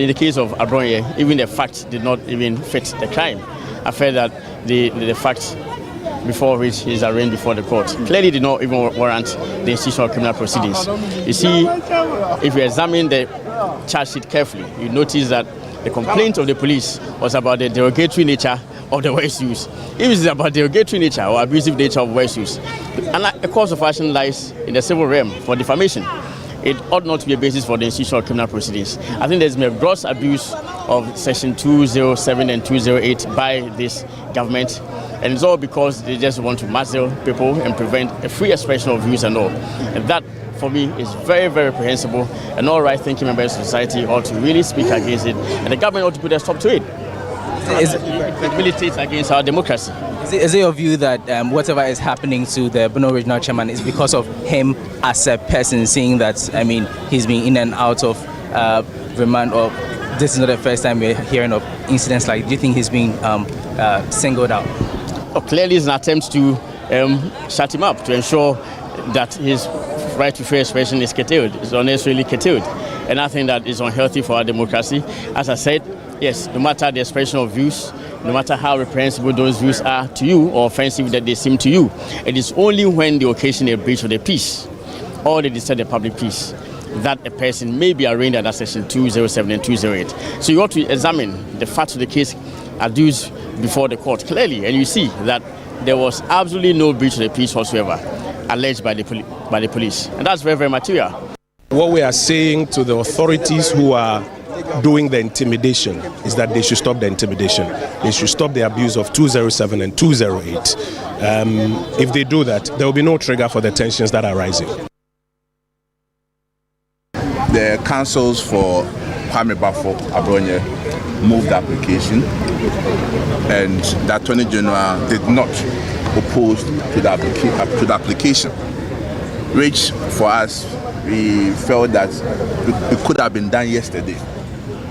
in the case of Abro, even the facts did not even fit the crime. I felt that the facts before which he is arraigned before the court clearly did not even warrant the institution of criminal proceedings. You see, if you examine the charge sheet carefully, you notice that the complaint of the police was about the derogatory nature of the words used. If it is about derogatory nature or abusive nature of words used, and a course of action lies in the civil realm for defamation. It ought not to be a basis for the institution of criminal proceedings. I think there's been a gross abuse of Section 207 and 208 by this government, and it's all because they just want to muzzle people and prevent a free expression of views and all. And that, for me, is very, very reprehensible, and all right-thinking members of society ought to really speak against it, and the government ought to put a stop to it. It militates against our democracy. Is it your view that whatever is happening to the Bono Regional Chairman is because of him as a person, seeing that, he's been in and out of remand, or this is not the first time we're hearing of incidents like, do you think he's being singled out? Oh, clearly it's an attempt to shut him up, to ensure that his right to free expression is curtailed, is unnecessarily curtailed. And I think that is unhealthy for our democracy. As I said, yes, no matter the expression of views, no matter how reprehensible those views are to you or offensive that they seem to you, it is only when they occasion a breach of the peace or they disturb the public peace that a person may be arraigned under Section 207 and 208. So you ought to examine the facts of the case adduced before the court clearly, and you see that there was absolutely no breach of the peace whatsoever alleged by the police. And that's very, very material. What we are saying to the authorities who are doing the intimidation is that they should stop the intimidation. They should stop the abuse of 207 and 208. If they do that, there will be no trigger for the tensions that are rising. The counsels for Kwame Bafo Abronye moved the application, and the Attorney General did not oppose to the application, which for us, we felt that it could have been done yesterday.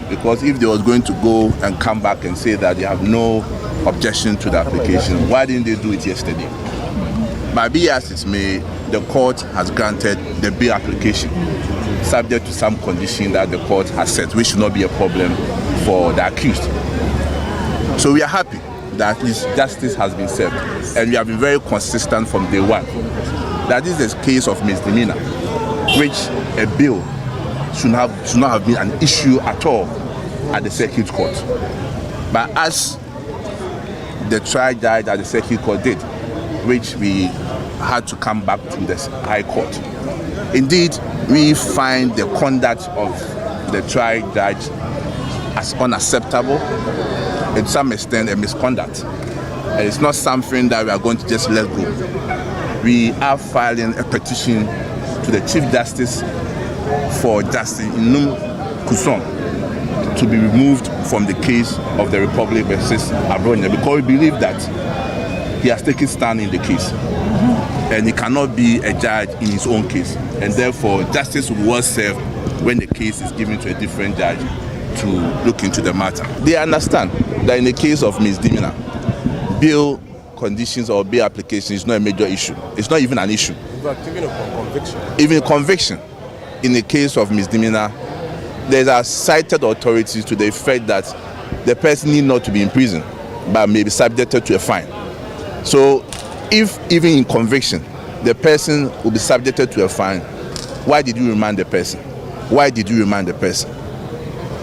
Because if they was going to go and come back and say that they have no objection to the application, why didn't they do it yesterday? But be as it may, the court has granted the bail application, subject to some condition that the court has set, which should not be a problem for the accused. So we are happy that this justice has been served, and we have been very consistent from day one that this is a case of misdemeanor, which a bail should not have been an issue at all at the circuit court. But as the trial judge at the circuit court did, which we had to come back to the high court. Indeed, we find the conduct of the trial judge as unacceptable, in some extent a misconduct. And it's not something that we are going to just let go. We are filing a petition to the Chief Justice for Justice Inum Kuson to be removed from the case of the Republic versus Abro, because we believe that he has taken stand in the case and he cannot be a judge in his own case, and therefore justice will be well served when the case is given to a different judge to look into the matter. They understand that in the case of misdemeanor, bail conditions or bail application is not a major issue. It's not even an issue. But even upon conviction. Even conviction, in the case of misdemeanor, there are cited authorities to the effect that the person need not to be in prison, but may be subjected to a fine. So, if even in conviction, the person will be subjected to a fine, why did you remand the person? Why did you remand the person?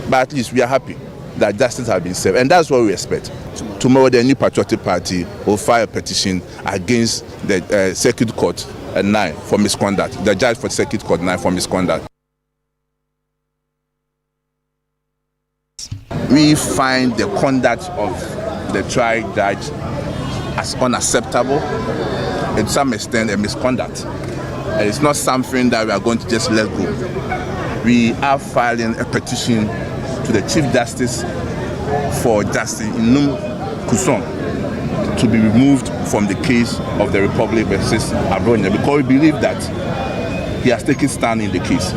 But at least we are happy that justice has been served, and that's what we expect. Tomorrow, the New Patriotic Party will file a petition against the Circuit Court 9 for misconduct, the judge for Circuit Court 9 for misconduct. We find the conduct of the trial judge as unacceptable, in some extent a misconduct. And it's not something that we are going to just let go. We are filing a petition to the Chief Justice for Justice Inum Kuson to be removed from the case of the Republic versus Abro, because we believe that he has taken stand in the case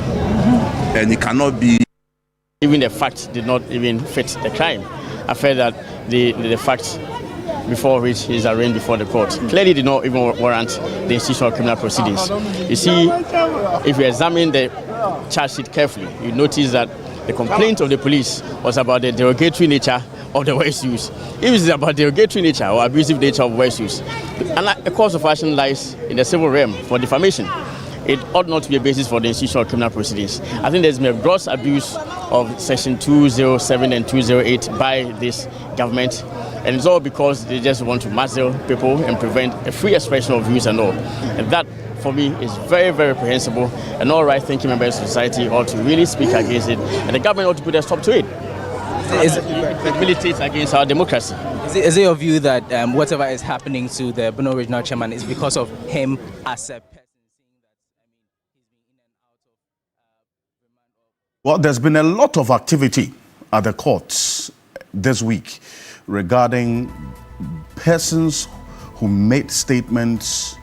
and he cannot be. Even the facts did not even fit the crime. I felt that the facts before which he is arraigned before the court clearly did not even warrant the institution of criminal proceedings. You see, if you examine the charge sheet carefully, you notice that the complaint of the police was about the derogatory nature of the words used. If it's about derogatory nature or abusive nature of words used, a cause of action lies in the civil realm for defamation. It ought not to be a basis for the institution of criminal proceedings. I think there's been a gross abuse of Section 207 and 208 by this government, and it's all because they just want to muzzle people and prevent a free expression of views and all. And that, for me, is very, very reprehensible, and all right-thinking members of society ought to really speak against it, and the government ought to put a stop to it. It militates against our democracy. Is it your view that whatever is happening to the Bono Regional Chairman is because of him as a person? Well, there's been a lot of activity at the courts this week regarding persons who made statements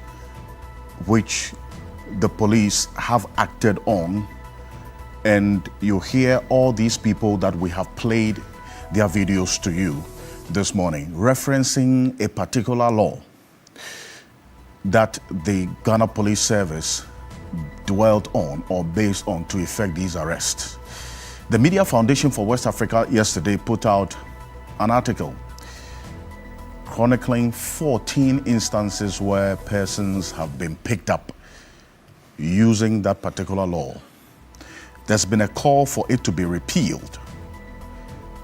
which the police have acted on. And you hear all these people that we have played their videos to you this morning, referencing a particular law that the Ghana Police Service dwelt on or based on to effect these arrests. The Media Foundation for West Africa yesterday put out an article chronicling 14 instances where persons have been picked up using that particular law. There's been a call for it to be repealed,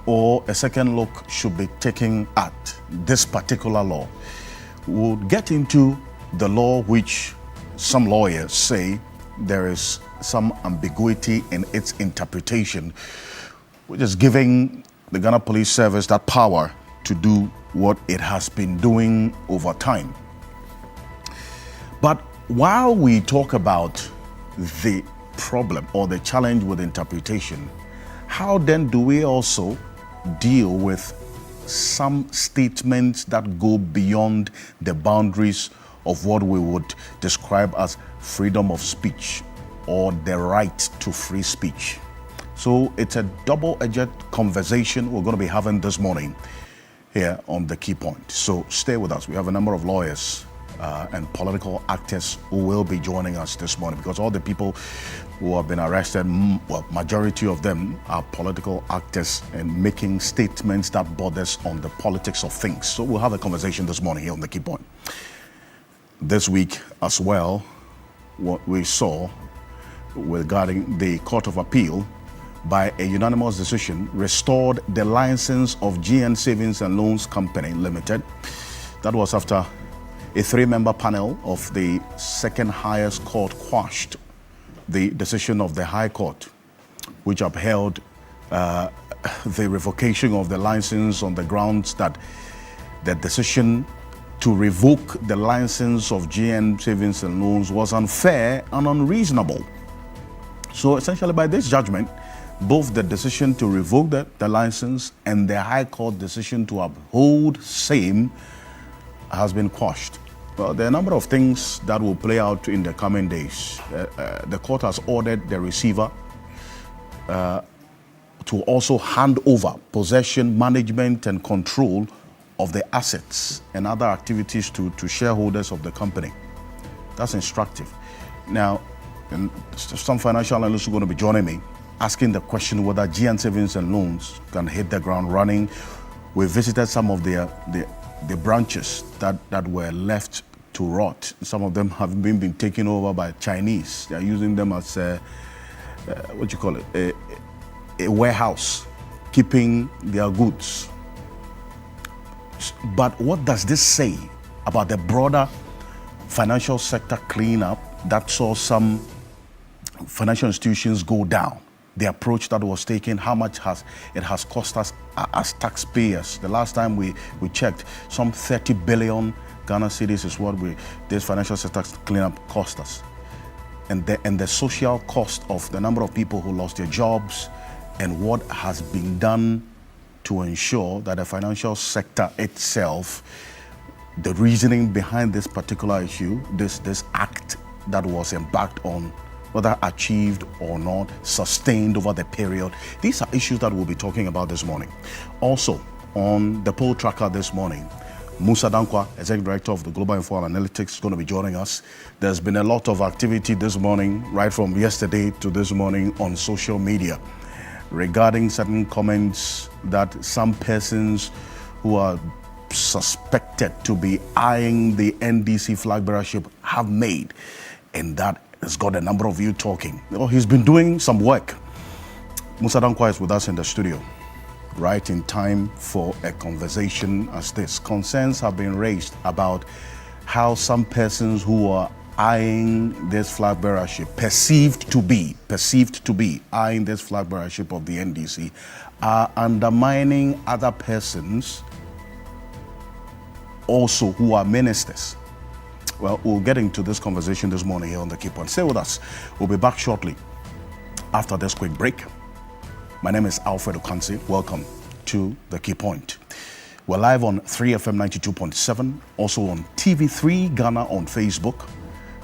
or a second look should be taken at this particular law. We'll get into the law which some lawyers say there is some ambiguity in its interpretation, which is giving the Ghana Police Service that power to do what it has been doing over time. But while we talk about the problem or the challenge with interpretation, how then do we also deal with some statements that go beyond the boundaries of what we would describe as freedom of speech or the right to free speech? So it's a double-edged conversation we're going to be having this morning here on The Key Point. So stay with us. We have a number of lawyers and political actors who will be joining us this morning, because all the people who have been arrested, well, majority of them are political actors and making statements that borders on the politics of things. So we'll have a conversation this morning here on The Key Point. This week as well, what we saw regarding the Court of Appeal, by a unanimous decision, restored the license of GN Savings and Loans Company Limited. That was after a three-member panel of the second highest court quashed the decision of the High Court, which upheld the revocation of the license on the grounds that the decision to revoke the license of GN Savings and Loans was unfair and unreasonable. So essentially, by this judgment, both the decision to revoke the license and the High Court decision to uphold same has been quashed. Well, there are a number of things that will play out in the coming days. The court has ordered the receiver to also hand over possession, management, and control of the assets and other activities to shareholders of the company. That's instructive. Now, and some financial analysts are going to be joining me, asking the question whether GN Savings and Loans can hit the ground running. We visited some of the branches that were left to rot. Some of them have been taken over by Chinese. They are using them as a warehouse, keeping their goods. But what does this say about the broader financial sector cleanup that saw some financial institutions go down? The approach that was taken, how much it has cost us as taxpayers. The last time we checked, some 30 billion Ghana cedis is what this financial sector cleanup cost us. And the social cost of the number of people who lost their jobs and what has been done to ensure that the financial sector itself, the reasoning behind this particular issue, this act that was embarked on, whether achieved or not, sustained over the period. These are issues that we'll be talking about this morning. Also, on the poll tracker this morning, Musa Dankwa, Executive Director of the Global Info Analytics, is going to be joining us. There's been a lot of activity this morning, right from yesterday to this morning on social media. regarding certain comments that some persons who are suspected to be eyeing the NDC flag bearership have made, and that has got a number of you talking. He's been doing some work. Musa Dankwa is with us in the studio, right in time for a conversation as this. Concerns have been raised about how some persons who are eyeing this flag bearership, perceived to be eyeing this flag bearership of the NDC, are undermining other persons also who are ministers. Well, we'll get into this conversation this morning here on The Key Point. Stay with us. We'll be back shortly after this quick break. My name is Alfred Okansi. Welcome to The Key Point. We're live on 3FM 92.7, also on TV3 Ghana on Facebook,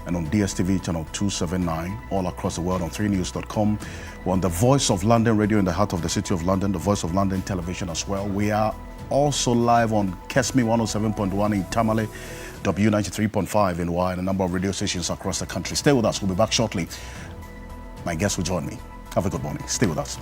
and on DSTV channel 279 all across the world on 3news.com. We're on the Voice of London radio in the heart of the city of London, the Voice of London television as well. We are also live on Kesmi 107.1 in Tamale, W93.5 in Y, and a number of radio stations across the country. Stay with us. We'll be back shortly. My guest will join me. Have a good morning. Stay with us.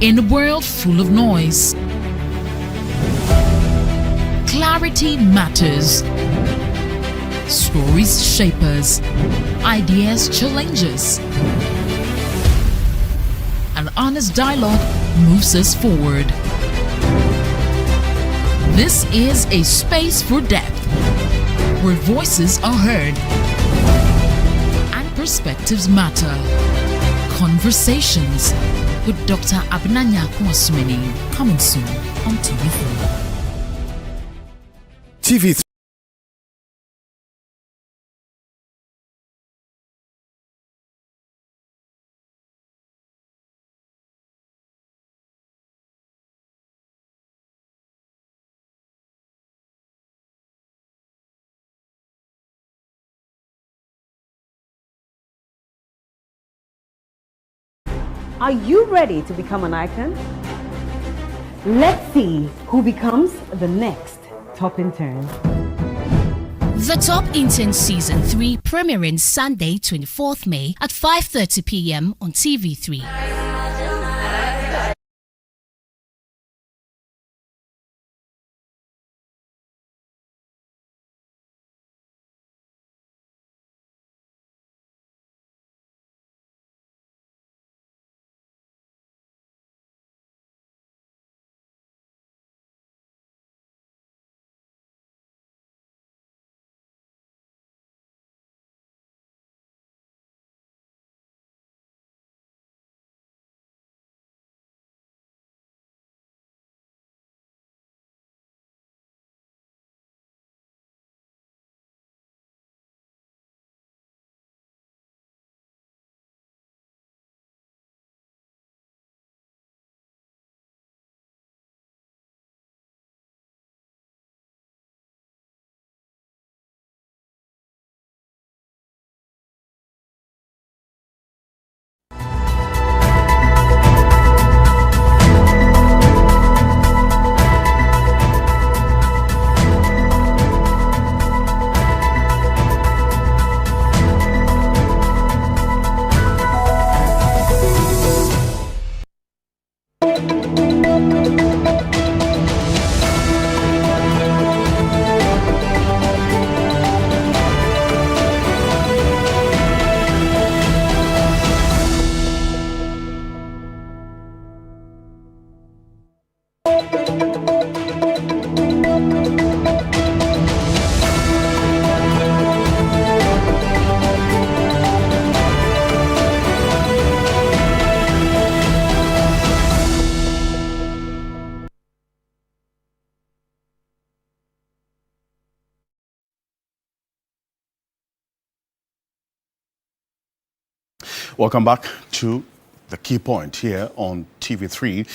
In a world full of noise, clarity matters. Stories shape us, ideas challenge us. An honest dialogue moves us forward. This is a space for depth, where voices are heard and perspectives matter. Conversations with Dr. Abnanya Kwasmini, coming soon on TV3. TV3. Are you ready to become an icon? Let's see who becomes the next top intern. The Top Intern Season 3 premiering Sunday 24th May at 5:30 p.m. on TV3. Welcome back to the key point here on TV3.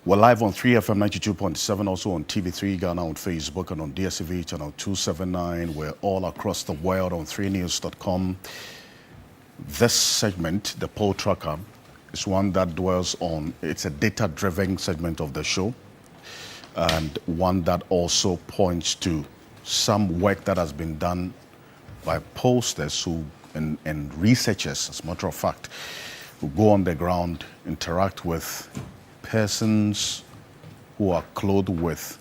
We're live on 3FM 92.7, also on TV3 Ghana on Facebook and on DSTV channel 279. We're all across the world on 3news.com. This segment, the poll tracker, is one that dwells on, it's a data-driven segment of the show, and one that also points to some work that has been done by pollsters and researchers, as a matter of fact, who go on the ground, interact with persons who are clothed with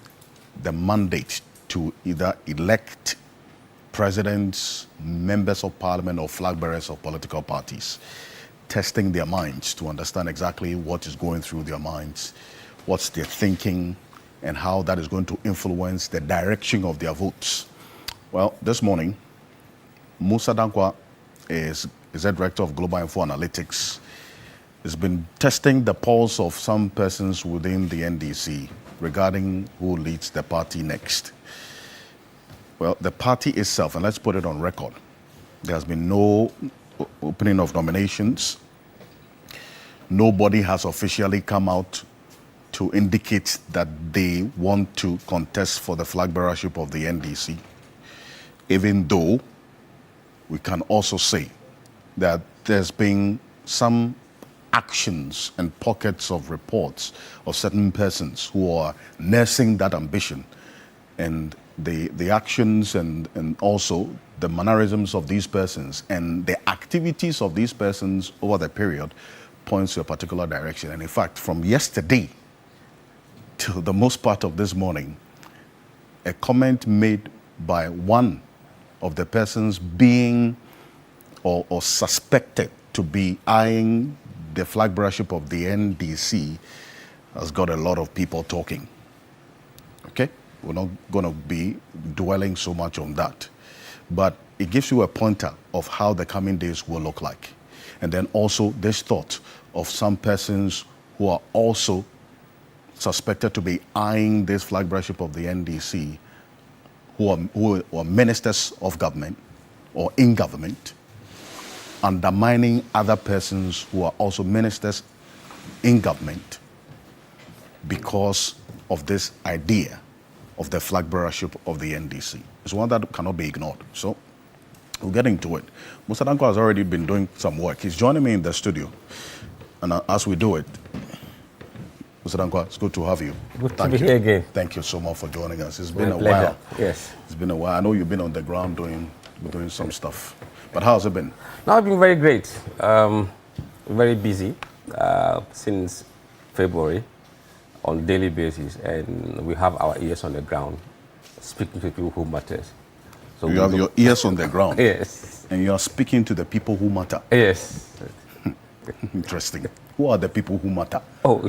the mandate to either elect presidents, members of parliament, or flag bearers of political parties, testing their minds to understand exactly what is going through their minds, what's their thinking, and how that is going to influence the direction of their votes. Well, this morning, Musa Dankwa is the director of Global Info Analytics. Has been testing the pulse of some persons within the NDC regarding who leads the party next. Well, the party itself, and let's put it on record, there has been no opening of nominations. Nobody has officially come out to indicate that they want to contest for the flag bearership of the NDC, even though we can also say that there's been some actions and pockets of reports of certain persons who are nursing that ambition, and the actions and also the mannerisms of these persons and the activities of these persons over the period points to a particular direction. And in fact, from yesterday till the most part of this morning, a comment made by one of the persons being or suspected to be eyeing the flag bearership of the NDC has got a lot of people talking. Okay? We're not going to be dwelling so much on that. But it gives you a pointer of how the coming days will look like. And then also this thought of some persons who are also suspected to be eyeing this flag bearership of the NDC, who are ministers of government or in government, undermining other persons who are also ministers in government because of this idea of the flag bearership of the NDC. It's one that cannot be ignored. So we'll get into it. Musa Danko has already been doing some work. He's joining me in the studio. And as we do it, Musa Danko, it's good to have you. Good to be here again. Thank you so much for joining us. It's been My a pleasure. while. Yes. It's been a while. I know you've been on the ground doing some stuff. But how's it been? Now it's been very great. Very busy since February on a daily basis, and we have our ears on the ground, speaking to people who matters. So you have your ears on the ground. Yes. And you are speaking to the people who matter. Yes. Interesting. Who are the people who matter? Oh,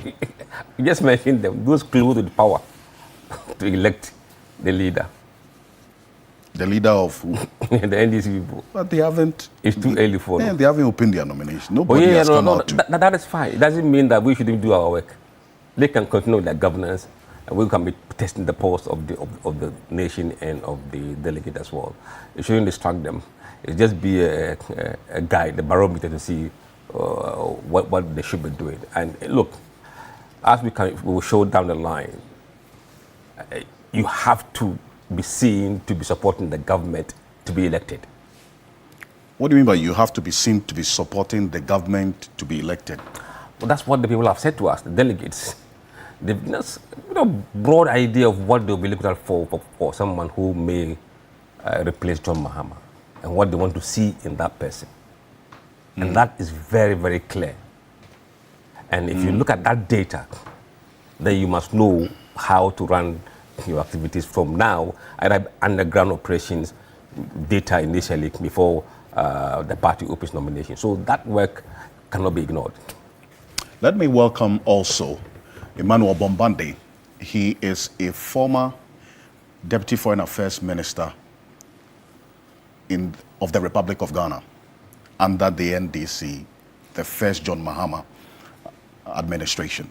you just mentioned them. Those close to the power to elect the leader. The leader of who? The NDC people. But they haven't. It's too early for them. They haven't opened their nomination. Nobody has come out to. That is fine. It doesn't mean that we shouldn't do our work. They can continue their governance, and we can be testing the pulse of the nation and of the delegate as well. It shouldn't distract them. It just be a guide, a barometer to see what they should be doing. And look, as we will show down the line, you have to be seen to be supporting the government to be elected. What do you mean by you have to be seen to be supporting the government to be elected? Well, that's what the people have said to us, the delegates. They've just broad idea of what they'll be looking at for someone who may replace John Mahama and what they want to see in that person. And that is very, very clear. And if you look at that data, then you must know how to run your activities from now, either underground operations, data initially before the party opens nomination. So that work cannot be ignored. Let me welcome also Emmanuel Bombande. He is a former Deputy Foreign Affairs Minister of the Republic of Ghana under the NDC, the first John Mahama administration,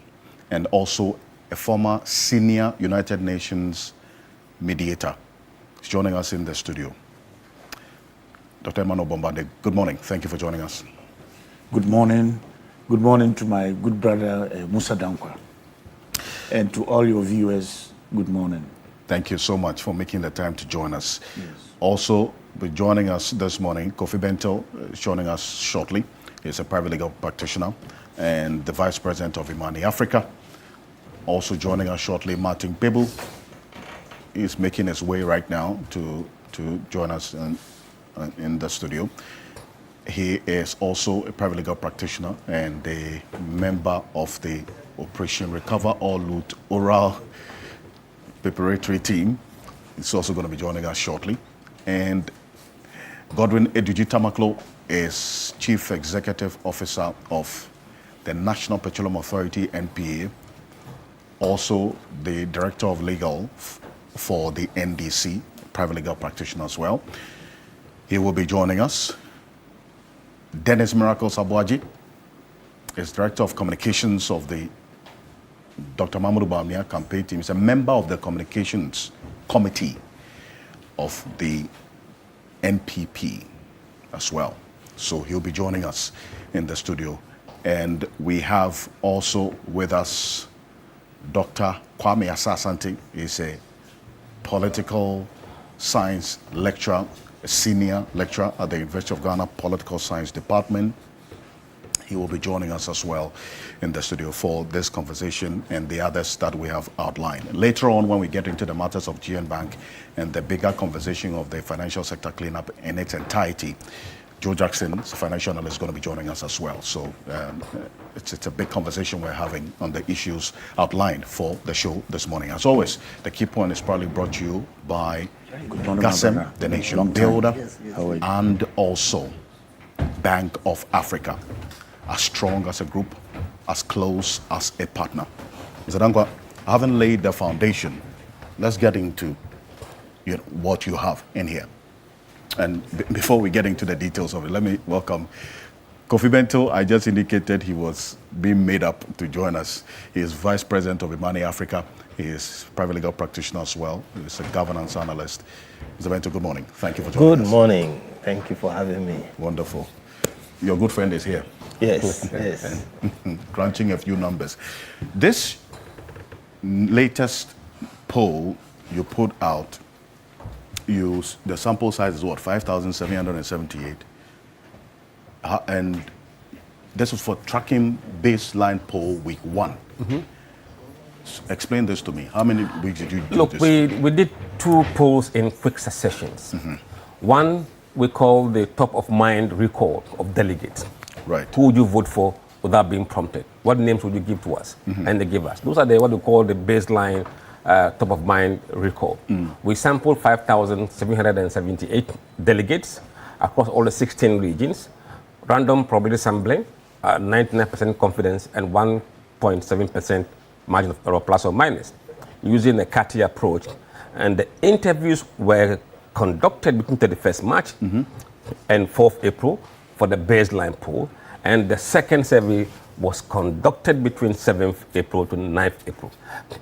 and also a former senior United Nations mediator. He's joining us in the studio. Dr. Emmanuel Bombande, good morning. Thank you for joining us. Good morning. Good morning to my good brother Musa Dankwa. And to all your viewers, good morning. Thank you so much for making the time to join us. Yes. Also, be joining us this morning, Kofi Bento is joining us shortly. He's a private legal practitioner and the Vice President of Imani Africa. Also joining us shortly, Martin Bebu. He's making his way right now to join us in the studio. He is also a private legal practitioner and a member of the Operation Recover or Loot Oral Preparatory Team. He's also going to be joining us shortly. And Godwin Eduji Tamaklo is Chief Executive Officer of the National Petroleum Authority, NPA, also the Director of Legal for the NDC, private legal practitioner as well. He will be joining us. Dennis Miracles Abuaji is Director of Communications of the Dr. Mahmoud Bawumia campaign team. He's a member of the Communications Committee of the NPP as well. So he'll be joining us in the studio. And we have also with us Dr. Kwame Asasante. He's a political science lecturer, a senior lecturer at the University of Ghana Political Science Department. He will be joining us as well in the studio for this conversation and the others that we have outlined. Later on, when we get into the matters of GN Bank and the bigger conversation of the financial sector cleanup in its entirety, Joe Jackson, financial analyst, is going to be joining us as well. So it's a big conversation we're having on the issues outlined for the show this morning. As always, the key point is probably brought to you by GASEM, the nation builder, and also Bank of Africa. As strong as a group, as close as a partner. Mr. Dankwa, having laid the foundation, let's get into what you have in here. And before we get into the details of it, let me welcome Kofi Bento. I just indicated he was being made up to join us. He is Vice President of Imani Africa. He is private legal practitioner as well. He is a governance analyst. Mr. Bento, good morning. Thank you for joining us. Good morning. Thank you for having me. Wonderful. Your good friend is here. Yes, yes. Crunching a few numbers. This latest poll you put out, the sample size is what, 5,778? And this was for tracking baseline poll week 1. Explain this to me. How many weeks did you do Look, this? we did 2 polls in quick successions. One we call the top of mind recall of delegates. Right. Who would you vote for without being prompted? What names would you give to us? And they give us. Those are what we call the baseline top of mind recall. We sampled 5,778 delegates across all the 16 regions, random probability sampling, 99% confidence, and 1.7% margin of error plus or minus, using a CATI approach. And the interviews were conducted between 31st March and 4th April for the baseline poll. And the second survey was conducted between 7th April to 9th April.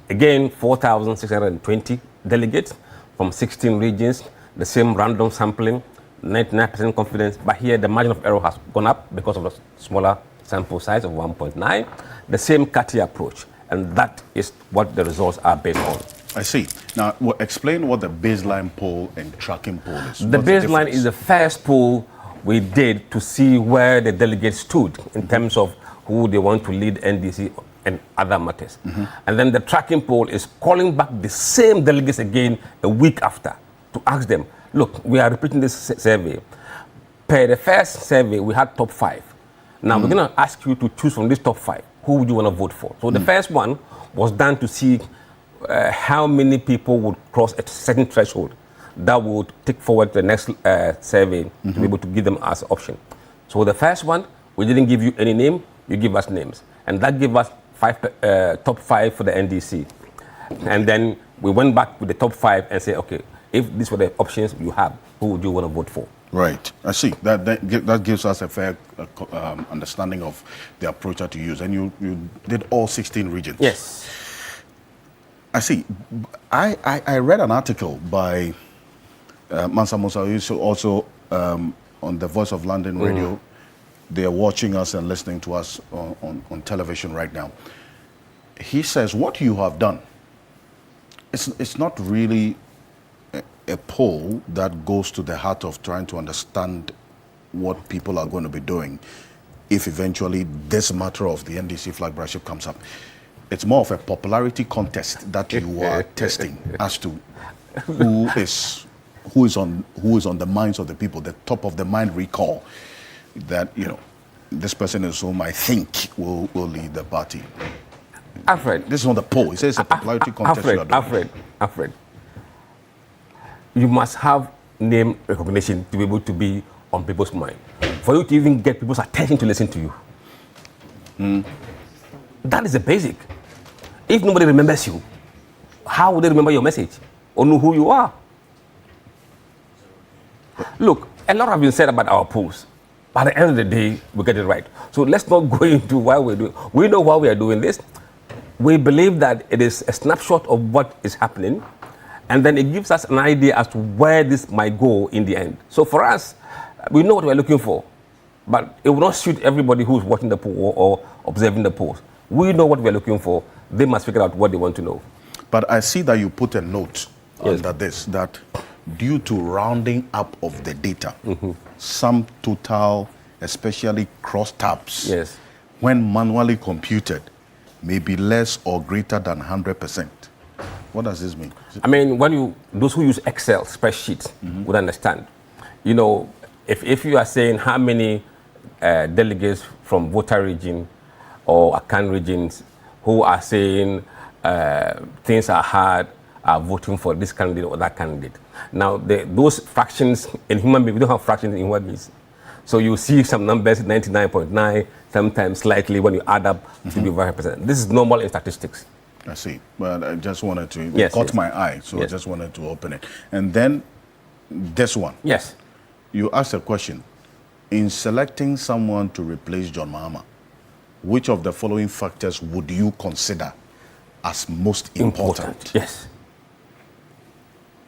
Again, 4,620 delegates from 16 regions, the same random sampling, 99% confidence, but here the margin of error has gone up because of the smaller sample size of 1.9, the same CATI approach, and that is what the results are based on. I see. Now, explain what the baseline poll and tracking poll is. The baseline is the first poll we did to see where the delegates stood in terms of who they want to lead NDC and other matters. And then the tracking poll is calling back the same delegates again a week after to ask them, look, we are repeating this survey. Per the first survey, we had top 5. Now we're going to ask you to choose from this top 5. Who would you want to vote for? So the first one was done to see how many people would cross a certain threshold that would take forward the next survey to be able to give them as option. So the first one, we didn't give you any name, you give us names. And that gave us top 5 for the NDC. And then we went back with the top 5 and said, okay, if these were the options you have, who would you want to vote for? Right. I see. That gives us a fair understanding of the approach that you use. And you did all 16 regions. Yes. I see. I read an article by Mansa Musa, who's also on the Voice of London radio. They are watching us and listening to us on television right now. He says what you have done, it's not really a poll that goes to the heart of trying to understand what people are going to be doing if eventually this matter of the NDC flag bearership comes up. It's more of a popularity contest that you are testing as to who is on the minds of the people, the top of the mind recall that, this person is whom I think will lead the party. Alfred. This is not the poll. It says a popularity contest. Alfred. You must have name recognition to be able to be on people's mind. For you to even get people's attention to listen to you. That is the basic. If nobody remembers you, how would they remember your message or know who you are? Look, a lot have been said about our polls. But at the end of the day, we get it right. So let's not go into why we're doing. We know why we are doing this. We believe that it is a snapshot of what is happening, and then it gives us an idea as to where this might go in the end. So for us, we know what we're looking for, but it will not suit everybody who's watching the poll or observing the polls. We know what we're looking for. They must figure out what they want to know. But I see that you put a note under this, that due to rounding up of the data, some total, especially cross-tabs, when manually computed, may be less or greater than 100%. What does this mean? I mean, those who use Excel spreadsheets would understand. If you are saying how many delegates from voter region or Akan regions who are saying things are hard, are voting for this candidate or that candidate. Now, those fractions in human beings, we don't have fractions in human beings. So you see some numbers, 99.9, sometimes slightly when you add up to be 100%. This is normal in statistics. I see. But I just wanted to, Yes, caught yes. my eye, so I Yes. just wanted to open it. And then this one. Yes. You asked a question. In selecting someone to replace John Mahama, which of the following factors would you consider as most important? Yes.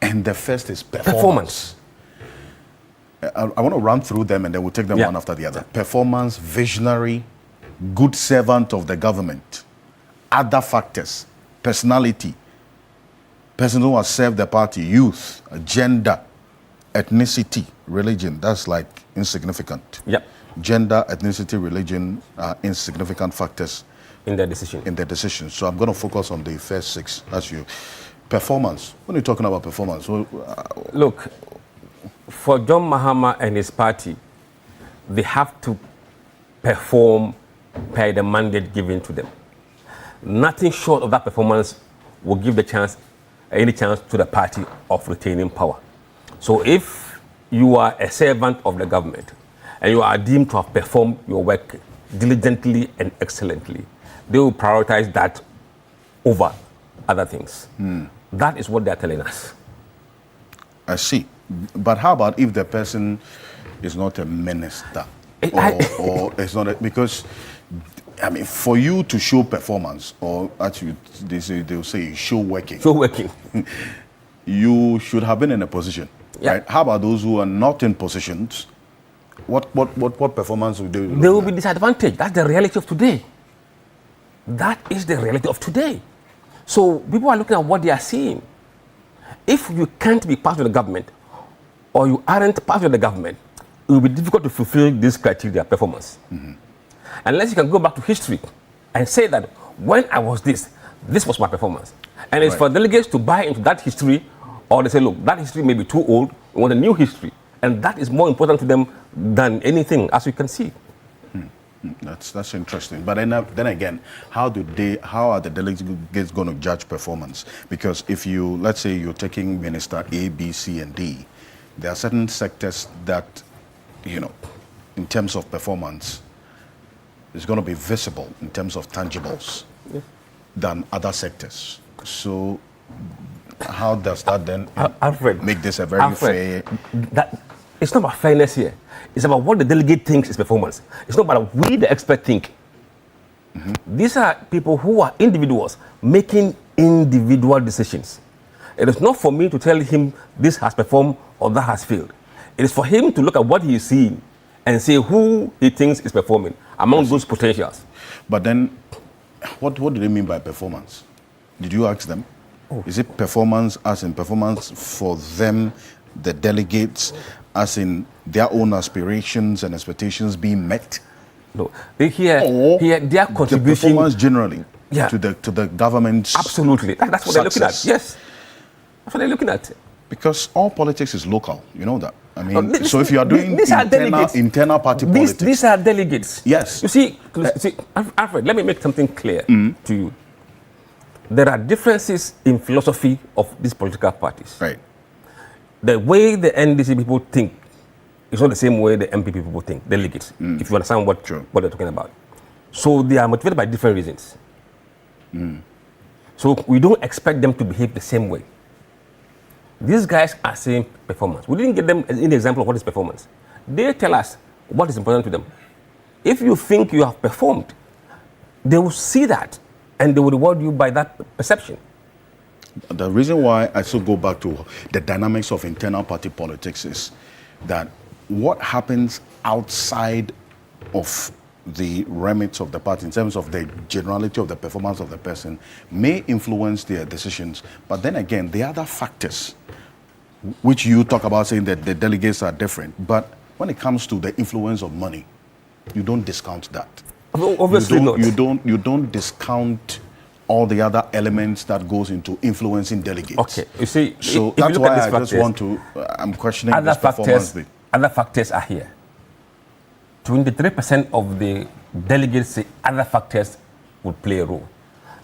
And the first is performance. I want to run through them and then we'll take them one after the other. Performance, visionary, good servant of the government, other factors, personality, person who has served the party, youth, gender, ethnicity, religion. That's like insignificant. Yep. Gender, ethnicity, religion are insignificant factors in their decision. So I'm going to focus on the first 6 as you. Performance. When you're talking about performance, look, for John Mahama and his party, they have to perform per the mandate given to them. Nothing short of that performance will give any chance to the party of retaining power. So if you are a servant of the government and you are deemed to have performed your work diligently and excellently, they will prioritize that over other things. That is what they're telling us. I see. But how about if the person is not a minister? Or it's not because, I mean, for you to show performance, or actually they'll say show working. Show working. You should have been in a position. Right? How about those who are not in positions? What performance would they do? They will be disadvantaged. That's the reality of today. That is the reality of today. So people are looking at what they are seeing. If you can't be part of the government, or you aren't part of the government, it will be difficult to fulfill this criteria performance. Unless you can go back to history and say that when I was this was my performance. And it's for delegates to buy into that history, or they say, look, that history may be too old, we want a new history. And that is more important to them than anything, as you can see. That's interesting. But then again, how are the delegates going to judge performance? Because if you, let's say you're taking Minister A, B, C, and D, there are certain sectors that, in terms of performance, is going to be visible in terms of tangibles than other sectors. So how does that then make this a very fair? It's not about fairness here. It's about what the delegate thinks is performance. It's not about what we, the expert, think. These are people who are individuals making individual decisions. It is not for me to tell him this has performed or that has failed. It is for him to look at what he is seeing and say who he thinks is performing among those potentials. But then, what do they mean by performance? Did you ask them? Is it performance as in performance for them, the delegates, as in their own aspirations and expectations being met? No, their contribution, the performance generally to the government's absolutely. That's what they're looking at. Yes, that's what they're looking at. Because all politics is local, you know that. I mean, so if you are doing internal party politics, these are delegates. Yes. You see, Alfred, let me make something clear to you. There are differences in philosophy of these political parties. Right. The way the NDC people think is not the same way the MPP people think, delegates, if you understand what they're talking about. So they are motivated by different reasons. So we don't expect them to behave the same way. These guys are saying performance. We didn't get them any example of what is performance. They tell us what is important to them. If you think you have performed, they will see that and they will reward you by that perception. The reason why I still go back to the dynamics of internal party politics is that what happens outside of the remits of the party in terms of the generality of the performance of the person may influence their decisions. But then again, the other factors, which you talk about saying that the delegates are different, but when it comes to the influence of money, you don't discount that. Obviously not. You don't discount all the other elements that goes into influencing delegates. Okay, you see, so that's why I just want to, I'm questioning this performance bit. other factors are here. 23% of the delegates say other factors would play a role.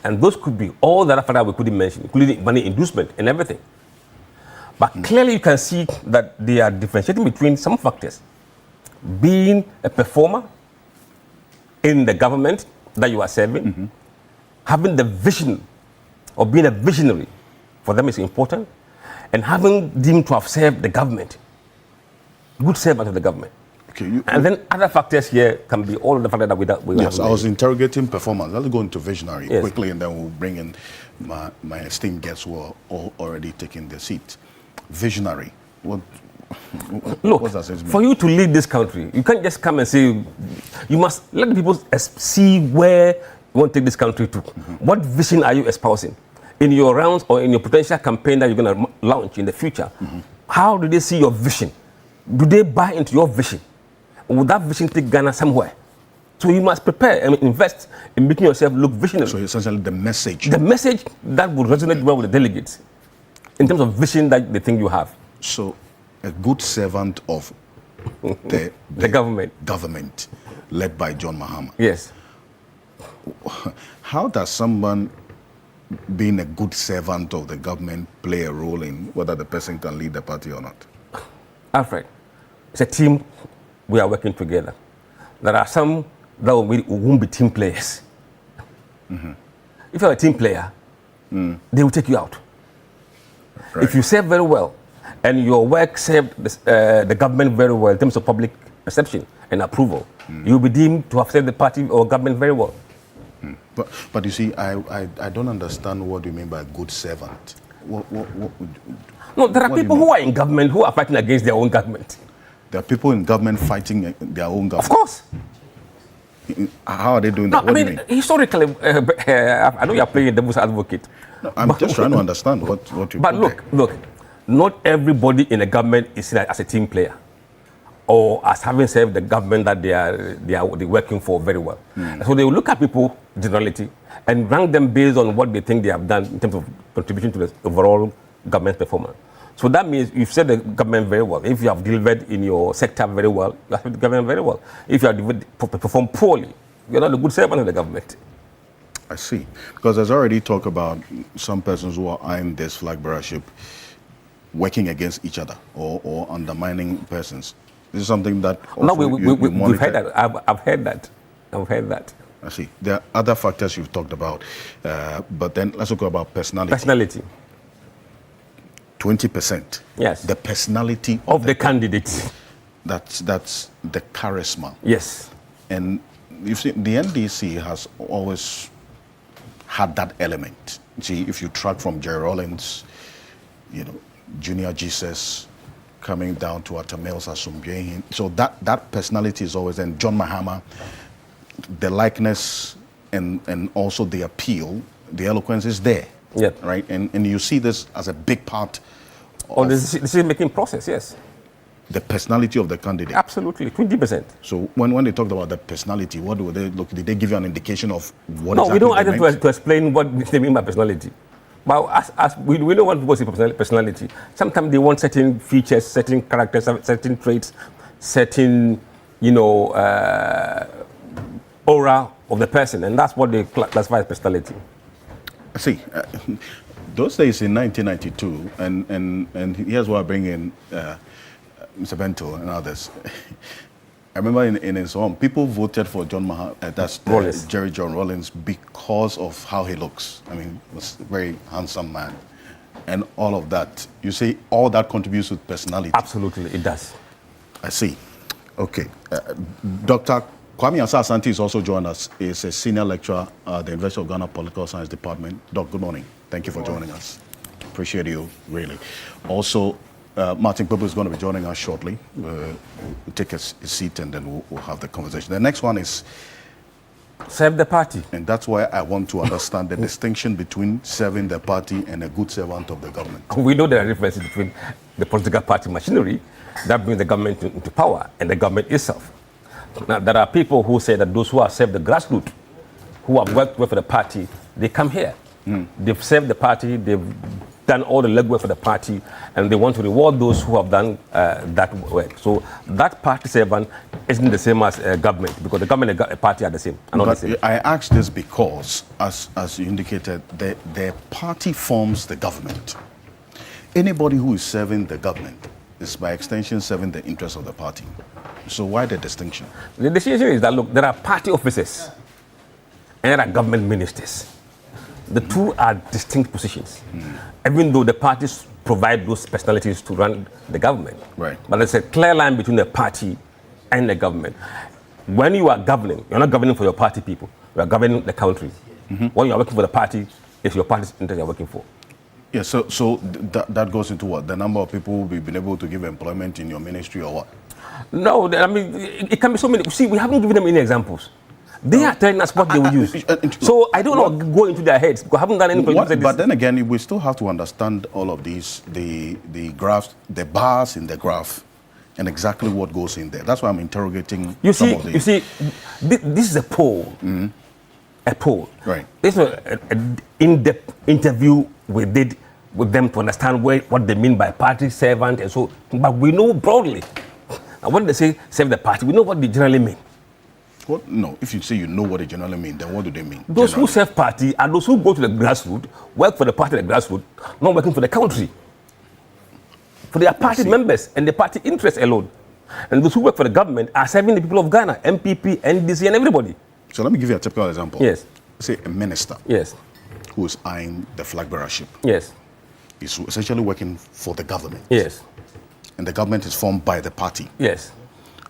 And those could be all the other factors we couldn't mention, including money inducement and everything. But clearly you can see that they are differentiating between some factors. Being a performer in the government that you are serving, having the vision or being a visionary for them is important, and having them to have served the government, good servant of the government. Okay, and then other factors here can be all the factors that we yes, I was interrogating performance. Let's go into visionary Yes. quickly, and then we'll bring in my esteemed guests who are all already taking their seat. Visionary. What Look, does it mean? for you to lead this country, you can't just come and say, you must let the people see where you want to take this country to. What vision are you espousing? In your rounds or in your potential campaign that you're going to launch in the future, how do they see your vision? Do they buy into your vision? Or would that vision take Ghana somewhere? So you must prepare and invest in making yourself look visionary. So essentially the message. The message that would resonate well with the delegates in terms of vision that they think you have. So a good servant of the government led by John Mahama. Yes. How does someone being a good servant of the government play a role in whether the person can lead the party or not? Alfred, it's a team. We are working together. There are some that won't be team players. If you're a team player, they will take you out. Right. If you serve very well and your work served the government very well in terms of public perception and approval, you'll be deemed to have served the party or government very well. But you see, I don't understand what you mean by good servant. No, there are people who are in government who are fighting against their own government. There are people in government fighting their own government. Of course. How are they doing that? No, I mean, historically, I know you are playing devil's advocate. No, I'm just trying to understand what you. But look, not everybody in the government is seen as a team player, or as having served the government that they're working for very well. So they will look at people generality and rank them based on what they think they have done in terms of contribution to the overall government performance. So that means you've served the government very well. If you have delivered in your sector very well, you have served the government very well. If you have performed poorly, you're not a good servant of the government. I see. Because there's already talk about some persons who are eyeing this flag bearership working against each other or undermining persons. This is something that no, we've heard that. I've heard that. I've heard that. I see. There are other factors you've talked about, but then let's talk about personality. Personality. 20%. Yes. The personality of the candidates. That's the charisma. Yes. And you see, the NDC has always had that element. See, if you track from Jerry Rawlings, Junior Jesus, coming down to Atamels Asumbiahin. So that personality is always, and John Mahama, the likeness and also the appeal, the eloquence is there. Yeah. Right? And you see this as a big part of the decision-making process, yes. The personality of the candidate. Absolutely, 20%. So when they talked about the personality, what do they look? Did they give you an indication of what? No, exactly we don't ask them meant? to explain what they mean by personality. But as we don't want people to say personality. Sometimes they want certain features, certain characters, certain traits, certain aura of the person, and that's what they classify as personality. See, those days in 1992, and here's where I bring in Mr. Bento and others. I remember in his home, people voted for John Mahama, Jerry John Rawlings, because of how he looks. I mean, he was a very handsome man, and all of that. You say all that contributes with personality. Absolutely, it does. I see. Okay, Dr. Kwame Asante is also joining us. He's a senior lecturer at the University of Ghana Political Science Department. Doc, good morning. Thank you for joining us. Appreciate you, really. Also, Martin Popo is going to be joining us shortly. We'll take his seat and then we'll have the conversation. The next one is serve the party. And that's why I want to understand the distinction between serving the party and a good servant of the government. We know there are differences between the political party machinery that brings the government into power and the government itself. Now, there are people who say that those who have served the grassroots, who have worked with the party, they come here. They've served the party, they've done all the legwork for the party, and they want to reward those who have done that work. So that party servant isn't the same as government, because the government and the party are the same. Are not the same. I ask this because, as you indicated, the party forms the government. Anybody who is serving the government is by extension serving the interests of the party. So why the distinction? The distinction is that, look, there are party officers and there are government ministers. The two are distinct positions, even though the parties provide those personalities to run the government. Right. But there's a clear line between the party and the government. When you are governing, you're not governing for your party people. You are governing the country. When you are working for the party, it's your party's interest you're working for. Yeah, so that goes into what? The number of people we've been able to give employment in your ministry or what? No, I mean, it can be so many. See, we haven't given them any examples. They are telling us what they will use. So I don't know, go into their heads, because I haven't done any. But then again, we still have to understand all of these, the graphs, the bars in the graph, and exactly what goes in there. That's why I'm interrogating some of the... You see, this is a poll. A poll. Right. This is an in-depth interview we did with them to understand what they mean by party servant and so. But we know broadly. And when they say serve the party, we know what they generally mean. What? No, if you say you know what they generally mean, then what do they mean? Those who serve party are those who go to the grassroots, work for the party at the grassroots, not working for the country. For their party members and the party interests alone. And those who work for the government are serving the people of Ghana, MPP, NDC, and everybody. So let me give you a typical example. Yes. Say a minister. Yes. Who is eyeing the flag bearership. Yes. He's essentially working for the government. Yes. And the government is formed by the party. Yes.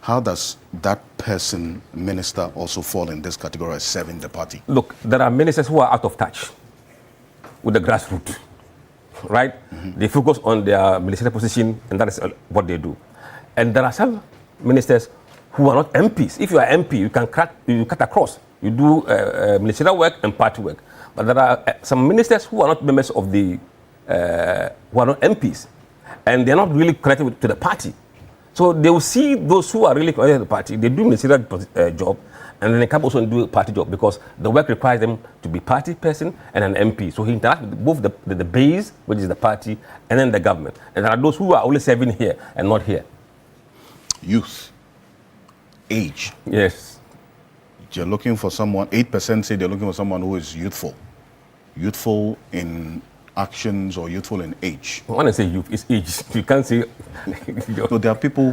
How does that person, minister, also fall in this category as serving the party? Look, there are ministers who are out of touch with the grassroots, right? They focus on their ministerial position, and that is what they do. And there are some ministers who are not MPs. If you are MP, you can cut across. You do ministerial work and party work. But there are some ministers who are not members of the, who are not MPs, and they're not really connected to the party. So they will see those who are really connected to the party, they do ministerial job, and then they come also and do a party job, because the work requires them to be party person and an MP. So he interacts with both the base, which is the party, and then the government. And there are those who are only serving here and not here. Youth, age. Yes. You're looking for someone, 8% say they're looking for someone who is youthful. Youthful in actions or youthful in age. When I say youth, it's age. You can't say... No, there are people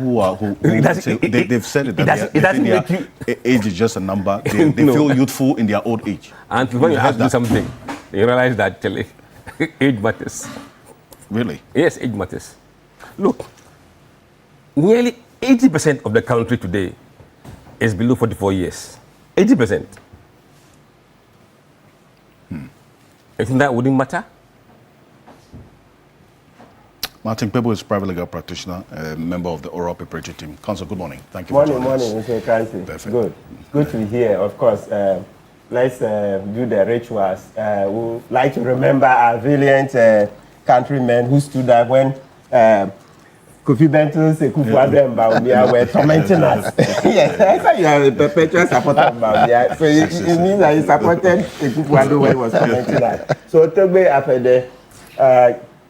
they've said it, age is just a number. They feel youthful in their old age. And when you have to do something, you realize that age matters. Really? Yes, age matters. Look, nearly 80% of the country today is below 44 years. 80%. I think that wouldn't matter. Martin Pebo is a private legal practitioner, a member of the oral preparatory team. Counsel, good morning. Thank you for joining us. Morning, Mr. Clancy. Perfect. Good. Good to be here. Of course, let's do the rituals. We would like to remember our valiant countrymen who stood up when Kofi Benton and Kufuor and Bawumia were tormenting us. Yes, I thought you are a perpetual supporter of Bawumia. So it means that you supported Kufuor when he was tormenting us. So Togbe Apede,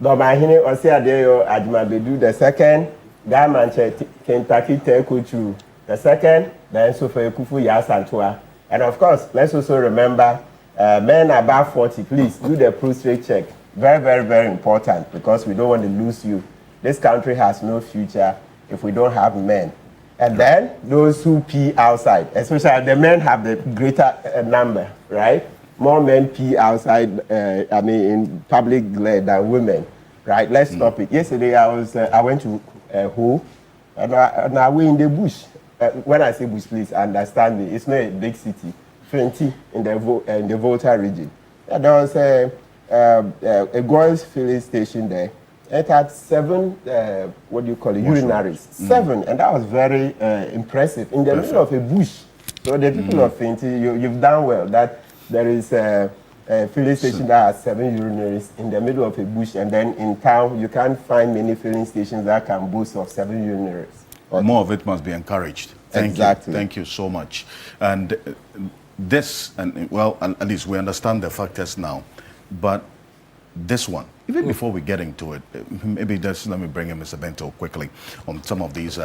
Domahine Osiadeyo Admabedu the second, Gamanche Kentucky Tekuchu the second, then Sofa Kufu Yasantua. And of course, let's also remember men above 40, please do the prostrate check. Very, very, very important, because we don't want to lose you. This country has no future if we don't have men. And then those who pee outside, especially the men have the greater number, right? More men pee outside, in public glare than women, right? Let's stop it. Yesterday I went to Ho, and I was in the bush. When I say bush, please understand me. It's not a big city, 20 in the Volta region. And there was a girls' filling station there. It had 7, urinaries. 7, and that was very impressive in the middle of a bush. So the people of Finti, you've done well that there is a filling station that has 7 urinaries in the middle of a bush, and then in town you can't find many filling stations that can boast of 7 urinaries. More of it must be encouraged. Exactly. Thank you so much. And this, at least we understand the factors now, but this one, even before we get into it, maybe just let me bring in Mr. Bento quickly on some of these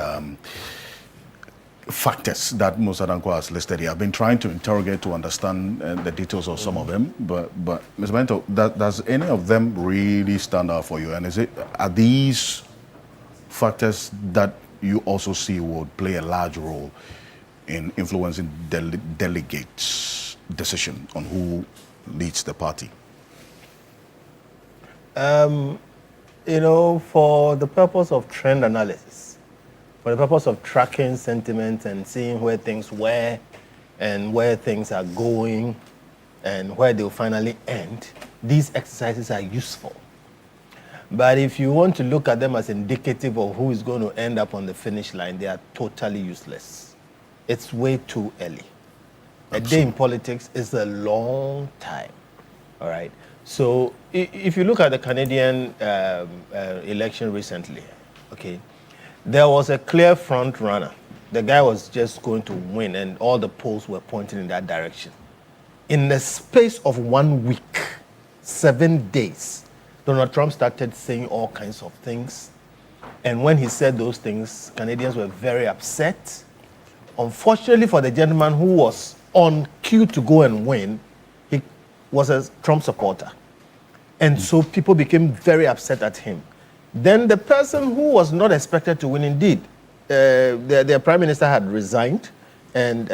factors that Musa Dankwa has listed here. I've been trying to interrogate to understand the details of some of them, but Mr. Bento, does any of them really stand out for you? And are these factors that you also see would play a large role in influencing delegates' decision on who leads the party? For the purpose of trend analysis, for the purpose of tracking sentiment and seeing where things were and where things are going and where they'll finally end, these exercises are useful. But if you want to look at them as indicative of who is going to end up on the finish line, they are totally useless. It's way too early. A day in politics is a long time, all right? So if you look at the Canadian election recently, okay, there was a clear front runner. The guy was just going to win, and all the polls were pointing in that direction. In the space of 1 week, 7 days, Donald Trump started saying all kinds of things. And when he said those things, Canadians were very upset. Unfortunately for the gentleman who was on cue to go and win, he was a Trump supporter. And so people became very upset at him. Then the person who was not expected to win, indeed, their prime minister had resigned, and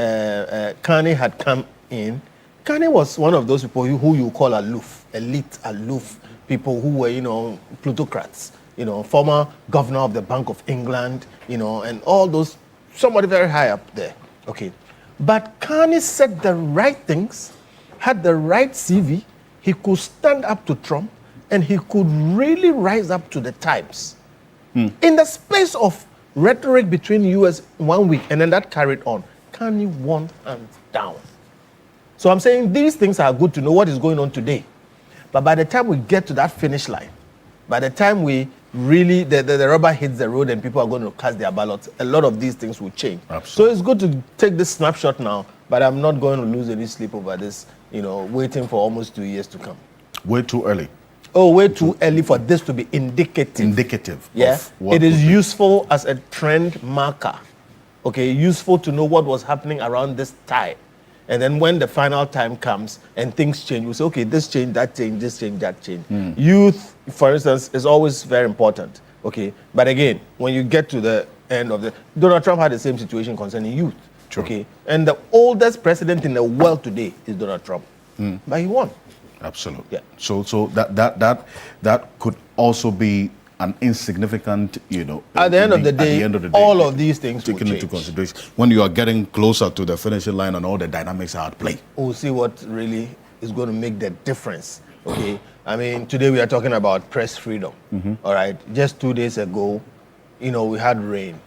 Carney had come in. Carney was one of those people who you call aloof, elite, aloof, people who were, plutocrats, former governor of the Bank of England, and all those, somebody very high up there. Okay. But Carney said the right things, had the right CV, he could stand up to Trump, and he could really rise up to the times. In the space of rhetoric between US 1 week, and then that carried on, Carney won hands down. So I'm saying these things are good to know what is going on today. But by the time we get to that finish line, by the time we really, the rubber hits the road and people are going to cast their ballots, a lot of these things will change. Absolutely. So it's good to take this snapshot now, but I'm not going to lose any sleep over this, waiting for almost 2 years to come. Way too early. Oh, way too early for this to be indicative. Indicative. Yeah. It is useful as a trend marker. Okay, useful to know what was happening around this time. And then when the final time comes and things change, we say, okay, this change, that change, this change, that change. Youth, for instance, is always very important. Okay, but again, when you get to the end of Donald Trump had the same situation concerning youth. True. Okay, and the oldest president in the world today is Donald Trump, but he won. Absolutely. Yeah. So that could also be an insignificant, at the end of the day, all of these things will taken change. into consideration when you are getting closer to the finishing line and all the dynamics are at play. We'll see what really is going to make the difference. Okay, I mean, today we are talking about press freedom. All right, just 2 days ago, we had rain.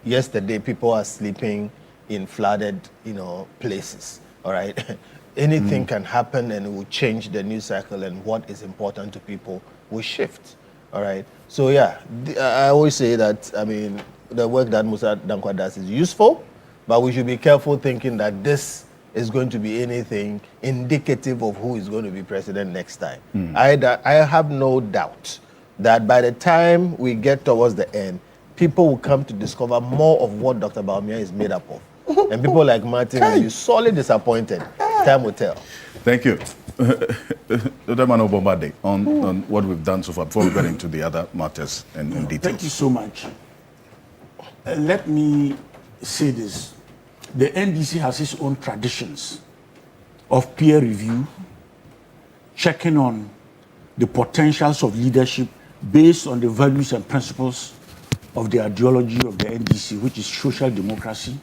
Yesterday, people are sleeping in flooded, places. All right, anything can happen and it will change the news cycle, and what is important to people will shift. All right. So yeah, I always say that, the work that Musa Dankwa does is useful, but we should be careful thinking that this is going to be anything indicative of who is going to be president next time. I have no doubt that by the time we get towards the end, people will come to discover more of what Dr. Bawumia is made up of. And people like Martin will be sorely disappointed. Time will tell. Thank you. Dr. Mano Bombade, on what we've done so far, before we get into the other matters and details. Thank you so much. Let me say this. The NDC has its own traditions of peer review, checking on the potentials of leadership based on the values and principles of the ideology of the NDC, which is social democracy.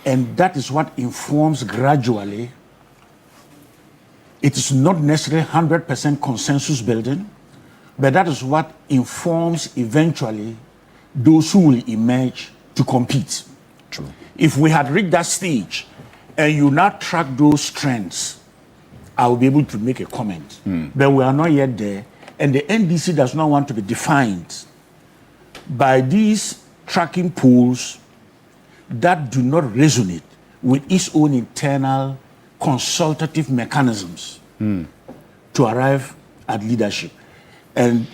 And that is what informs gradually. It is not necessarily 100% consensus building, but that is what informs eventually those who will emerge to compete. True. If we had reached that stage and you now track those trends, I will be able to make a comment. But we are not yet there, and the NDC does not want to be defined by these tracking polls that do not resonate with its own internal consultative mechanisms to arrive at leadership. And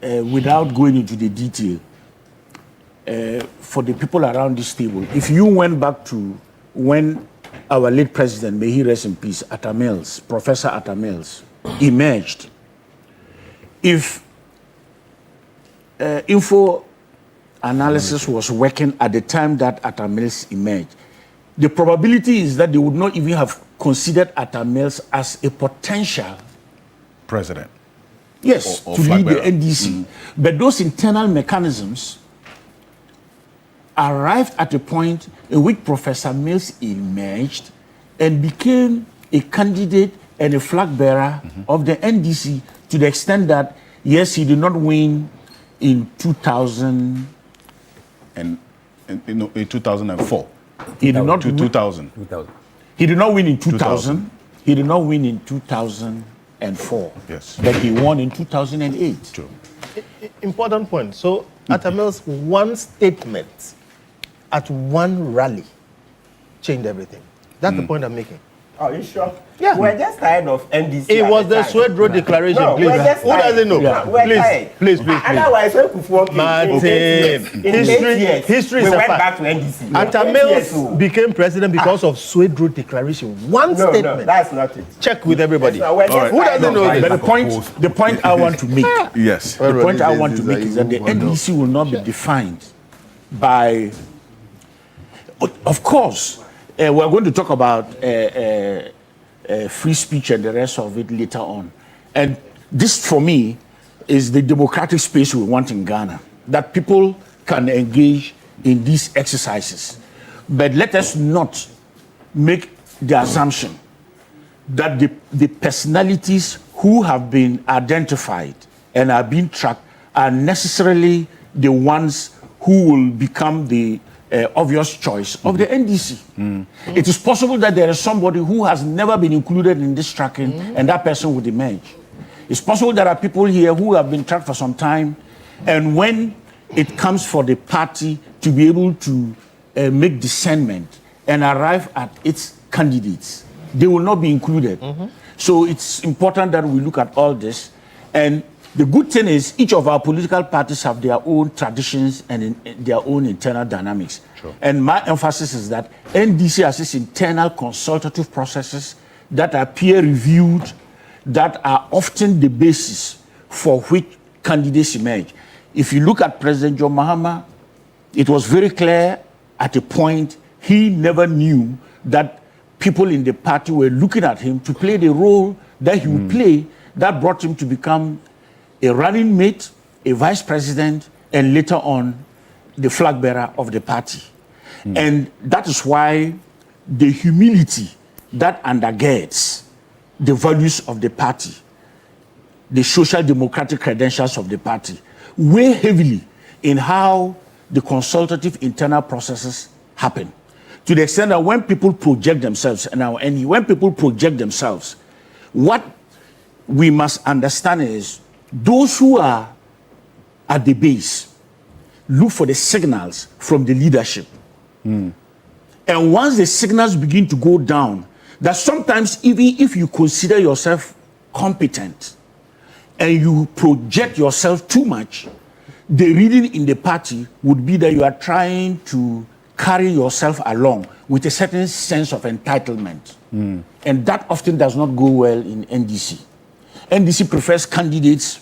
without going into the detail, for the people around this table, if you went back to when our late president, may he rest in peace, Professor Atta Mills, emerged, if info analysis was working at the time that Atta Mills emerged, the probability is that they would not even have considered Atta Mills as a potential president. Yes, or to lead the flagbearer. NDC. But those internal mechanisms arrived at a point in which Professor Mills emerged and became a candidate and a flag bearer of the NDC, to the extent that, yes, he did not win in 2000. And in 2004. He did not to win. 2000. He did not win in 2000. He did not win in 2004. Yes. But he won in 2008. True. Important point. So, Atta Mills' one statement at one rally changed everything. That's the point I'm making. Are you sure? Yeah. We're just tired of NDC. It was the time. Suede Road Declaration, No, please. we're just Who doesn't know? tired. We're tired. Please. Otherwise, when Kufuor came, Martin, in 8 years, history we is a went fact. back to NDC. Atta 8 Mills years old. became president because of Suede Road Declaration. One No, statement. that's not it. Check with everybody. That's not- we're just Who doesn't tired know of this? But the point I want to make, Yes. the point I want to make is that the NDC will not be defined by. Of course, we're going to talk about free speech and the rest of it later on. And this, for me, is the democratic space we want in Ghana, that people can engage in these exercises. But let us not make the assumption that the personalities who have been identified and are being tracked are necessarily the ones who will become the obvious choice of the NDC. It is possible that there is somebody who has never been included in this tracking, and that person would emerge. It's possible there are people here who have been tracked for some time, and when it comes for the party to be able to make discernment and arrive at its candidates, they will not be included. So it's important that we look at all this. And the good thing is each of our political parties have their own traditions and their own internal dynamics. Sure. And my emphasis is that NDC has its internal consultative processes that are peer-reviewed, that are often the basis for which candidates emerge. If you look at President John Mahama, it was very clear at a point he never knew that people in the party were looking at him to play the role that he would play, that brought him to become a running mate, a vice president, and later on, the flag bearer of the party. And that is why the humility that undergirds the values of the party, the social democratic credentials of the party, weigh heavily in how the consultative internal processes happen. To the extent that when people project themselves, and when people project themselves, what we must understand is those who are at the base look for the signals from the leadership. And once the signals begin to go down, that sometimes even if you consider yourself competent and you project yourself too much, the reading in the party would be that you are trying to carry yourself along with a certain sense of entitlement. And that often does not go well in NDC. NDC prefers candidates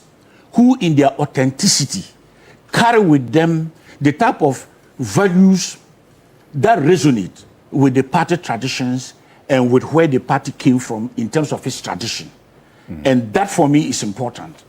who, in their authenticity, carry with them the type of values that resonate with the party traditions and with where the party came from in terms of its tradition. And that, for me, is important.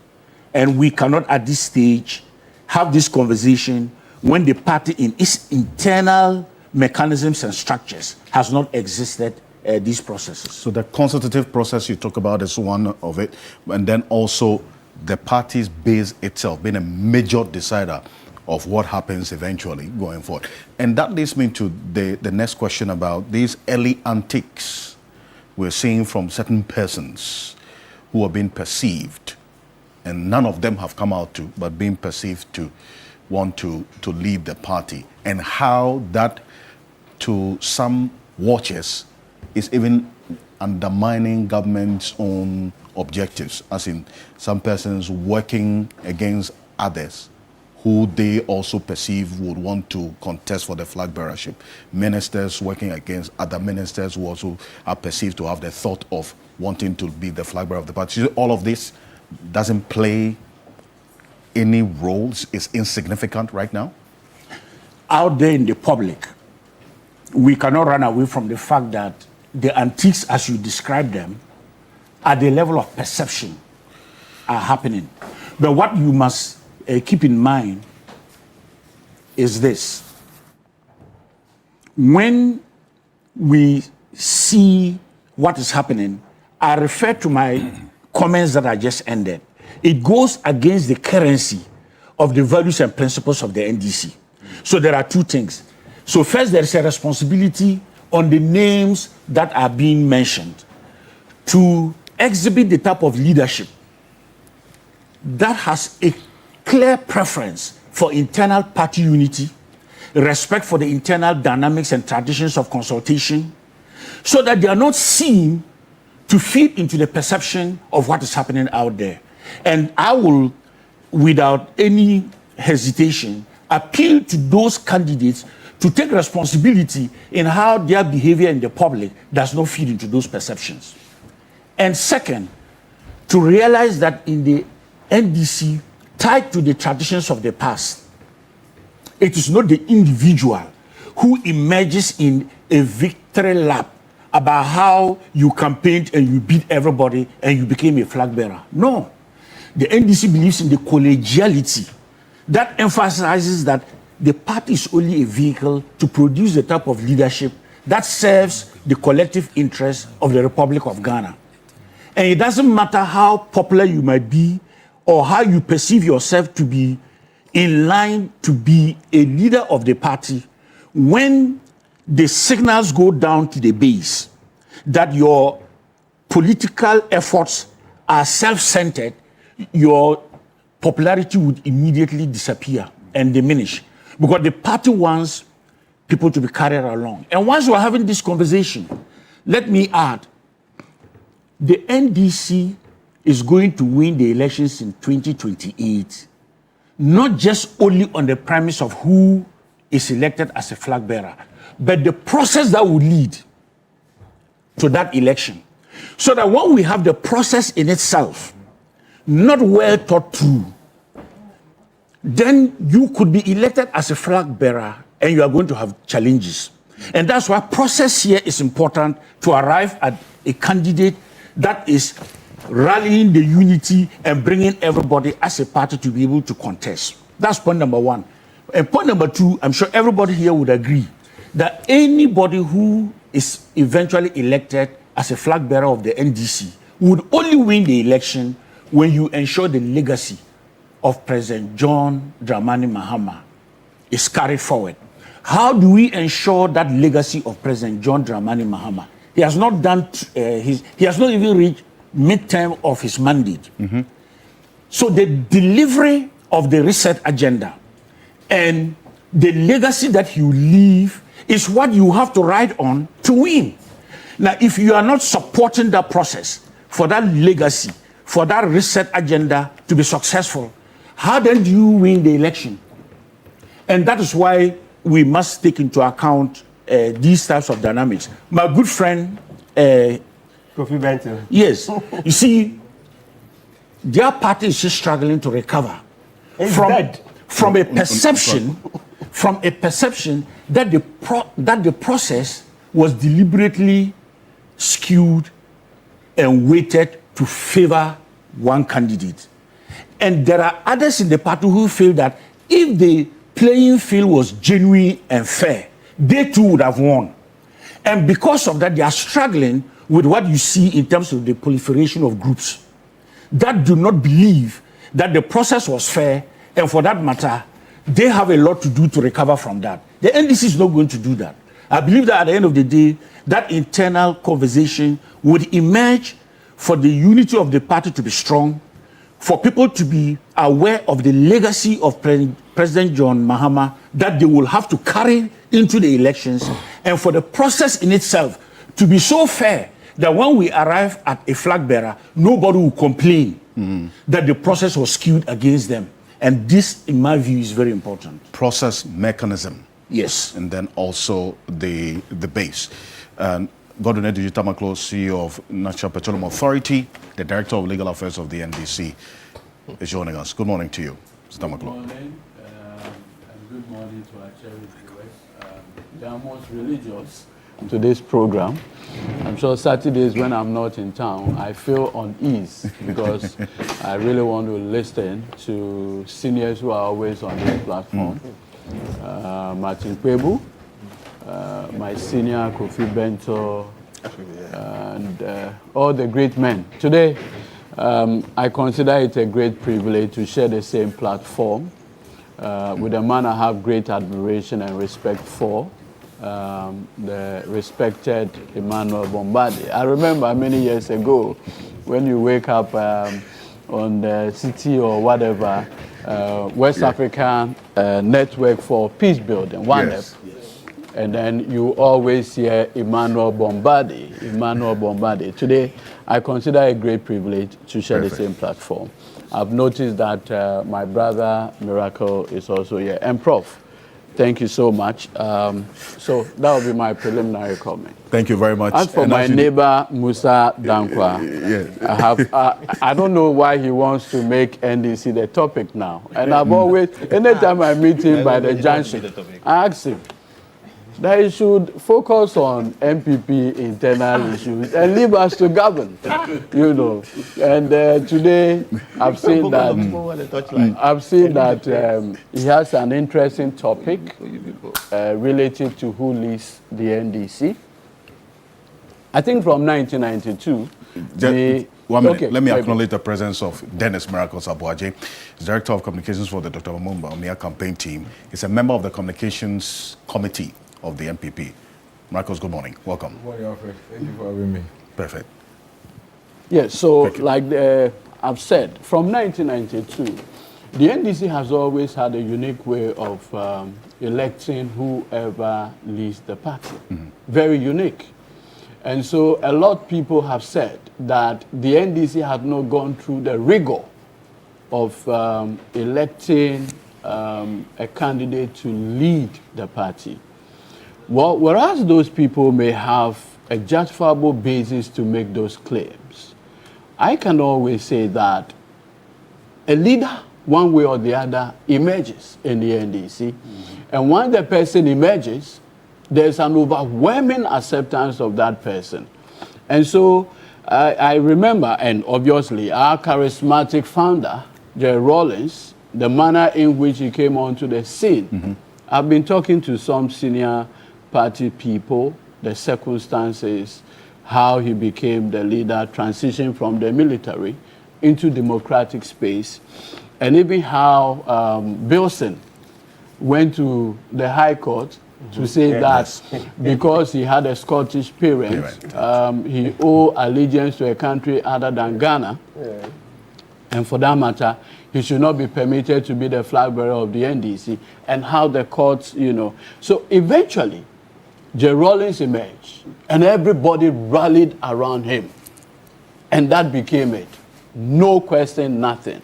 And we cannot, at this stage, have this conversation when the party, in its internal mechanisms and structures, has not existed these processes. So the consultative process you talk about is one of it, and then also the party's base itself being a major decider of what happens eventually going forward. And that leads me to the next question about these early antics we're seeing from certain persons who are being perceived, and none of them have come out to, but being perceived to want to lead the party, and how that, to some watchers, is even undermining government's own objectives, as in some persons working against others who they also perceive would want to contest for the flag bearership. Ministers working against other ministers who also are perceived to have the thought of wanting to be the flag bearer of the party. All of this doesn't play any roles, is insignificant right now? Out there in the public, we cannot run away from the fact that the antiques, as you describe them, at the level of perception are happening. But what you must keep in mind is this. When we see what is happening, I refer to my comments that I just ended. It goes against the currency of the values and principles of the NDC. So there are two things. So first, there is a responsibility on the names that are being mentioned to exhibit the type of leadership that has a clear preference for internal party unity, respect for the internal dynamics and traditions of consultation, so that they are not seen to feed into the perception of what is happening out there. And I will, without any hesitation, appeal to those candidates to take responsibility in how their behavior in the public does not feed into those perceptions. And second, to realize that in the NDC, tied to the traditions of the past, it is not the individual who emerges in a victory lap about how you campaigned and you beat everybody and you became a flag bearer. No. The NDC believes in the collegiality that emphasizes that the party is only a vehicle to produce the type of leadership that serves the collective interest of the Republic of Ghana. And it doesn't matter how popular you might be or how you perceive yourself to be in line to be a leader of the party, when the signals go down to the base that your political efforts are self-centered, your popularity would immediately disappear and diminish, because the party wants people to be carried along. And once we're having this conversation, let me add, the NDC is going to win the elections in 2028, not just only on the premise of who is elected as a flag bearer, but the process that will lead to that election. So that when we have the process in itself not well thought through, then you could be elected as a flag bearer and you are going to have challenges. And that's why process here is important to arrive at a candidate that is rallying the unity and bringing everybody as a party to be able to contest. That's point number one. And point number two, I'm sure everybody here would agree that anybody who is eventually elected as a flag bearer of the NDC would only win the election when you ensure the legacy of President John Dramani Mahama is carried forward. How do we ensure that legacy of President John Dramani Mahama? He has not done, he has not even reached midterm of his mandate. Mm-hmm. So the delivery of the reset agenda and the legacy that he will leave is what you have to ride on to win. Now, if you are not supporting that process for that legacy, for that reset agenda to be successful, how then do you win the election? And that is why we must take into account these types of dynamics. My good friend, Kofi Benton. Yes. You see, their party is just struggling to recover from a perception that the process was deliberately skewed and weighted to favor one candidate. And there are others in the party who feel that if the playing field was genuine and fair, they too would have won. And because of that, they are struggling with what you see in terms of the proliferation of groups that do not believe that the process was fair, and for that matter, they have a lot to do to recover from that. The NDC is not going to do that. I believe that at the end of the day, that internal conversation would emerge for the unity of the party to be strong, for people to be aware of the legacy of President John Mahama that they will have to carry into the elections, and for the process in itself to be so fair that when we arrive at a flag bearer, nobody will complain that the process was skewed against them. And this, in my view, is very important. Process mechanism. Yes. And then also the base. And Godwin Tamaklo, CEO of National Petroleum Authority, the Director of Legal Affairs of the NDC, is joining us. Good morning to you, Mr. Tamaklo. Good morning, and good morning to our cherished viewers. They are most religious to this program. I'm sure Saturdays when I'm not in town, I feel unease because I really want to listen to seniors who are always on this platform. Martin Kwebu, my senior Kofi Bento, and all the great men. Today, I consider it a great privilege to share the same platform with a man I have great admiration and respect for, the respected Emmanuel Bombardier. I remember many years ago when you wake up on the city or whatever, West African Network for Peace Building, WANEP. And then you always hear Emmanuel Bombardier. Today, I consider a great privilege to share the same platform. I've noticed that my brother Miracle is also here. And Prof, thank you so much. So that will be my preliminary comment. Thank you very much. As for my neighbor Musa Dankwa, I don't know why he wants to make NDC the topic now. And I've always, anytime I meet him by the junction, I ask him that he should focus on MPP internal issues and leave us to govern, you know. And today, I've seen that he has an interesting topic related to who leads the NDC. I think from 1992, one minute. Let me acknowledge the presence of Dennis Miracles Abuaje. He's Director of Communications for the Dr. Lumumba Omia campaign team. He's a member of the Communications Committee of the MPP. Marcos, good morning. Welcome. Good morning, Alfred. Thank you for having me. Perfect. Yes, so like I've said, from 1992, the NDC has always had a unique way of electing whoever leads the party. Very unique. And so a lot of people have said that the NDC had not gone through the rigor of electing a candidate to lead the party. Well, whereas those people may have a justifiable basis to make those claims, I can always say that a leader, one way or the other, emerges in the NDC. And when the person emerges, there's an overwhelming acceptance of that person. And so I remember, and obviously our charismatic founder, Jerry Rawlings, the manner in which he came onto the scene. I've been talking to some senior party people, the circumstances, how he became the leader, transition from the military into democratic space, and even how Bilson went to the High Court to say that because he had a Scottish parent, he owed allegiance to a country other than Ghana, and for that matter, he should not be permitted to be the flag bearer of the NDC, and how the courts, you know. So eventually, J. Rawlings emerged, and everybody rallied around him. And that became it. No question, nothing.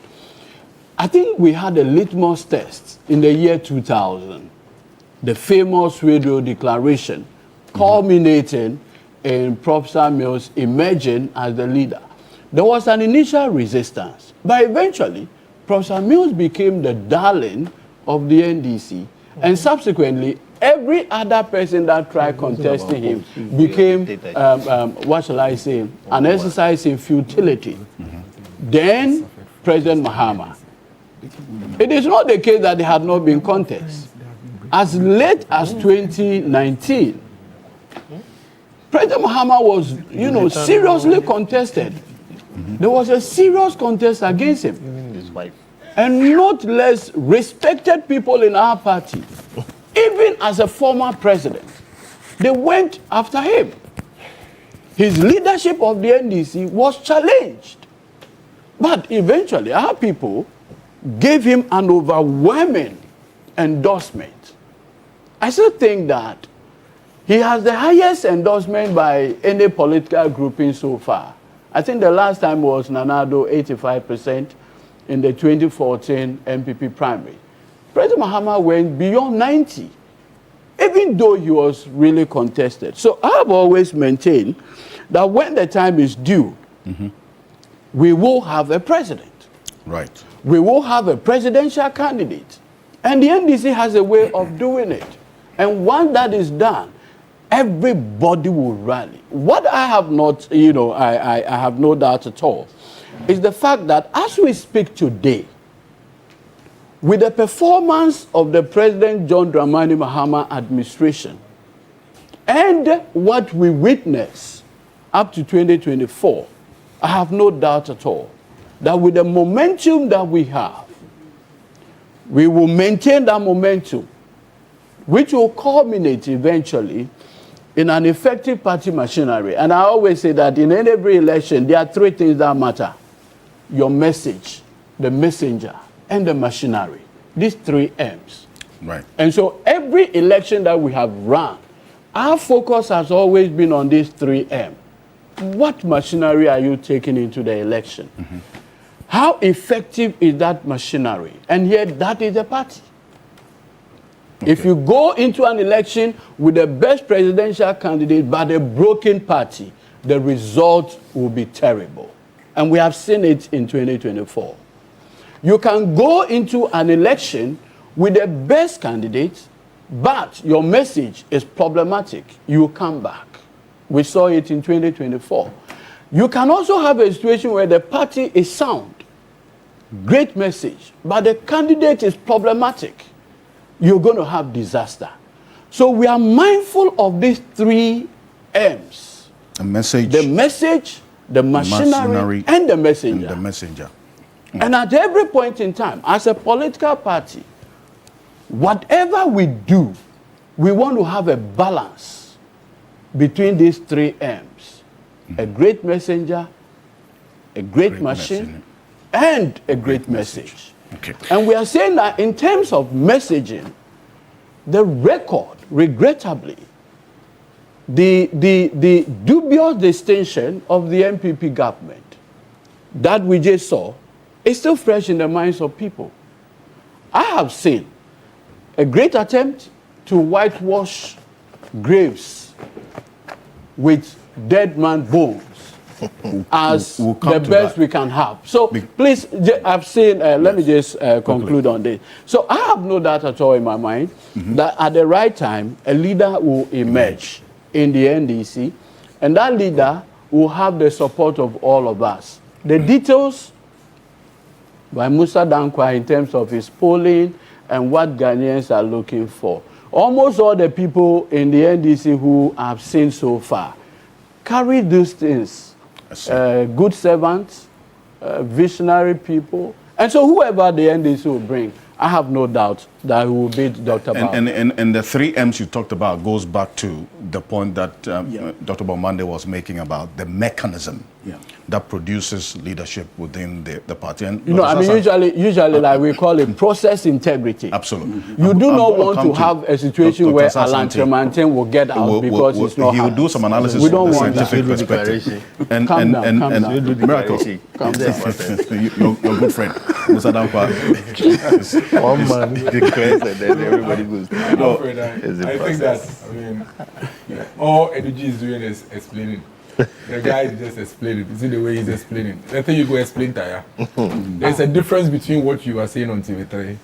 I think we had a litmus test in the year 2000, the famous radio declaration, culminating in Professor Mills emerging as the leader. There was an initial resistance, but eventually, Professor Mills became the darling of the NDC, and subsequently, every other person that tried contesting him became, what shall I say, an exercise in futility. Then, President Mahama. It is not the case that there had not been contests. As late as 2019, President Mahama was, you know, seriously contested. There was a serious contest against him. And not less respected people in our party, even as a former president, they went after him. His leadership of the NDC was challenged. But eventually, our people gave him an overwhelming endorsement. I still think that He has the highest endorsement by any political grouping so far. I think the last time was Nanado, 85% in the 2014 MPP primary. President Mahama went beyond 90, even though he was really contested. So I have always maintained that when the time is due, we will have a president. Right. We will have a presidential candidate. And the NDC has a way of doing it. And once that is done, everybody will rally. What I have not, I have no doubt at all, is the fact that as we speak today, with the performance of the President John Dramani Mahama administration and what we witness up to 2024, I have no doubt at all that with the momentum that we have, we will maintain that momentum, which will culminate eventually in an effective party machinery. And I always say that in every election, there are three things that matter: your message, the messenger, and the machinery. These three M's. Right. And so every election that we have run, our focus has always been on these three M's. What machinery are you taking into the election? How effective is that machinery? And yet that is the party. Okay. If you go into an election with the best presidential candidate but a broken party, the result will be terrible. And we have seen it in 2024. You can go into an election with the best candidate, but your message is problematic. You will come back. We saw it in 2024. You can also have a situation where the party is sound, great message, but the candidate is problematic. You're going to have disaster. So we are mindful of these three M's. The message, the machinery, and the messenger. And the messenger. And at every point in time, as a political party, whatever we do, we want to have a balance between these three M's. A great messenger, a great machine, and a great message. Okay. And we are saying that in terms of messaging, the record, regrettably, the dubious distinction of the MPP government that we just saw is still fresh in the minds of people. I have seen a great attempt to whitewash graves with dead man bones as the best we can have. So please, I've seen, let me just conclude on this. So I have no doubt at all in my mind that at the right time, a leader will emerge in the NDC, and that leader will have the support of all of us. The details by Musa Dankwa in terms of his polling and what Ghanaians are looking for. Almost all the people in the NDC who I've seen so far carry these things. Good servants, visionary people. And so whoever the NDC will bring, I have no doubt that he will beat Dr. Bao. And the three M's you talked about goes back to the point that Dr. Bomande was making about the mechanism that produces leadership within the party. And usually like we call it process integrity. Absolutely. You do not want to have a situation where Alan Tremantin will get out because it's not. He will do some analysis we don't from the want scientific that. perspective. Calm down. Miracle. Your good friend, Musa Dankwa. One man declares and then everybody goes. I think that all energy is doing is explaining. The guy is just explaining. You see the way he's explaining. I think you go explain Taya. There's a difference between what you are saying on TV3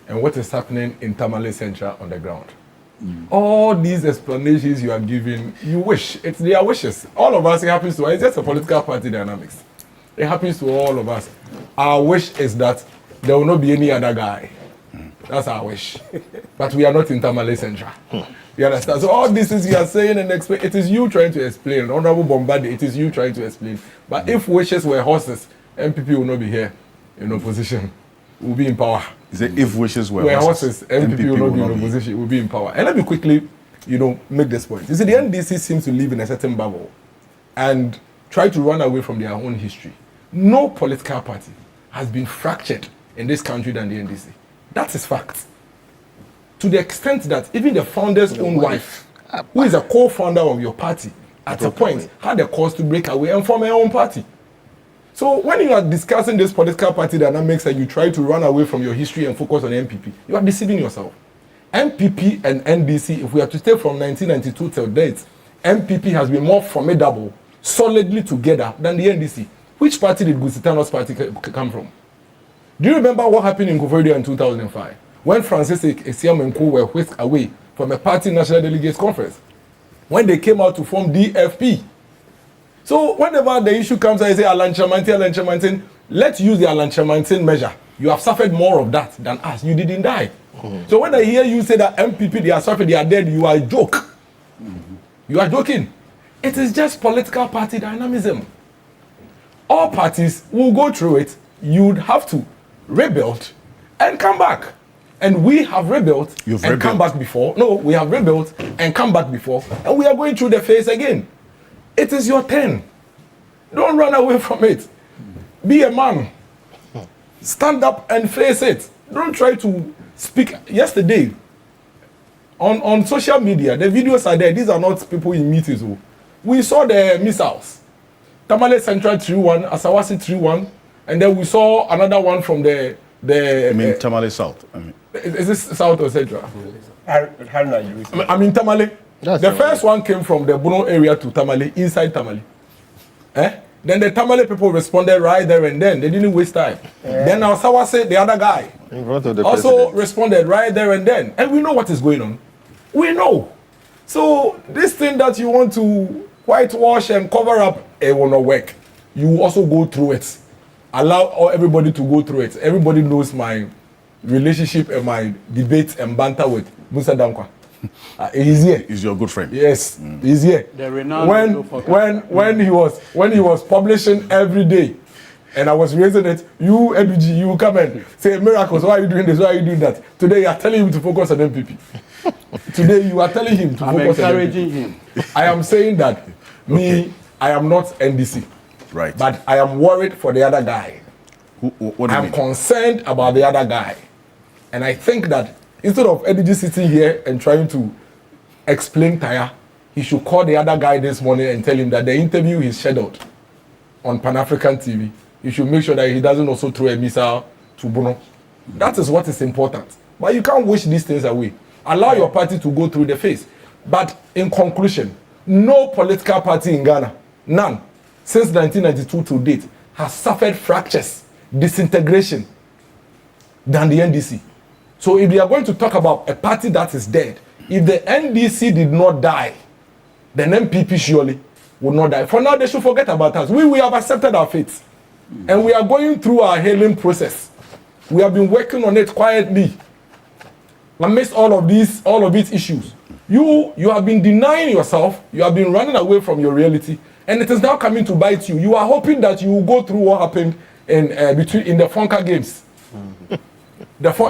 and what is happening in Tamale Central on the ground. All these explanations you are giving, you wish. It's their wishes. All of us, it happens to us. It's just a political party dynamics. It happens to all of us. Our wish is that there will not be any other guy. That's our wish. But we are not in Tamale Central. You understand? So all these things you are saying and explain, it is you trying to explain. Honorable Bombadi, it is you trying to explain. But if wishes were horses, MPP will not be here in opposition. We'll be in power. Is it if wishes were horses, MPP will not be in opposition. We'll be in power. And let me quickly, make this point. You see, the NDC seems to live in a certain bubble and try to run away from their own history. No political party has been fractured in this country than the NDC. That is fact. To the extent that even the founder's own wife who is a co-founder of your party, at a point had a cause to break away and form her own party. So when you are discussing this political party dynamics and you try to run away from your history and focus on MPP, you are deceiving yourself. MPP and NDC, if we have to take from 1992 till date, MPP has been more formidable, solidly together than the NDC. Which party did Gusitano's party come from? Do you remember what happened in Koforidua in 2005? When Francis Esiam and Co were whisked away from a party national delegates conference, when they came out to form DFP. So whenever the issue comes, I say Alan Chamantin, let's use the Alan Chamantin measure. You have suffered more of that than us. You didn't die. So when I hear you say that MPP, they are suffering, they are dead, you are a joke. You are joking. It is just political party dynamism. All parties will go through it. You'd have to rebuild and come back. And we have rebuilt come back before. No, we have rebuilt and come back before. And we are going through the phase again. It is your turn. Don't run away from it. Be a man. Stand up and face it. Don't try to speak. Yesterday, on social media, the videos are there. These are not people in meetings. We saw the missiles. Tamale Central 3-1, Asawasi 3-1, and then we saw another one from the I mean, Tamale South. Is this South or Central? I mean Tamale. The first one came from the Bono area to Tamale, inside Tamale. Then the Tamale people responded right there and then. They didn't waste time. Then Asawasi, the other guy, in front of the also president, responded right there and then. And we know what is going on. We know. So this thing that you want to whitewash and cover up, it will not work. You also go through it. Allow everybody to go through it. Everybody knows my relationship and my debate and banter with Musa Dankwa. He's here. He's your good friend. Yes, he's here. When he was publishing every day, and I was raising it, you LBG, you come and say miracles. Why are you doing this? Why are you doing that? Today you are telling him to focus on MPP. Today you are telling him to focus on MPP. Him. I am saying that I am not NDC. Right. But I am worried for the other guy. What do you mean? I'm concerned about the other guy. And I think that instead of NDG sitting here and trying to explain Taya, he should call the other guy this morning and tell him that the interview is scheduled on Pan-African TV. You should make sure that he doesn't also throw a missile to Bono. That is what is important. But you can't wish these things away. Allow your party to go through the phase. But in conclusion, no political party in Ghana, none, since 1992 to date, has suffered fractures, disintegration than the NDC. So if we are going to talk about a party that is dead, if the NDC did not die, then MPP surely would not die. For now, they should forget about us. We have accepted our fate. And we are going through our healing process. We have been working on it quietly. Amidst all of these issues. You have been denying yourself, you have been running away from your reality, and it is now coming to bite you. You are hoping that you will go through what happened in the Fonka Games. You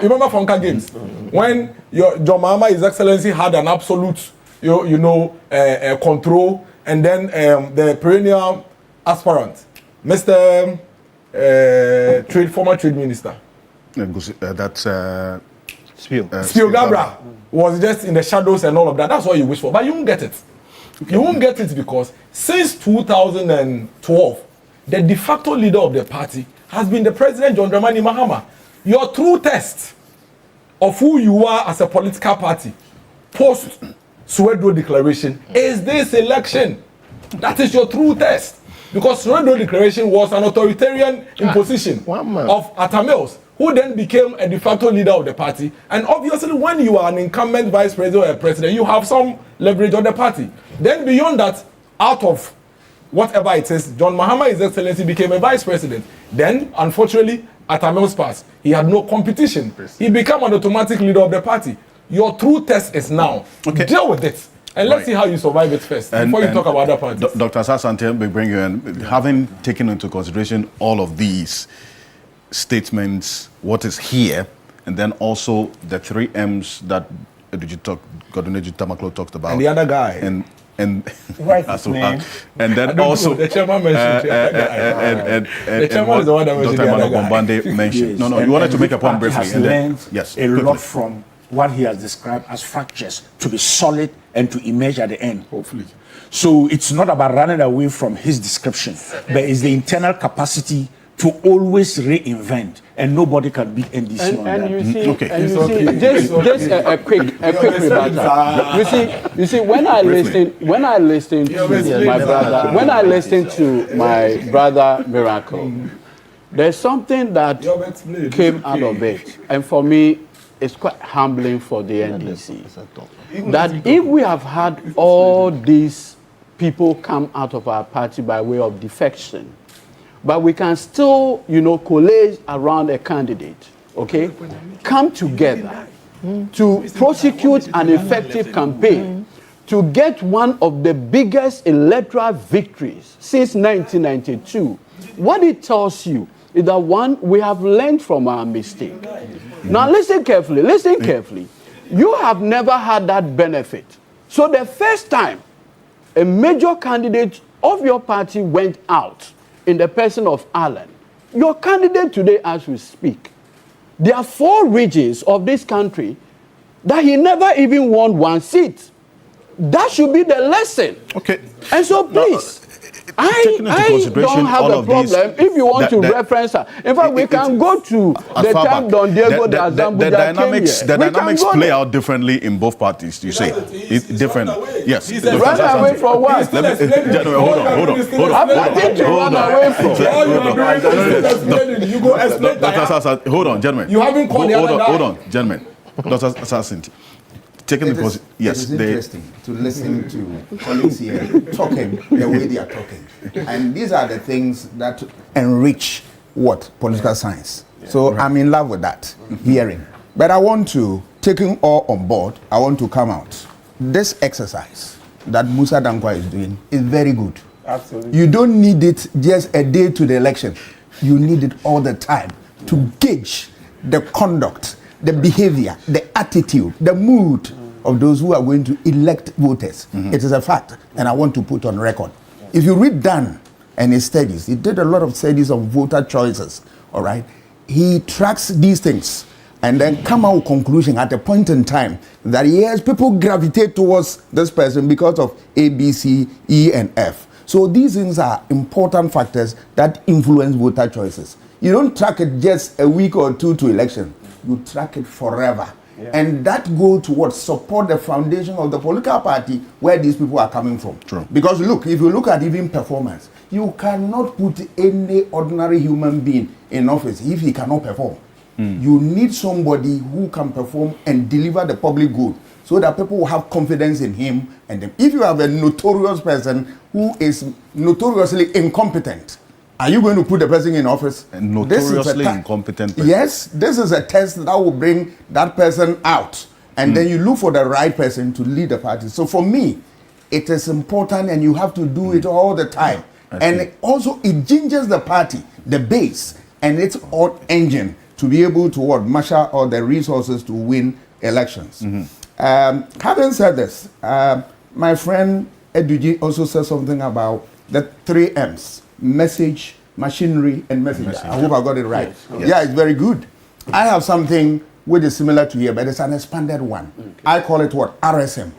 remember Fonka Games? When John Mahama, His Excellency, had an absolute control, and then the perennial aspirant, Mr. Former Trade Minister. That's Spiel Gabra was just in the shadows and all of that. That's what you wish for. But you won't get it. You won't get it because since 2012, the de facto leader of the party has been the President John Dramani Mahama. Your true test of who you are as a political party post Soweto Declaration is this election. That is your true test. Because Soweto Declaration was an authoritarian imposition of Atamils, who then became a de facto leader of the party. And obviously, when you are an incumbent vice president or a president, you have some leverage on the party. Then beyond that, out of whatever it is, John Mahama, His Excellency, became a vice president. Then, unfortunately, at Atamil's pass, he had no competition. He became an automatic leader of the party. Your true test is now. Okay. Deal with it. And let's see how you survive it first, before you talk about other parties. Dr. Sasante, we bring you in. Having taken into consideration all of these statements, what is here, and then also the 3 M's that Goduneji Tamaklo talked about. And the other guy. And what's his name? And then also the chairman mentioned the chairman is the one that mentioned Dr. Emmanuel Bombande mentioned. No, you wanted to make a point briefly. Has learned a lot from what he has described as fractures to be solid and to emerge at the end, hopefully. So it's not about running away from his description, but it's the internal capacity to always reinvent, and nobody can beat NDC on that. And you see, just a quick rebuttal. You see, when I listen to my brother Miracle, there's something that came out of it, and for me, it's quite humbling for the NDC. That if we have had all these people come out of our party by way of defection, but we can still, collate around a candidate, okay? Come together to prosecute an effective campaign to get one of the biggest electoral victories since 1992. What it tells you is that, one, we have learned from our mistake. Now listen carefully. You have never had that benefit. So the first time a major candidate of your party went out in the person of Alan, your candidate today as we speak, there are 4 regions of this country that he never even won 1 seat. That should be the lesson. Okay. And so please, I don't have a problem if you want to reference her. In fact, we can go to the time Don Diego de Azambuja came here. The dynamics play out differently in both parties, you say. It's different. Yes. Run away from what? Hold on. Run away from. Hold on, gentlemen. You haven't called Hold on, gentlemen. Dr. Assassin. Taking the position. Yes, it is interesting to listen to colleagues here talking the way they are talking. And these are the things that enrich political science. So I'm in love with that, hearing. But I want to, taking all on board, I want to come out. This exercise that Musa Dankwa is doing is very good. Absolutely. You don't need it just a day to the election. You need it all the time to gauge the conduct, the behavior, the attitude, the mood of those who are going to elect voters. It is a fact, and I want to put on record. If you read Dan and his studies, he did a lot of studies on voter choices, all right? He tracks these things and then come out with conclusion at a point in time that yes, people gravitate towards this person because of A, B, C, E, and F. So these things are important factors that influence voter choices. You don't track it just a week or two to election. You track it forever. Yeah. And that goes towards support the foundation of the political party where these people are coming from. True. Because look, if you look at even performance, you cannot put any ordinary human being in office if he cannot perform. You need somebody who can perform and deliver the public good so that people will have confidence in him. And then if you have a notorious person who is notoriously incompetent, are you going to put the person in office? Notoriously incompetent person. Yes, this is a test that will bring that person out. And then you look for the right person to lead the party. So for me, it is important and you have to do it all the time. And also it gingers the party, the base, and its own engine to be able to marshal all the resources to win elections. Having said this, my friend Eduji also said something about the 3 M's. Message, machinery, and messenger. I hope I got it right. Yes. Yeah, it's very good. I have something which is similar to here, but it's an expanded one. I call it RSM.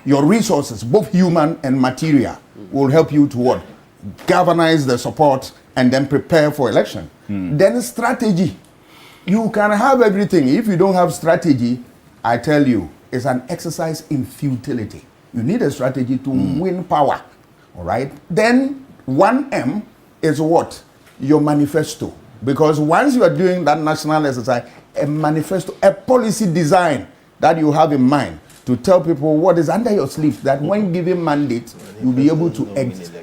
Your resources, both human and material, will help you to galvanize the support and then prepare for election. Then strategy. You can have everything. If you don't have strategy, I tell you, it's an exercise in futility. You need a strategy to win power. All right? Then 1M is what? Your manifesto. Because once you are doing that national exercise, a manifesto, a policy design that you have in mind to tell people what is under your sleeve, that when given mandate, you'll be able to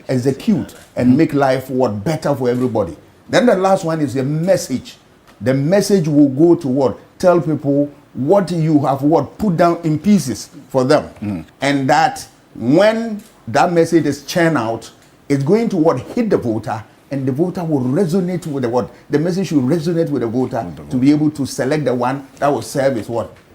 execute and make life better for everybody. Then the last one is a message. The message will go to tell people what you have put down in pieces for them. And that when that message is churned out, it's going to hit the voter, and the voter will resonate with the message should resonate with the voter to be able to select the one that will serve his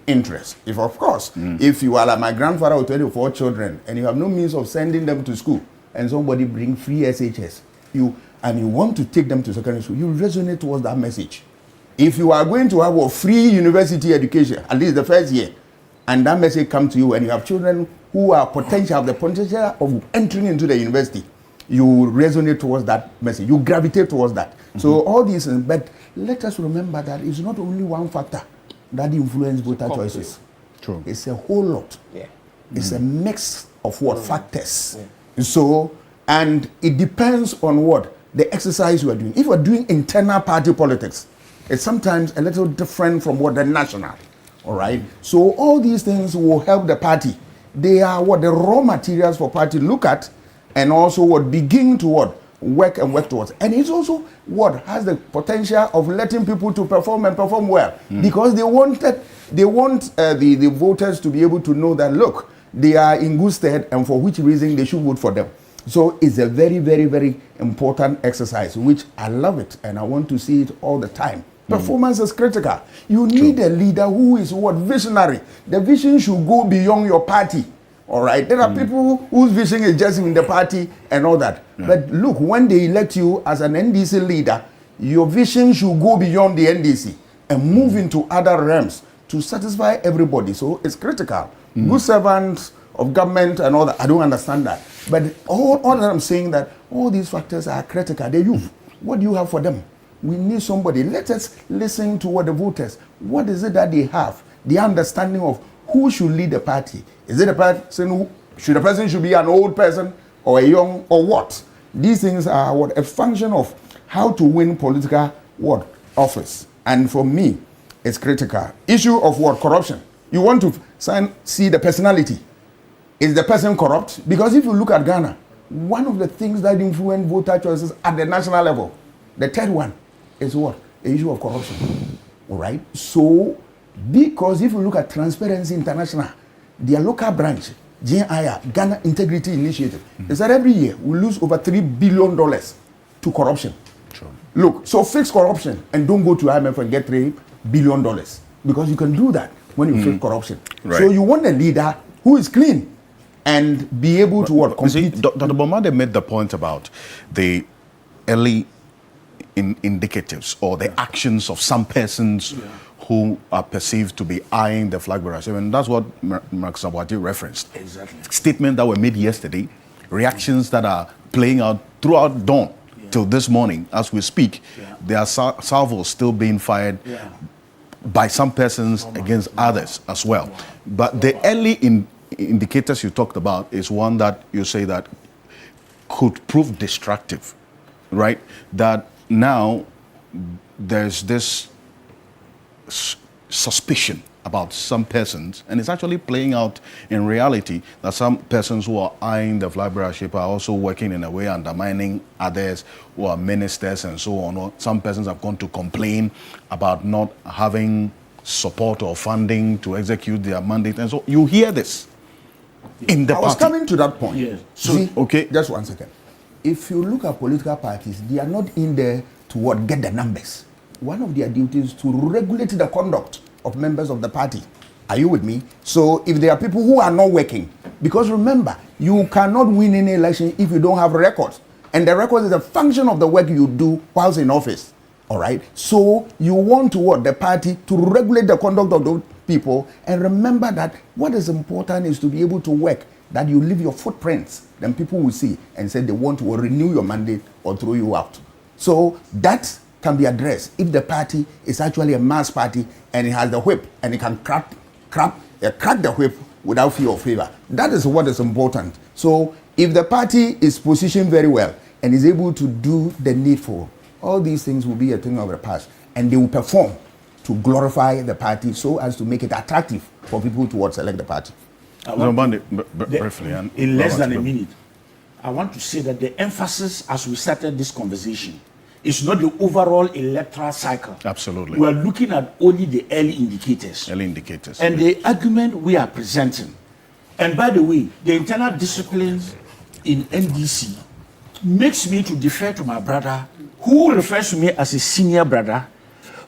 interest. If of course, if you are like my grandfather with 24 children and you have no means of sending them to school, and somebody bring free SHS, you want to take them to secondary school, you resonate towards that message. If you are going to have a free university education, at least the first year, and that message comes to you, and you have children who have the potential of entering into the university, you resonate towards that message. You gravitate towards that. So all these things, but let us remember that it's not only one factor that influences voter choices. True. It's a whole lot. Yeah. It's a mix of what factors. Yeah. So, and it depends on what the exercise you are doing. If you are doing internal party politics, it's sometimes a little different from what the national. All right. So all these things will help the party. They are what the raw materials for party look at, and also what begin to what work towards. And it's also what has the potential of letting people to perform and perform well, because they want the voters to be able to know that, look, they are in good stead, and for which reason they should vote for them. So it's a very, very, very important exercise, which I love it, and I want to see it all the time. Performance is critical. You need a leader who is what? Visionary. The vision should go beyond your party. All right. There are people whose vision is just in the party and all that. But look, when they elect you as an NDC leader, your vision should go beyond the NDC and move into other realms to satisfy everybody. So it's critical. Good servants of government and all that, I don't understand that. But all that I'm saying, that all these factors are critical. The youth, what do you have for them? We need somebody. Let us listen to what the voters, what is it that they have? The understanding of who should lead the party. Is it a person who, the person should be an old person or a young, or what? These things are what a function of how to win political what office. And for me, it's critical. Issue of what? Corruption. You want to see the personality. Is the person corrupt? Because if you look at Ghana, one of the things that influence voter choices at the national level, the third one is what? The issue of corruption. All right? So, because if you look at Transparency International, their local branch, GIA, Ghana Integrity Initiative, they said every year we lose over $3 billion to corruption. True. Look, so fix corruption and don't go to IMF and get $3 billion, because you can do that when you fix corruption. Right. So you want a leader who is clean and be able to what? Compete. See, Dr. Bomade made the point about the early indicatives or the actions of some persons who are perceived to be eyeing the flag bearers. And that's what Mark Sabwati referenced. Exactly. Statements that were made yesterday, reactions that are playing out throughout dawn till this morning as we speak. There are salvos still being fired by some persons against others as well. But the early indicators you talked about is one that you say that could prove destructive, right? That now there's this suspicion about some persons, and it's actually playing out in reality, that some persons who are eyeing the flag bearership are also working in a way undermining others who are ministers and so on. Or some persons have gone to complain about not having support or funding to execute their mandate, and so you hear this in the party. I was coming to that point. Yes. So, see, okay, just one second. If you look at political parties, they are not in there to what? Get the numbers. One of their duties is to regulate the conduct of members of the party. Are you with me? So if there are people who are not working, because remember, you cannot win any election if you don't have records. And the record is a function of the work you do whilst in office. All right? So you want to what? The party to regulate the conduct of those people. And remember that what is important is to be able to work, that you leave your footprints. Then people will see and say they want to renew your mandate or throw you out. So that can be addressed if the party is actually a mass party and it has the whip and it can crack the whip without fear or favor. That is what is important. So if the party is positioned very well and is able to do the needful, all these things will be a thing of the past, and they will perform to glorify the party so as to make it attractive for people to select the party. Briefly, in less than a minute, I want to say that the emphasis as we started this conversation is not the overall electoral cycle. Absolutely. We are looking at only the early indicators. Early indicators. And the argument we are presenting. And by the way, the internal disciplines in NDC makes me to defer to my brother, who refers to me as a senior brother.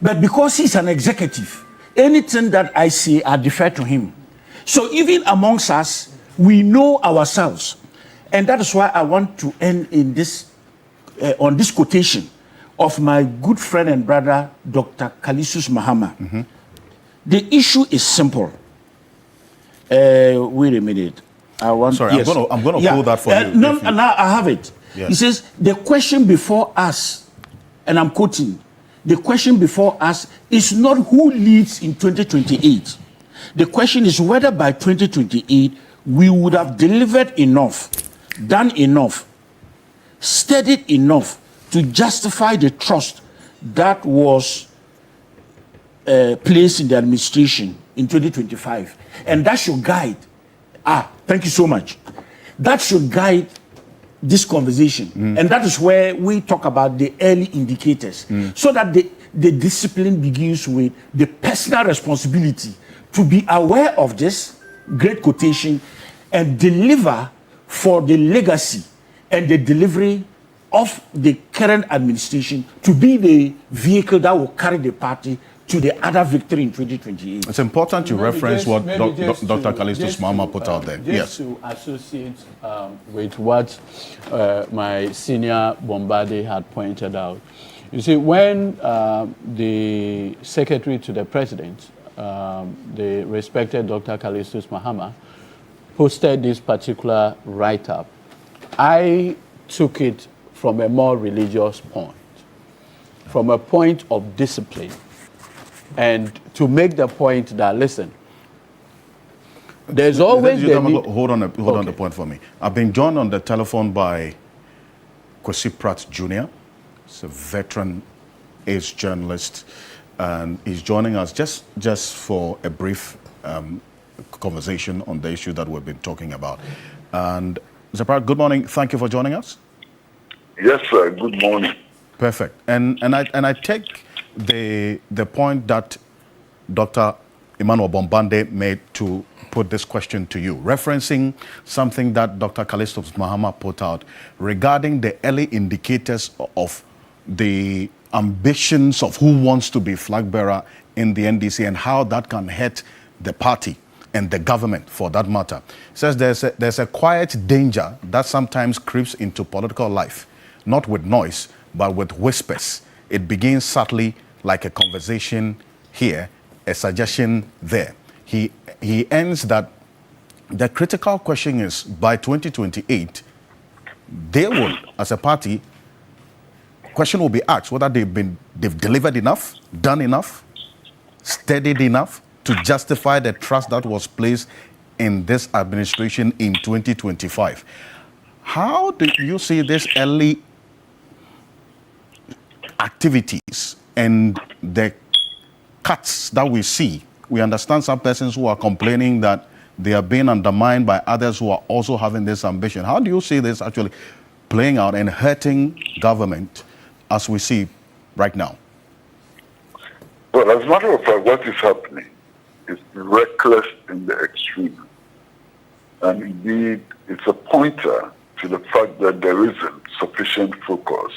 But because he's an executive, anything that I say, I defer to him. So even amongst us, we know ourselves. And that is why I want to end in this, on this quotation, of my good friend and brother, Dr. Kalistus Mahama. The issue is simple. Wait a minute. Sorry, yes. I'm going to pull that for you. No, now I have it. Yes. He says, the question before us, and I'm quoting, the question before us is not who leads in 2028. The question is whether by 2028 we would have delivered enough, done enough, studied enough to justify the trust that was placed in the administration in 2025. And that should guide, thank you so much. That should guide this conversation. And that is where we talk about the early indicators, so that the discipline begins with the personal responsibility to be aware of this, great quotation, and deliver for the legacy and the delivery of the current administration to be the vehicle that will carry the party to the other victory in 2028. It's important you reference what Dr. Kalistus Mahama put out there. Yes. To associate with what my senior Bombardier had pointed out. You see, when the secretary to the president, the respected Dr. Kalistus Mahama, posted this particular write-up, I took it from a more religious point, from a point of discipline, and to make the point that, listen, there's always the need... Hold on the point for me. I've been joined on the telephone by Kwesi Pratt Jr., he's a veteran age journalist, and he's joining us just for a brief conversation on the issue that we've been talking about. And Mr. Pratt, good morning. Thank you for joining us. Yes, sir. Good morning. Perfect. And I take the point that Dr. Emmanuel Bombande made to put this question to you, referencing something that Dr. Kalistus Mahama put out regarding the early indicators of the ambitions of who wants to be flag bearer in the NDC and how that can hurt the party and the government, for that matter. It says there's a quiet danger that sometimes creeps into political life, not with noise, but with whispers. It begins subtly, like a conversation here, a suggestion there. He ends that the critical question is, by 2028, they will, as a party, question will be asked whether they've delivered enough, done enough, studied enough to justify the trust that was placed in this administration in 2025. How do you see this early activities and the cuts that we see? We understand some persons who are complaining that they are being undermined by others who are also having this ambition. How do you see this actually playing out and hurting government as we see right now? Well, as a matter of fact, what is happening is reckless in the extreme. And indeed, it's a pointer to the fact that there isn't sufficient focus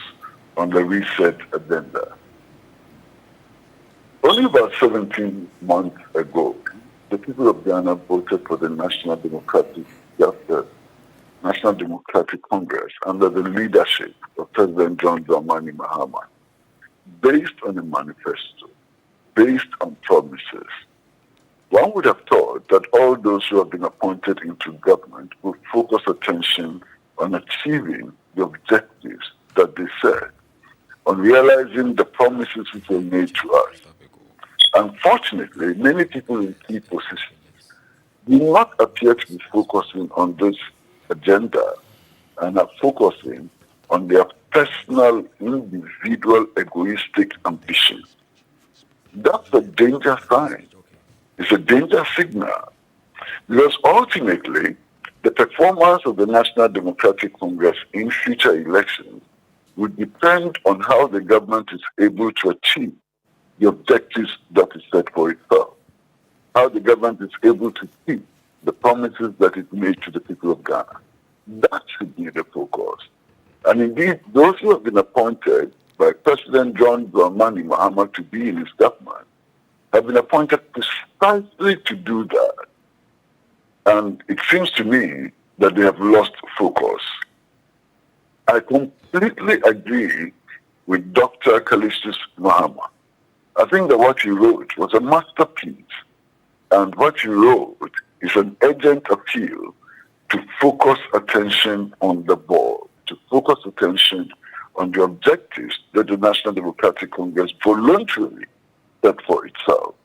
on the reset agenda. Only about 17 months ago, the people of Ghana voted for the National Democratic Congress under the leadership of President John Dramani Mahama, based on a manifesto, based on promises. One would have thought that all those who have been appointed into government would focus attention on achieving the objectives that they set, on realizing the promises which were made to us. Unfortunately, many people in key positions do not appear to be focusing on this agenda and are focusing on their personal, individual, egoistic ambitions. That's a danger sign. It's a danger signal. Because ultimately, the performance of the National Democratic Congress in future elections would depend on how the government is able to achieve the objectives that is set for itself, how the government is able to keep the promises that it made to the people of Ghana. That should be the focus. And indeed, those who have been appointed by President John Dramani Mahama to be in his government have been appointed precisely to do that. And it seems to me that they have lost focus. I completely agree with Dr. Callistus Mahama. I think that what he wrote was a masterpiece, and what he wrote is an urgent appeal to focus attention on the ball, to focus attention on the objectives that the National Democratic Congress voluntarily set for itself.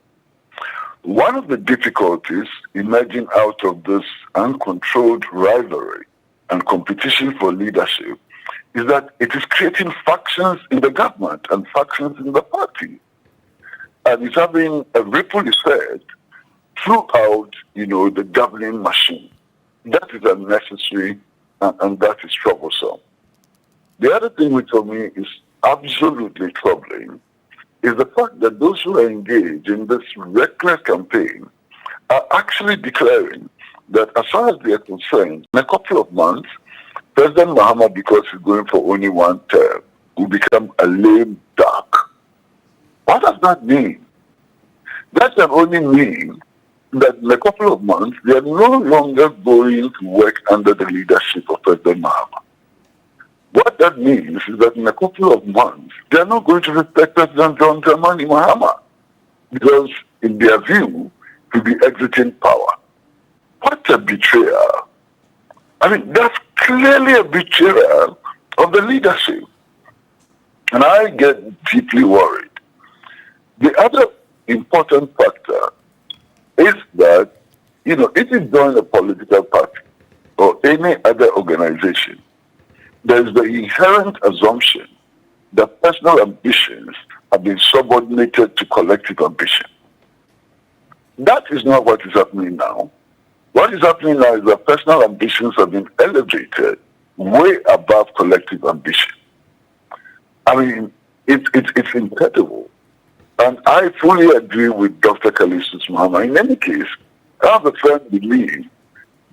One of the difficulties emerging out of this uncontrolled rivalry and competition for leadership is that it is creating factions in the government and factions in the party. And it's having a ripple effect throughout, the governing machine. That is unnecessary and that is troublesome. The other thing which for me is absolutely troubling is the fact that those who are engaged in this reckless campaign are actually declaring that as far as they are concerned, in a couple of months, President Mahama, because he's going for only one term, will become a lame duck. What does that mean? That can only mean that in a couple of months, they are no longer going to work under the leadership of President Mahama. What that means is that in a couple of months, they are not going to respect President John Dramani Mahama because, in their view, he'll be exiting power. What a betrayal. I mean, that's clearly a betrayal of the leadership. And I get deeply worried. The other important factor is that, if you join a political party or any other organization, there is the inherent assumption that personal ambitions have been subordinated to collective ambition. That is not what is happening now. What is happening now is that personal ambitions have been elevated way above collective ambition. I mean, it's incredible. And I fully agree with Dr. Callistus Mahama. In any case, I have a firm belief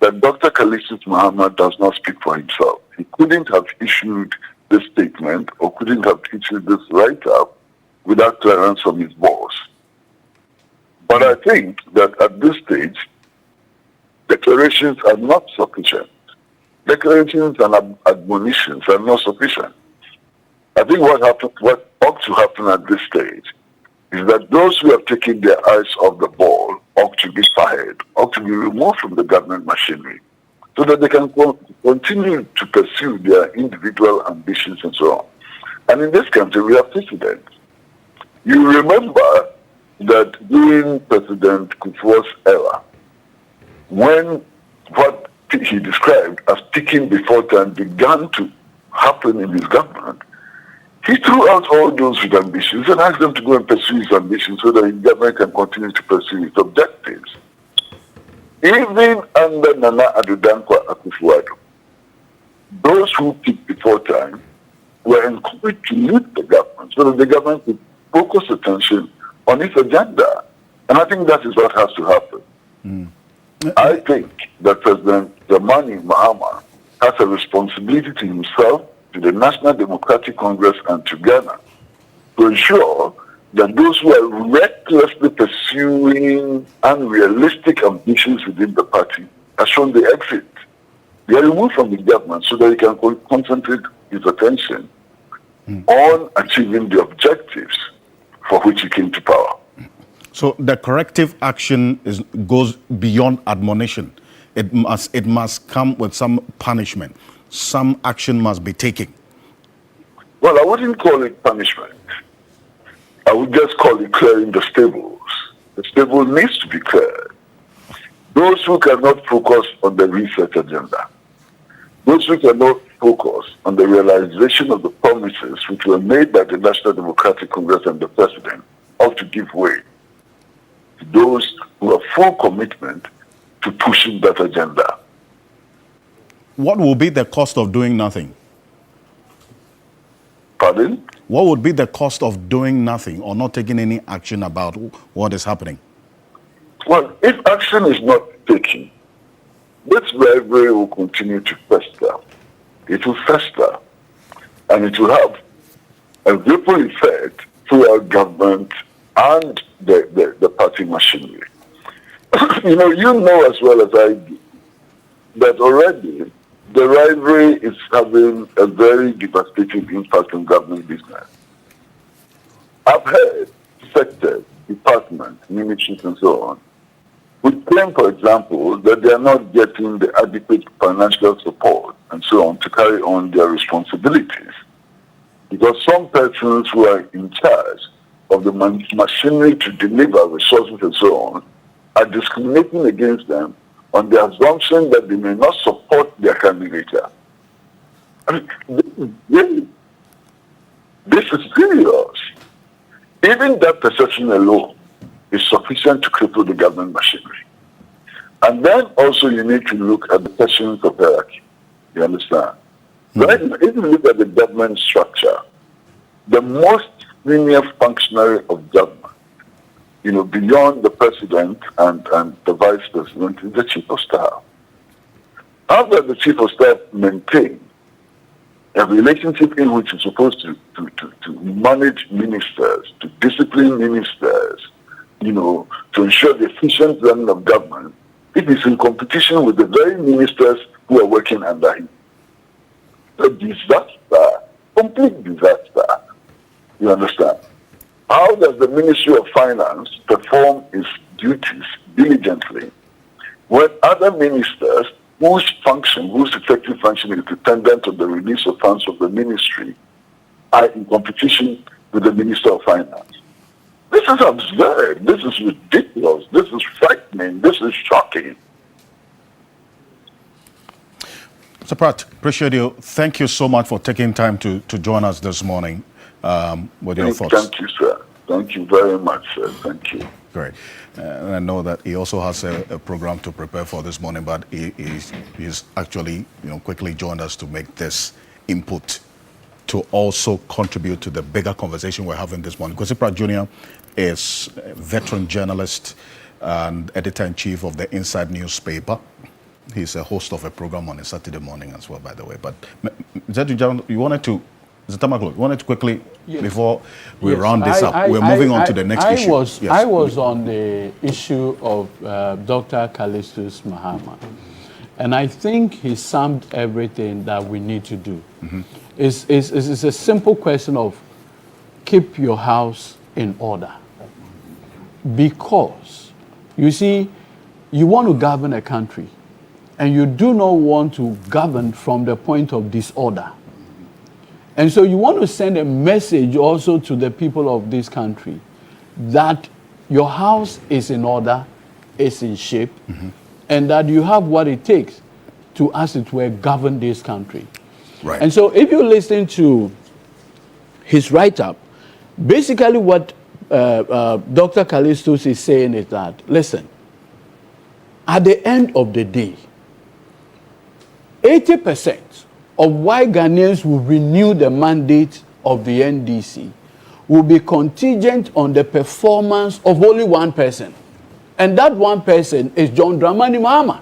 that Dr. Callistus Mahama does not speak for himself. He couldn't have issued this statement or couldn't have issued this write-up without clearance from his boss. But I think that at this stage, declarations are not sufficient. Declarations and admonitions are not sufficient. I think what ought to happen at this stage is that those who have taken their eyes off the ball ought to be fired, ought to be removed from the government machinery, so that they can continue to pursue their individual ambitions and so on. And in this country, we have precedents. You remember that during President Kufuor's era, when what he described as peaking before time began to happen in his government, he threw out all those with ambitions and asked them to go and pursue his ambitions so that his government can continue to pursue its objectives. Even under Nana Addo Dankwa Akufo-Addo, those who peaked before time were encouraged to lead the government so that the government could focus attention on its agenda. And I think that is what has to happen. I think that President Dramani Mahama has a responsibility to himself, to the National Democratic Congress, and to Ghana to ensure that those who are recklessly pursuing unrealistic ambitions within the party are shown the exit. They are removed from the government so that he can concentrate his attention on achieving the objectives for which he came to power. So the corrective action goes beyond admonition. It must come with some punishment. Some action must be taken. Well, I wouldn't call it punishment. I would just call it clearing the stables. The stable needs to be cleared. Those who cannot focus on the research agenda, those who cannot focus on the realization of the promises which were made by the National Democratic Congress and the President, ought to give way to those who have full commitment to pushing that agenda. What will be the cost of doing nothing? Pardon? What would be the cost of doing nothing or not taking any action about what is happening? Well, if action is not taken, this rivalry will continue to fester. It will fester, and it will have a ripple effect throughout government and the party machinery. you know as well as I do that already the rivalry is having a very devastating impact on government business. I've heard sectors, departments, ministries, and so on, we claim, for example, that they are not getting the adequate financial support and so on to carry on their responsibilities. Because some persons who are in charge of the machinery to deliver resources and so on are discriminating against them on the assumption that they may not support their candidature. I mean, this is serious. Even that perception alone is sufficient to cripple the government machinery. And then also you need to look at the questions of hierarchy. You understand? Right? If you look at the government structure, the most senior functionary of government, beyond the president and the vice president, is the chief of staff. How does the chief of staff maintain a relationship in which he's supposed to manage ministers, to discipline ministers, to ensure the efficient running of government, if he's in competition with the very ministers who are working under him? A disaster, complete disaster. You understand? How does the Ministry of Finance perform its duties diligently when other ministers whose effective function is dependent on the release of funds of the ministry are in competition with the Minister of Finance? This is absurd. This is ridiculous. This is frightening. This is shocking. Mr. Pratt, appreciate you. Thank you so much for taking time to join us this morning with your thoughts. Thank you, sir. Thank you very much, sir. Thank you. Great. And I know that he also has a program to prepare for this morning, but he's actually quickly joined us to make this input to also contribute to the bigger conversation we're having this morning. Kwesi Pratt Jr. is a veteran journalist and editor-in-chief of the Inside newspaper. He's a host of a program on a Saturday morning as well, by the way. But you wanted to quickly, before we round this up, we're moving on to the next issue. I was on the issue of Dr. Callistus Mahama, and I think he summed everything that we need to do. It's a simple question of keep your house in order. Because, you see, you want to govern a country, and you do not want to govern from the point of disorder. And so you want to send a message also to the people of this country that your house is in order, is in shape, and that you have what it takes to, as it were, govern this country. Right. And so if you listen to his write-up, basically what Dr. Callistus is saying is that, listen, at the end of the day, 80% of why Ghanaians will renew the mandate of the NDC will be contingent on the performance of only one person. And that one person is John Dramani Mahama.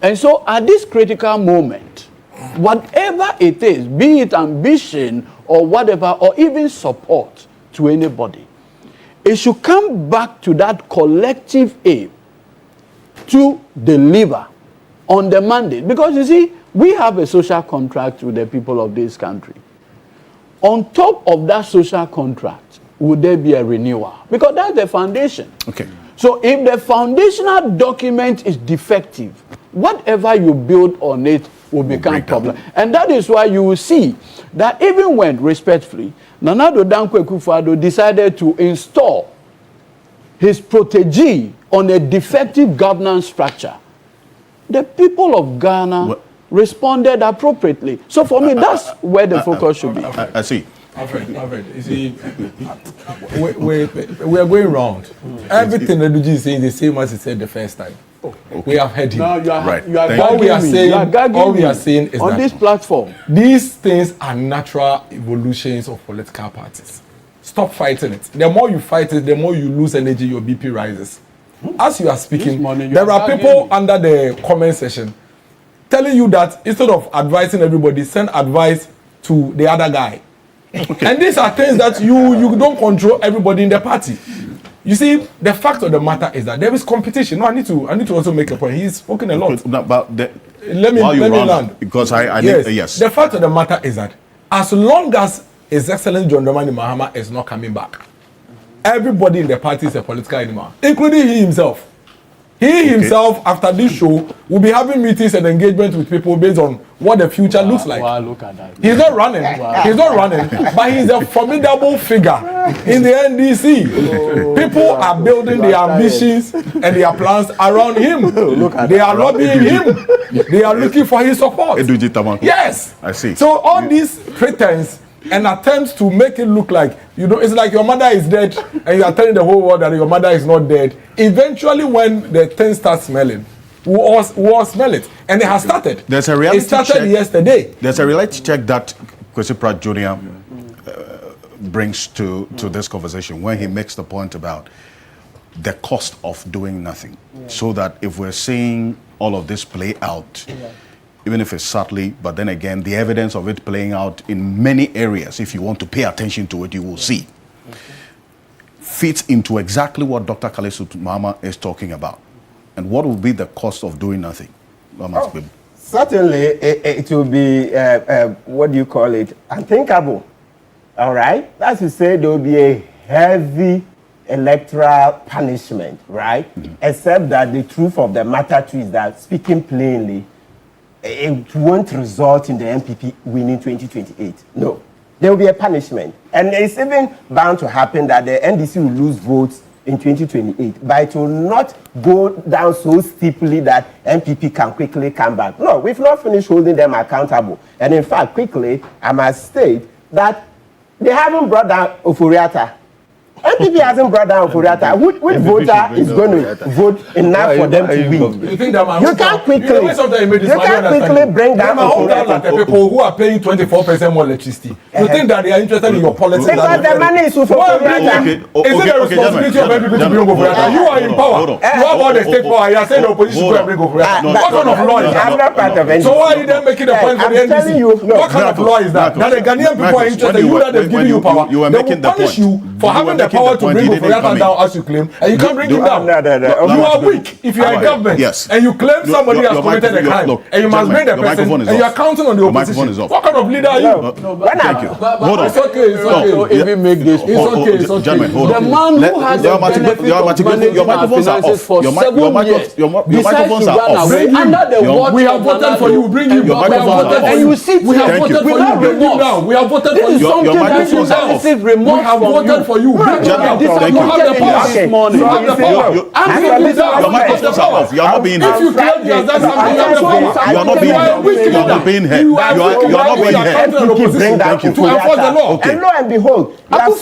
And so at this critical moment, whatever it is, be it ambition or whatever, or even support to anybody, it should come back to that collective aim to deliver on the mandate. Because you see, we have a social contract with the people of this country. On top of that social contract, would there be a renewal? Because that's the foundation. Okay. So if the foundational document is defective, whatever you build on it will become a problem. And that is why you will see that even when, respectfully, Nana Addo Dankwa Akufo-Addo decided to install his protégé on a defective governance structure, the people of Ghana responded appropriately. So for me, that's where the focus should be. I see. Alfred, you see, we are going round. Everything that Duji is saying is the same as he said the first time. We have heard him. Now you are, right. You are all we are saying, all we are saying is on that this platform, these things are natural evolutions of political parties. Stop fighting it. The more you fight it, the more you lose energy, your BP rises. As you are speaking, there are people under the comment section telling you that instead of advising everybody, send advice to the other guy. Okay. And these are things that you don't control everybody in the party. You see, the fact of the matter is that there is competition. No, I need to also make a point. He's spoken a lot. But let me land. Because I yes. think, yes. The fact of the matter is that as long as His Excellency John Dramani Mahama is not coming back, everybody in the party is a political animal, including he himself. He himself, after this show, will be having meetings and engagement with people based on what the future looks like. Wow, look at that. He's not running. He's not running, but he's a formidable figure in the NDC. People are building their ambitions and their plans around him. They are lobbying him. They are looking for his support. Yes. I see. So all these pretense and attempts to make it look like, you know, it's like your mother is dead and you are telling the whole world that your mother is not dead. Eventually, when the thing starts smelling, we all smell it. And it has started. There's a reality check. It started check yesterday. There's a reality check that Kwesi Pratt Jr. Brings to this conversation when he makes the point about the cost of doing nothing. So that if we're seeing all of this play out, even if it's subtly, but then again, the evidence of it playing out in many areas, if you want to pay attention to it, you will see, fits into exactly what Dr. Kalisu Mahama is talking about. And what will be the cost of doing nothing? Certainly, it will be, what do you call it, unthinkable. All right? That's to say, there will be a heavy electoral punishment, right? Except that the truth of the matter too is that, speaking plainly, it won't result in the MPP winning 2028. No. There will be a punishment. And it's even bound to happen that the NDC will lose votes in 2028. But it will not go down so steeply that MPP can quickly come back. No, we've not finished holding them accountable. And in fact, quickly, I must state that they haven't brought down Oforiatta. MPP hasn't brought down Oforiatta. Which voter is going to vote enough for them to win? You can't quickly bring down Oforiatta. The people who are paying 24% more electricity. You think that they are interested in your policies? Because the money is for Oforiatta. Is it the responsibility of MPP to bring Oforiatta? You are in power. You have all the state power. You are saying the opposition should bring Oforiatta. What kind of law is that? So why are you then making the point for the NDC? What kind of law is that? That the Ghanaian people are interested. You that they've given you power. They will punish you for having the power to bring Oforiatta down as you claim, and you can't bring him down. You are weak if you are in government and you claim somebody has committed a crime, and you must bring the person, and you are counting on the opposition. What kind of leader are you? Thank you. Hold on. It's okay. It's okay. Even make this. It's okay. It's okay. Gentlemen, hold on. The man who has the benefit of managing our finances for 7 years decides to run away under the watch. We have voted for you. Bring him back. And you sit we have voted for you. Bring him down. We have voted for you. This is something that you elicit remorse from you. We have voted for you. This is you have the power this morning. You have the power. Your microphones are off. You are not being heard. If you claim you have done something, you are not being heard. You are not being heard. You are not being heard. Thank you. To enforce the law. And lo and behold, you have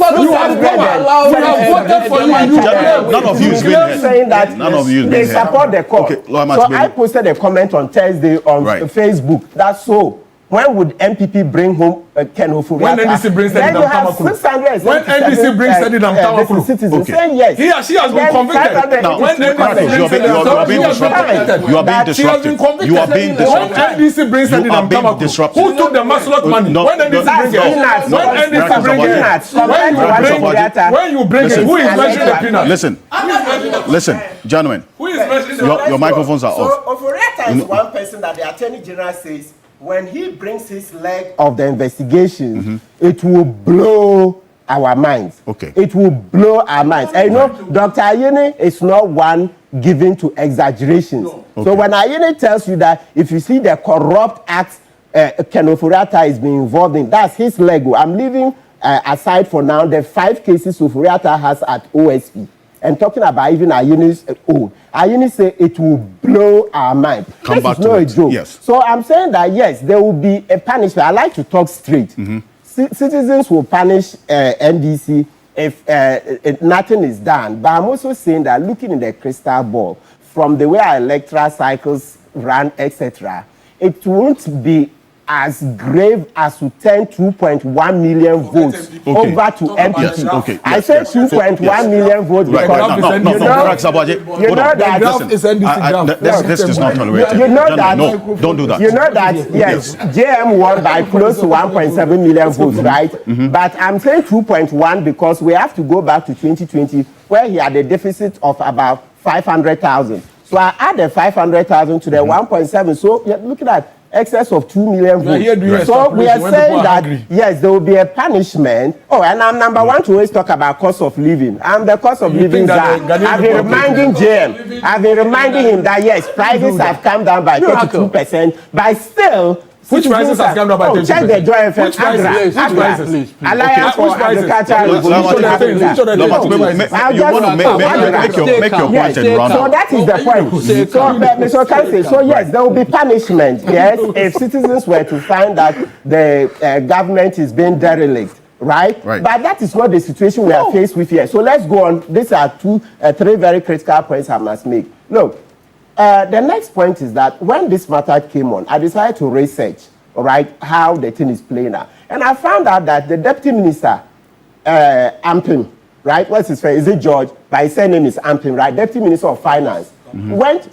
voted for you. None of you is being heard. Saying that None of you is they being heard. support the court. Okay, so I posted a comment on Thursday on Facebook. That's so. When would MPP bring home Ken Oforiatta? When NDC brings Sedi Tamakulu. When NDC brings Sedi Tamakulu. Citizens saying yes. He or she has been convicted. Now, when NDC brings Sedi you are being disrupted. You are being disrupted. When NDC brings Sedi Tamakulu, who took the Maslot money? When NDC brings it, when you bring it, who is measuring the peanuts? Listen, gentlemen. Who is measuring your microphones are off. So Oforiatta is one person that the Attorney General says when he brings his leg of the investigation, it will blow our minds. Okay. It will blow our minds. And you know, Dr. Ayeni is not one given to exaggerations. No. Okay. So when Ayeni tells you that if you see the corrupt acts Ken Oforiatta is being involved in, that's his Lego. I'm leaving aside for now the 5 cases Oforiatta has at OSP. And talking about even Ayeni's own. Ayeni say it will blow our mind. Come back to it. A joke. Yes. So I'm saying that yes, there will be a punishment. I like to talk straight. Citizens will punish NDC if nothing is done. But I'm also saying that looking in the crystal ball, from the way our electoral cycles run, etc., it won't be as grave as to turn 2.1 million votes over to MPP. Yes, okay. I said 2.1 million votes because you know that this is not tolerated. You know that no, don't do that. You know that yes, JM won by close to 1.7 million votes, right? But I'm saying 2.1 because we have to go back to 2020 where he had a deficit of about 500,000. So I add the 500,000 to the 1.7. So you're looking at excess of 2 million votes. So we are saying that yes, there will be a punishment. Oh, and I'm number one to always talk about cost of living. I'm the cost of living guy. I've been reminding JM. I've been reminding him that yes, prices have come down by 32%, but still. Which prices have come down by 32%? Check the joint FM. Which prices? Please. Alliance for Agricultural Revolution. You want to make your point and run. So that is the point. So, Mr. Kansi, so yes, there will be punishment, yes, if citizens were to find that the government is being derelict. Right? But that is not the situation we are faced with here. So let's go on. These are three very critical points I must make. Look. The next point is that when this matter came on, I decided to research, all right, how the thing is playing out. And I found out that the Deputy Minister, Ampim, right, what's his name? Is it George? But his surname is Ampim, right? Deputy Minister of Finance, went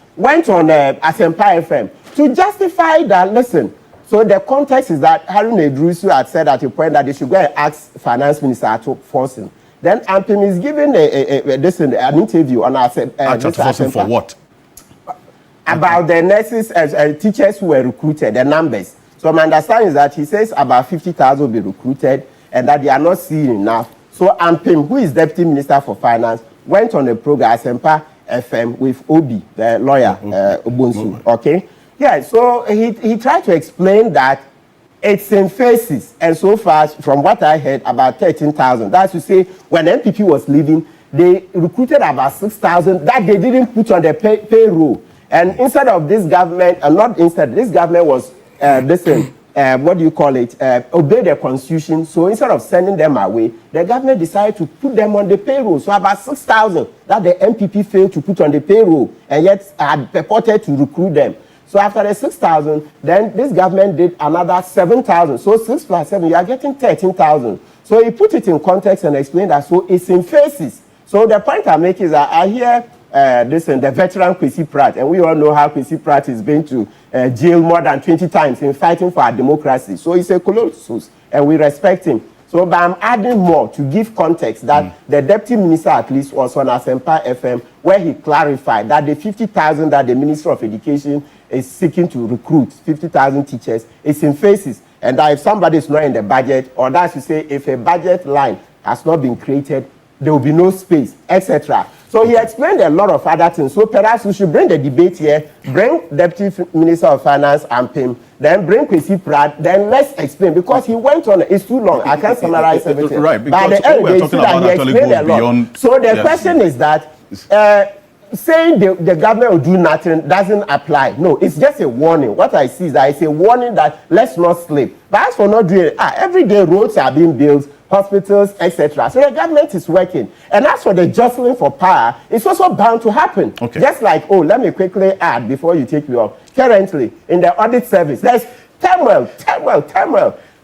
on Asempa FM to justify that, listen, so the context is that Harun Edrusu had said at a point that they should go and ask Finance Minister to force him. Then Ampim is giving an interview on Asempa. For what? About the nurses and teachers who were recruited, the numbers. So my understanding is that he says about 50,000 will be recruited and that they are not seeing enough. So Ampim, who is Deputy Minister for Finance, went on the program Asempa FM with Obi, the lawyer, Obonsu. Okay? Yeah, so he tried to explain that it's in phases. And so far, from what I heard, about 13,000. That's to say, when MPP was leaving, they recruited about 6,000 that they didn't put on the payroll. And instead of this government, this government was, what do you call it, obey the constitution. So instead of sending them away, the government decided to put them on the payroll. So about 6,000 that the MPP failed to put on the payroll and yet had purported to recruit them. So after the 6,000, then this government did another 7,000. So 6 plus 7, you are getting 13,000. So he put it in context and explained that so it's in phases. So the point I make is that I hear the veteran Kwesi Pratt, and we all know how Kwesi Pratt has been to jail more than 20 times in fighting for our democracy. So he's a colossus, and we respect him. So, but I'm adding more to give context that the Deputy Minister at least was on Asempa FM, where he clarified that the 50,000 that the Minister of Education is seeking to recruit, 50,000 teachers, is in phases, and that if somebody is not in the budget, or that's to say, if a budget line has not been created, there will be no space, etc. So he explained a lot of other things. So perhaps we should bring the debate here, bring Deputy Minister of Finance, Ampim, then bring Kwesi Pratt, then let's explain, because he went on, it's too long, I can't summarize everything. Right, because what we're talking about actually goes beyond. So the question is that saying the government will do nothing doesn't apply. No, it's just a warning. What I see is that it's a warning that let's not sleep. But as for not doing it, every day roads are being built, hospitals, etc. So the government is working. And as for the jostling for power, it's also bound to happen. Okay. Just like, let me quickly add before you take me off. Currently, in the audit service, there's turmoil.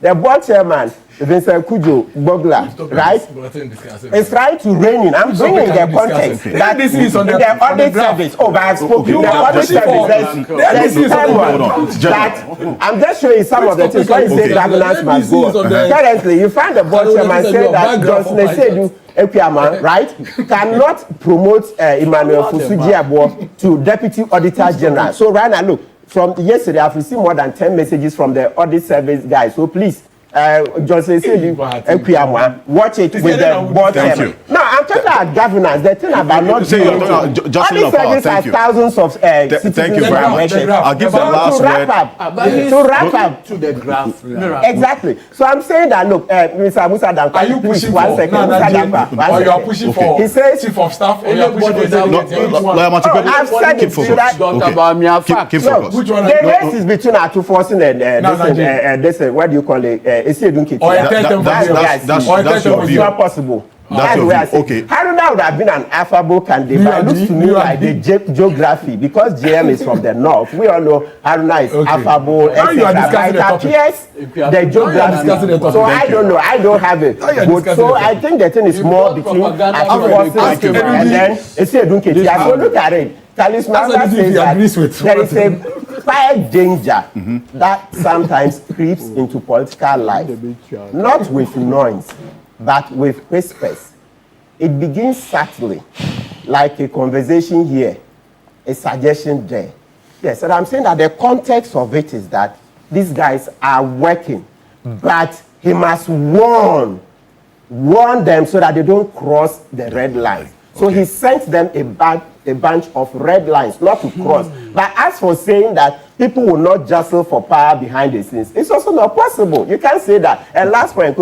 The board chairman, Vincent Kujo Bogla, right, is trying to rein in. I'm bringing the context that this is on the audit service. But I've spoken. The audit service, there's turmoil. I'm just showing some of the things. When you say governance must go. Currently, you find the board chairman saying that Johnson Esedu Equiama, right, cannot promote Emmanuel Fusuji-Abo to Deputy Auditor General. So right now, look, from yesterday, I've received more than 10 messages from the audit service guys. So please, Johnson Esedu Equiama, watch it with the board chairman. No, I'm talking about governance. The thing about not doing it. Audit service has thousands of citizens. Thank you very much. I'll give the last word. To wrap up to the graph. Exactly. So I'm saying that, look, Mr. Musa Danko, are you pushing for? Or you are pushing for? He says chief of staff, or you are pushing for? I've said it. Should I talk about me? Keep focus. The race is between our two forces and this, what do you call it? That's your view. It's not possible. That's your view. Okay. Haruna would have been an affable candidate, but it looks to me like the geography, because JM is from the north. We all know Haruna is affable, etc. But it appears the geography. So I don't know. I don't have it. So I think the thing is more between our forces and then Esedu Nketia. So look at it. Talisman says that there is a quiet danger that sometimes creeps into political life, not with noise, but with whispers. It begins subtly, like a conversation here, a suggestion there. Yes, and I'm saying that the context of it is that these guys are working, but he must warn them so that they don't cross the red line. So he sent them a bunch of red lines not to cross. But as for saying that people will not jostle for power behind the scenes, it's also not possible. You can't say that. And last point,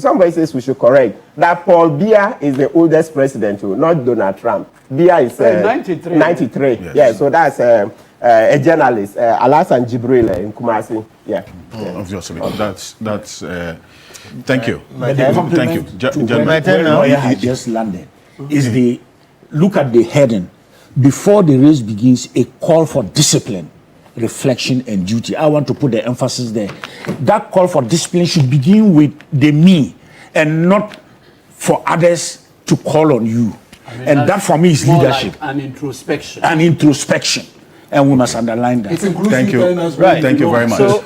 somebody says we should correct that Paul Biya is the oldest president, not Donald Trump. Biya is 93. 93. Yes. Yeah, so that's a journalist, Alassane Jibril in Kumasi. Yeah. Obviously, that's. Thank you. Thank you. My turn now. I just landed. Is the look at the heading before the race begins, a call for discipline, reflection, and duty. I want to put the emphasis there. That call for discipline should begin with the me and not for others to call on you. And that for me is leadership. Like an introspection. An introspection. And we must underline that. Thank you. Right. Thank you very much. So,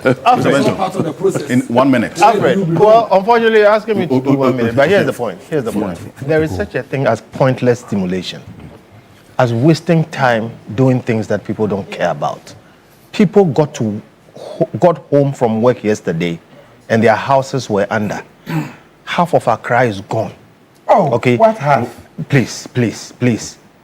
in 1 minute. Alfred, well, unfortunately, you're asking me to do 1 minute. But here's the point. There is such a thing as pointless stimulation, as wasting time doing things that people don't care about. People got home from work yesterday, and their houses were under. Half of Accra is gone. Oh, okay. What half? Please.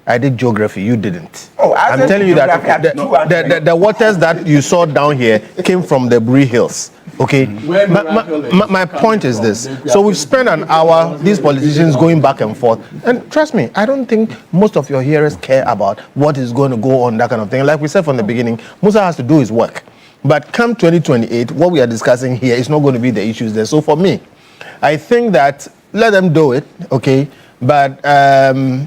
I did geography, you didn't. Oh, I'm telling you that the waters that you saw down here came from the Bree Hills. Okay? My point is this. So we've spent an hour, these politicians going back and forth. And trust me, I don't think most of your hearers care about what is going to go on, that kind of thing. Like we said from the beginning, Musa has to do his work. But come 2028, what we are discussing here is not going to be the issues there. So for me, I think that let them do it, okay? But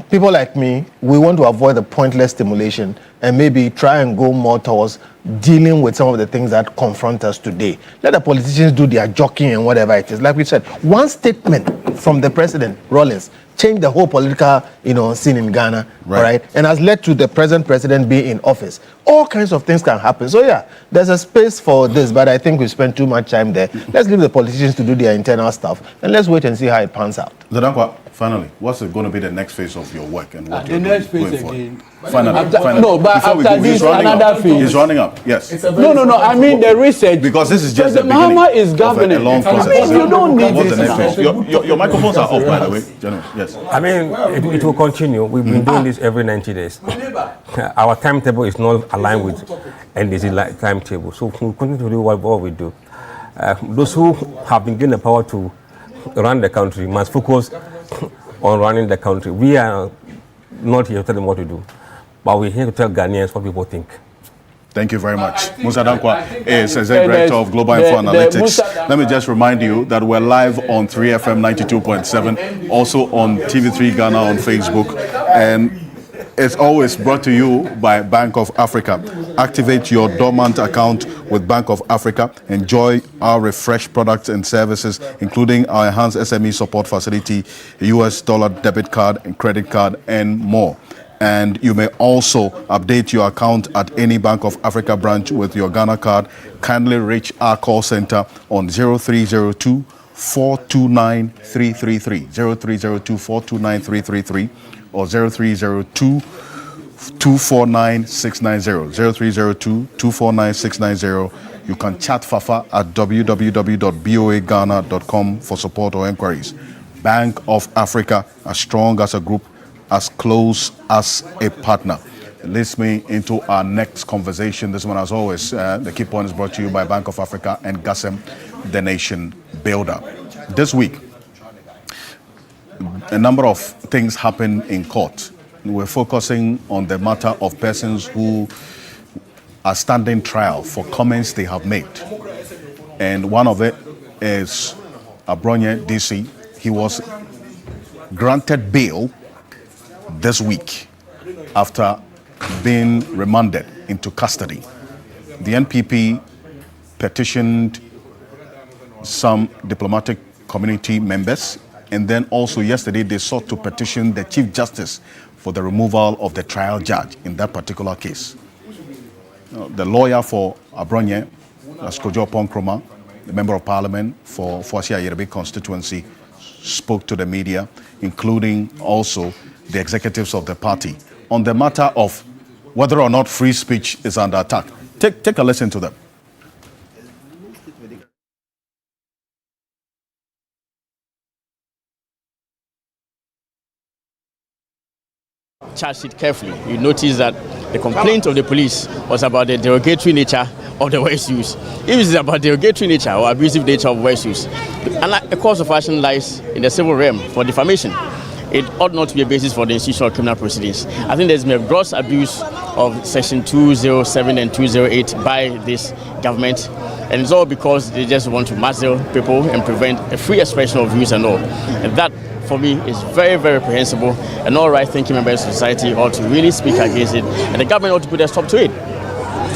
people like me, we want to avoid the pointless stimulation and maybe try and go more towards dealing with some of the things that confront us today. Let the politicians do their jockeying and whatever it is. Like we said, one statement from the president, Rawlings, changed the whole political, scene in Ghana, right? And has led to the present president being in office. All kinds of things can happen. So yeah, there's a space for this, but I think we spent too much time there. Let's leave the politicians to do their internal stuff, and let's wait and see how it pans out. Zadankwa, finally, what's going to be the next phase of your work and what the next phase again? Finally. No, but after this, another phase. He's running up, yes. No, I mean the research. Because this is just the Mahama is governing. A long process. I mean, you don't need What's this. the next phase? Your microphones are off, by the way. Yes. I mean, it will continue. We've been doing this every 90 days. Our timetable is not aligned with NDC timetable. So we'll continue to do what we do. Those who have been given the power to run the country must focus on running the country. We are not here to tell them what to do, but we're here to tell Ghanaians what people think. Thank you very much. Musa Dankwa is Executive Director of Global Info Analytics. Let me just remind you that we're live on 3FM 92.7, also on TV3 Ghana on Facebook, and it's always brought to you by Bank of Africa. Activate your dormant account with Bank of Africa. Enjoy our refreshed products and services, including our enhanced SME support facility, US dollar debit card and credit card, and more. And you may also update your account at any Bank of Africa branch with your Ghana card. Kindly reach our call center on 0302 429 333, 0302 429 333, or 0302 249 690, 0302 249 690. You can chat Fafa at www.boaghana.com for support or inquiries. Bank of Africa, as strong as a group, as close as a partner. It leads me into our next conversation. This one, as always, the key point is brought to you by Bank of Africa and GASEM, the nation builder. This week, a number of things happen in court. We're focusing on the matter of persons who are standing trial for comments they have made. And one of it is Abronye DC. He was granted bail this week after being remanded into custody. The NPP petitioned some diplomatic community members, and then also yesterday they sought to petition the Chief Justice for the removal of the trial judge in that particular case. The lawyer for Abronye, Kojo Ponkroma, the Member of Parliament for Foasia Yerebe constituency, spoke to the media, including also the executives of the party, on the matter of whether or not free speech is under attack. Take a listen to them. Charge it carefully. You notice that the complaint of the police was about the derogatory nature of the words used. If it is about derogatory nature or abusive nature of words used, and a course of action lies in the civil realm for defamation. It ought not to be a basis for the institution of criminal proceedings. I think there's been a gross abuse of Section 207 and 208 by this government, and it's all because they just want to muzzle people and prevent a free expression of views and all. And that, for me, is very, very reprehensible, and all right-thinking members of society ought to really speak against it, and the government ought to put a stop to it.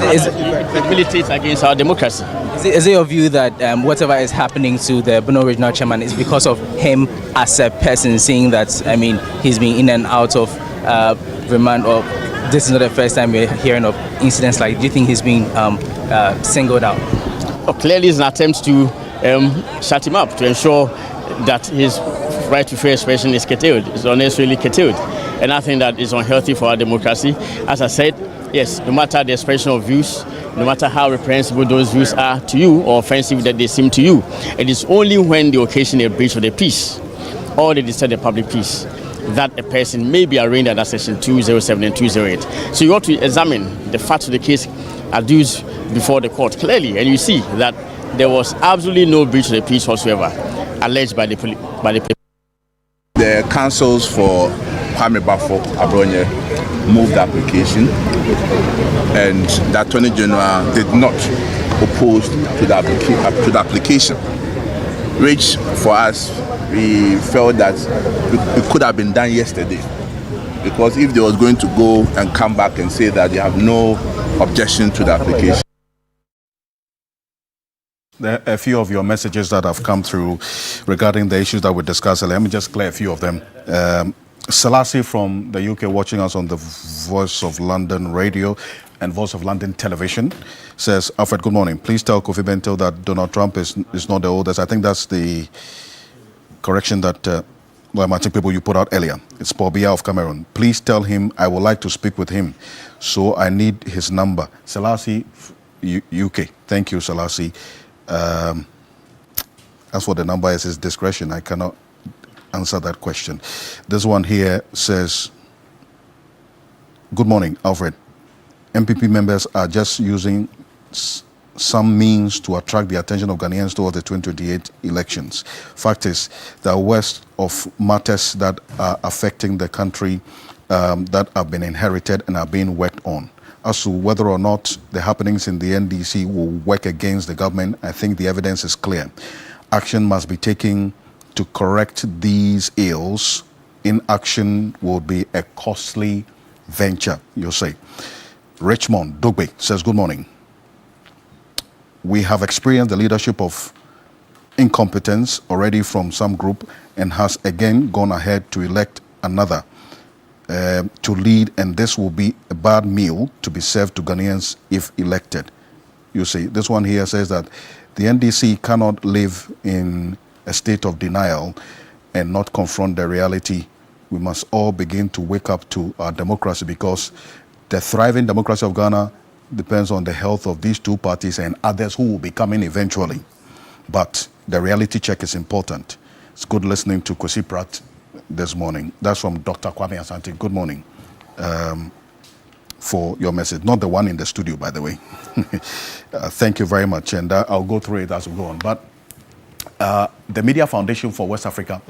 It militates against our democracy. Is it your view that whatever is happening to the Bono Regional Chairman is because of him as a person, seeing that, he's been in and out of remand, or this is not the first time we're hearing of incidents like, do you think he's being singled out? Well, clearly it's an attempt to shut him up, to ensure that his right to free expression is curtailed, is unnecessarily curtailed. And I think that is unhealthy for our democracy. As I said, yes, no matter the expression of views, no matter how reprehensible those views are to you or offensive that they seem to you, it is only when they occasion a breach of the peace or they disturb the public peace that a person may be arraigned under Section 207 and 208. So you ought to examine the facts of the case adduced before the court clearly, and you see that there was absolutely no breach of the peace whatsoever alleged by the police. The counsels for Kwame Bafo Abronye moved the application, and the Attorney General did not oppose to the application, which for us, we felt that it could have been done yesterday, because if they was going to go and come back and say that they have no objection to the application. There are a few of your messages that have come through regarding the issues that we discussed. Let me just clear a few of them. Selassie from the UK watching us on the Voice of London radio and Voice of London television says, Alfred, good morning. Please tell Kofi Bento that Donald Trump is not the oldest. I think that's the correction that I think people you put out earlier. It's Paul Biya of Cameroon. Please tell him I would like to speak with him, so I need his number. Selassie, UK. Thank you, Selassie. As for the number, is his discretion. I cannot answer that question. This one here says, good morning, Alfred. MPP members are just using some means to attract the attention of Ghanaians towards the 2028 elections. Fact is, there are worst of matters that are affecting the country that have been inherited and are being worked on. As to whether or not the happenings in the NDC will work against the government, I think the evidence is clear. Action must be taken to correct these ills. Inaction will be a costly venture, you say. Richmond Dogbe says, good morning. We have experienced the leadership of incompetence already from some group and has again gone ahead to elect another to lead, and this will be a bad meal to be served to Ghanaians if elected. You see, this one here says that the NDC cannot live in a state of denial and not confront the reality. We must all begin to wake up to our democracy, because the thriving democracy of Ghana depends on the health of these two parties and others who will be coming eventually. But the reality check is important. It's good listening to Kwesi Pratt this morning. That's from Dr. Kwame Asante. Good morning for your message. Not the one in the studio, by the way. Thank you very much. And I'll go through it as we go on. But the Media Foundation for West Africa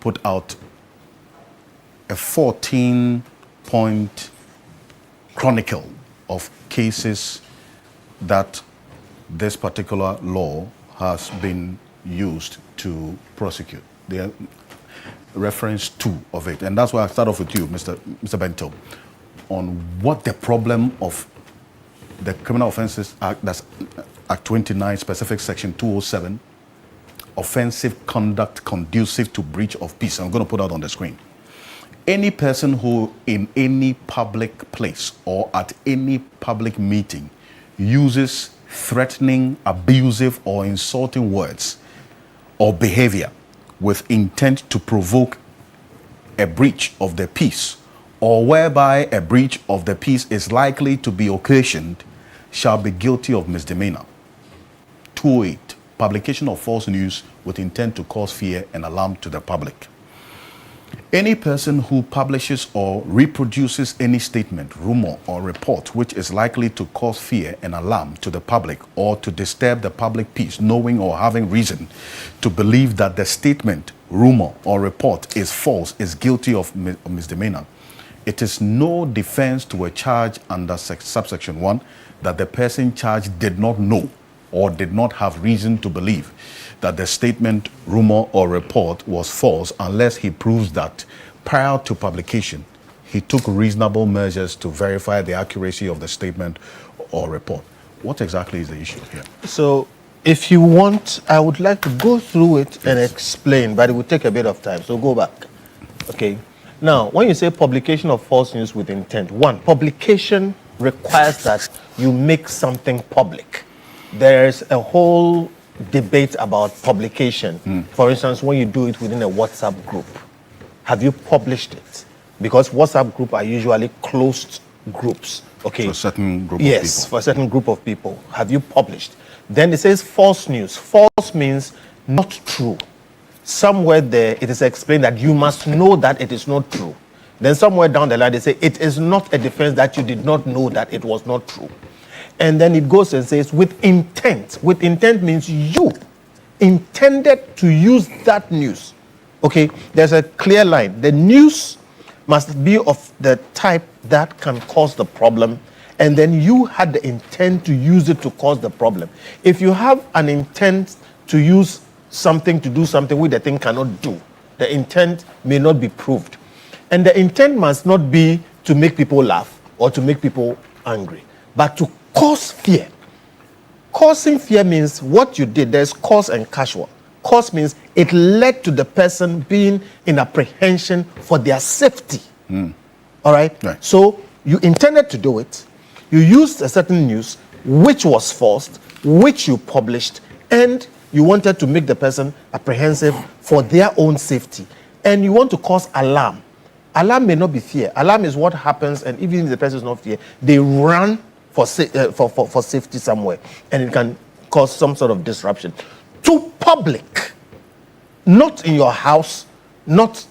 put out a 14-point chronicle of cases that this particular law has been used to prosecute. They reference 2 of it. And that's why I start off with you, Mr. Bento, on what the problem of the Criminal Offences Act, that's Act 29, specific section 207, offensive conduct conducive to breach of peace. I'm going to put that on the screen. Any person who in any public place or at any public meeting uses threatening, abusive, or insulting words or behavior with intent to provoke a breach of the peace or whereby a breach of the peace is likely to be occasioned shall be guilty of misdemeanor. 208. Publication of false news with intent to cause fear and alarm to the public. Any person who publishes or reproduces any statement, rumor, or report which is likely to cause fear and alarm to the public or to disturb the public peace, knowing or having reason to believe that the statement, rumor, or report is false, is guilty of misdemeanor. It is no defense to a charge under subsection 1 that the person charged did not know or did not have reason to believe that the statement, rumor, or report was false unless he proves that prior to publication, he took reasonable measures to verify the accuracy of the statement or report. What exactly is the issue here? So, if you want, I would like to go through it and explain, but it will take a bit of time, so go back. Okay. Now, when you say publication of false news with intent, one, publication requires that you make something public. There's a whole debate about publication. For instance, when you do it within a WhatsApp group, have you published it? Because WhatsApp groups are usually closed groups. Okay. For a certain group of people. Yes, for a certain group of people. Have you published? Then it says false news. False means not true. Somewhere there, it is explained that you must know that it is not true. Then somewhere down the line, they say it is not a defense that you did not know that it was not true. And then it goes and says with intent. With intent means you intended to use that news. Okay, there's a clear line. The news must be of the type that can cause the problem, and then you had the intent to use it to cause the problem. If you have an intent to use something to do something which the thing cannot do, the intent may not be proved. And the intent must not be to make people laugh or to make people angry, but to cause fear. Causing fear means what you did, there's cause and casual. Cause means it led to the person being in apprehension for their safety. All right? So you intended to do it, you used a certain news which was false, which you published, and you wanted to make the person apprehensive for their own safety. And you want to cause alarm. Alarm may not be fear. Alarm is what happens, and even if the person is not fear, they run for safety somewhere, and it can cause some sort of disruption. To public, not in your house, not,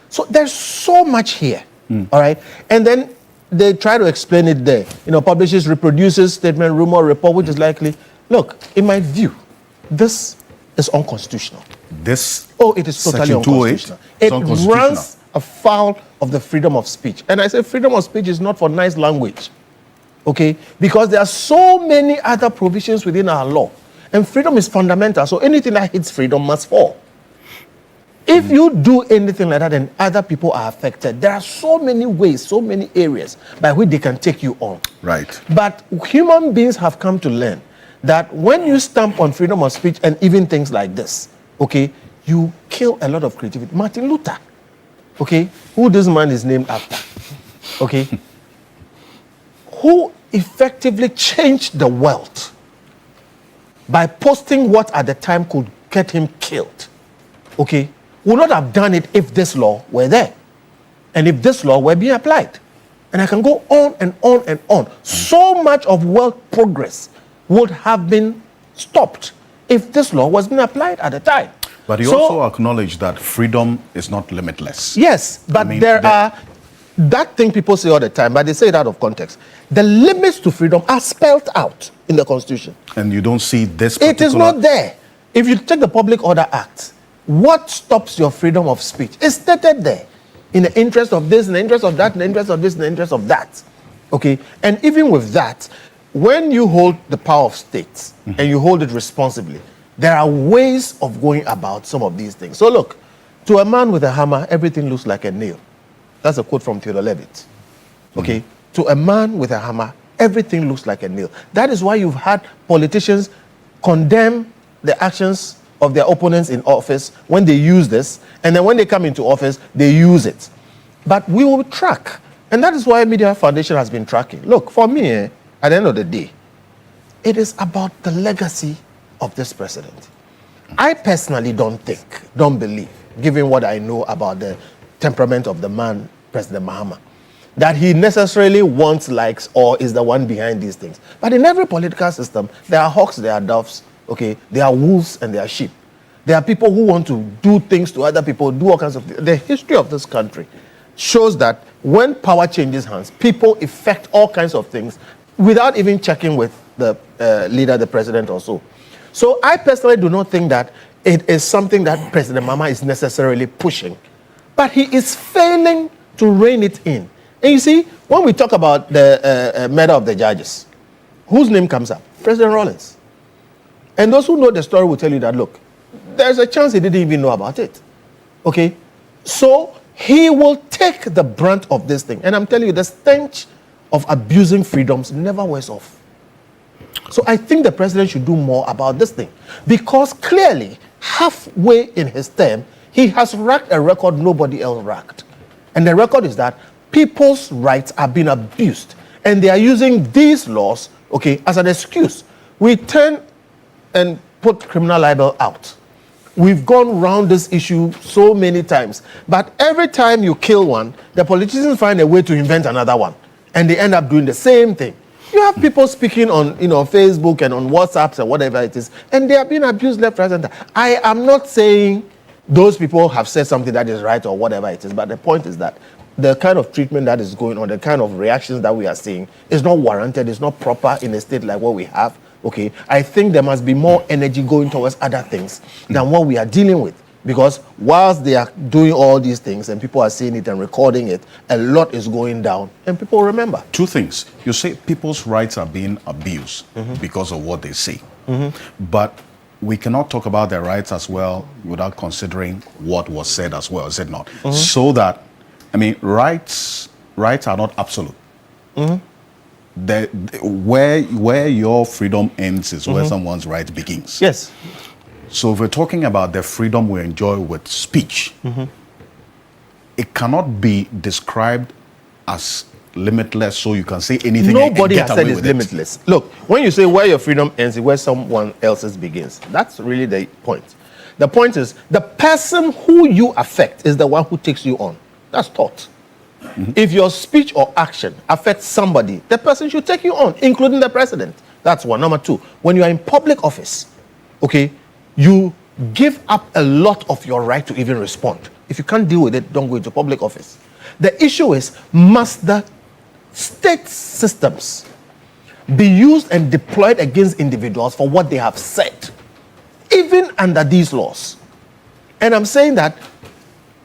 so there's so much here, all right? And then they try to explain it there. Publishes, reproduces, statement, rumor, report, which is likely. Look, in my view, this is unconstitutional. It is totally unconstitutional. It runs afoul of the freedom of speech. And I say freedom of speech is not for nice language. Okay? Because there are so many other provisions within our law. And freedom is fundamental. So anything that hits freedom must fall. If you do anything like that and other people are affected, there are so many ways, so many areas by which they can take you on. Right. But human beings have come to learn that when you stamp on freedom of speech and even things like this, okay, you kill a lot of creativity. Martin Luther, okay, who this man is named after, okay, who effectively changed the world by posting what at the time could get him killed, okay, would not have done it if this law were there and if this law were being applied. And I can go on and on and on. So much of world progress would have been stopped if this law was being applied at the time. But you also acknowledge that freedom is not limitless. Yes, but there are that thing people say all the time, but they say it out of context. The limits to freedom are spelled out in the Constitution. And you don't see this particular... It is not there. If you take the Public Order Act, what stops your freedom of speech is stated there. In the interest of this, in the interest of that, in the interest of this, in the interest of that. Okay? And even with that, when you hold the power of states and you hold it responsibly, there are ways of going about some of these things. So look, to a man with a hammer, everything looks like a nail. That's a quote from Theodore Levitt. Okay? To a man with a hammer, everything looks like a nail. That is why you've had politicians condemn the actions of their opponents in office when they use this, and then when they come into office, they use it. But we will track. And that is why Media Foundation has been tracking. Look, for me, at the end of the day, it is about the legacy of this president. I personally don't believe, given what I know about the temperament of the man, President Mahama, that he necessarily wants likes or is the one behind these things. But in every political system, there are hawks, there are doves, okay? There are wolves and there are sheep. There are people who want to do things to other people, do all kinds of things. The history of this country shows that when power changes hands, people effect all kinds of things without even checking with the leader, the president or so. So I personally do not think that it is something that President Mahama is necessarily pushing. But he is failing to rein it in. And you see, when we talk about the murder of the judges, whose name comes up? President Rawlings. And those who know the story will tell you that, look, there's a chance he didn't even know about it. Okay? So he will take the brunt of this thing. And I'm telling you, the stench of abusing freedoms never wears off. So I think the president should do more about this thing. Because clearly, halfway in his term, he has racked a record nobody else racked. And the record is that people's rights are being abused. And they are using these laws, okay, as an excuse. We turn and put criminal libel out. We've gone around this issue so many times. But every time you kill one, the politicians find a way to invent another one. And they end up doing the same thing. You have people speaking on, Facebook and on WhatsApps and whatever it is, and they are being abused left, right, and center. I am not saying those people have said something that is right or whatever it is, but the point is that the kind of treatment that is going on, the kind of reactions that we are seeing is not warranted, it's not proper in a state like what we have. Okay, I think there must be more energy going towards other things than what we are dealing with. Because whilst they are doing all these things and people are seeing it and recording it, a lot is going down and people remember. Two things. You say people's rights are being abused because of what they say. But we cannot talk about their rights as well without considering what was said as well, is it not? So that, rights are not absolute. Where your freedom ends is where someone's right begins. Yes. So if we're talking about the freedom we enjoy with speech, it cannot be described as limitless so you can say anything. Nobody has said it's limitless. Look, when you say where your freedom ends is where someone else's begins, that's really the point. The point is the person who you affect is the one who takes you on. That's thought. If your speech or action affects somebody, the person should take you on, including the president. That's one. Number two, when you are in public office, okay, you give up a lot of your right to even respond. If you can't deal with it, don't go into public office. The issue is, must the state systems be used and deployed against individuals for what they have said, even under these laws? And I'm saying that,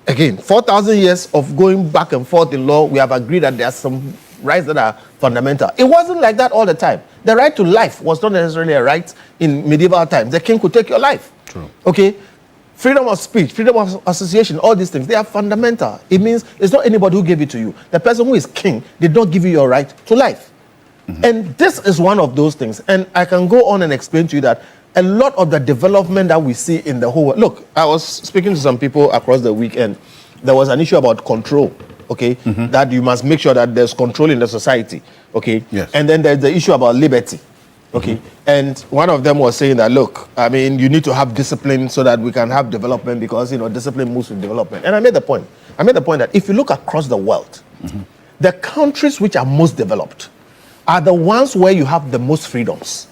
again, 4,000 years of going back and forth in law, we have agreed that there are some rights that are fundamental. It wasn't like that all the time. The right to life was not necessarily a right in medieval times. The king could take your life. True. Okay? Freedom of speech, freedom of association, all these things, they are fundamental. It means it's not anybody who gave it to you. The person who is king did not give you your right to life. And this is one of those things. And I can go on and explain to you that a lot of the development that we see in the whole world. Look, I was speaking to some people across the weekend. There was an issue about control. Okay, that you must make sure that there's control in the society. Okay, yes. And then there's the issue about liberty. Okay, and one of them was saying that, look, you need to have discipline so that we can have development because discipline moves with development. And I made the point. That if you look across the world, the countries which are most developed are the ones where you have the most freedoms,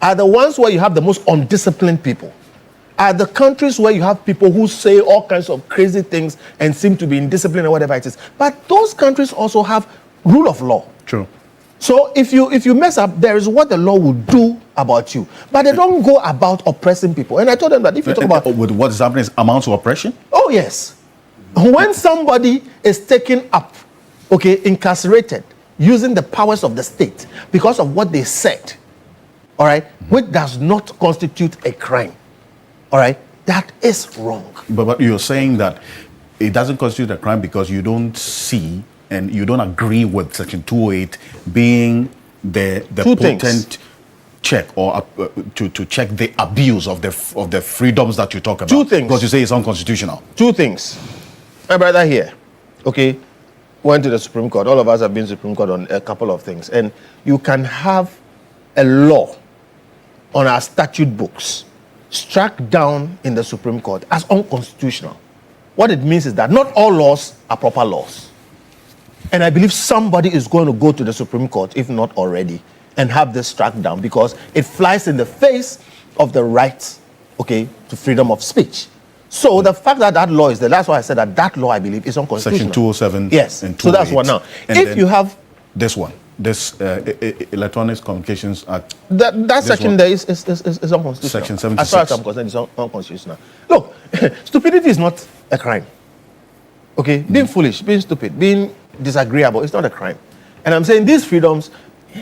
are the ones where you have the most undisciplined people. Are the countries where you have people who say all kinds of crazy things and seem to be indisciplined or whatever it is. But those countries also have rule of law. True. So if you mess up, there is what the law will do about you. But they don't go about oppressing people. And I told them that if you talk about... With what is happening is amounts of oppression? Oh, yes. When somebody is taken up, okay, incarcerated, using the powers of the state because of what they said, all right, which does not constitute a crime. All right, that is wrong. But you're saying that it doesn't constitute a crime because you don't see and you don't agree with Section 208 being the potent check or to check the abuse of the freedoms that you talk about. Two things. Because you say it's unconstitutional. Two things. My brother here, okay, went to the Supreme Court. All of us have been to the Supreme Court on a couple of things. And you can have a law on our statute books struck down in the Supreme Court as unconstitutional. What it means is that not all laws are proper laws. And I believe somebody is going to go to the Supreme Court, if not already, and have this struck down because it flies in the face of the right, okay, to freedom of speech. So the fact that that law is there, that's why I said that law, I believe, is unconstitutional. Section 207 yes. and 208. So that's one now. And if you have this one, this Electronic Communications Act. That section there is unconstitutional. Section 76. As far as I'm concerned, it's unconstitutional. Look, stupidity is not a crime. Okay? Being foolish, being stupid, being disagreeable, it's not a crime. And I'm saying these freedoms,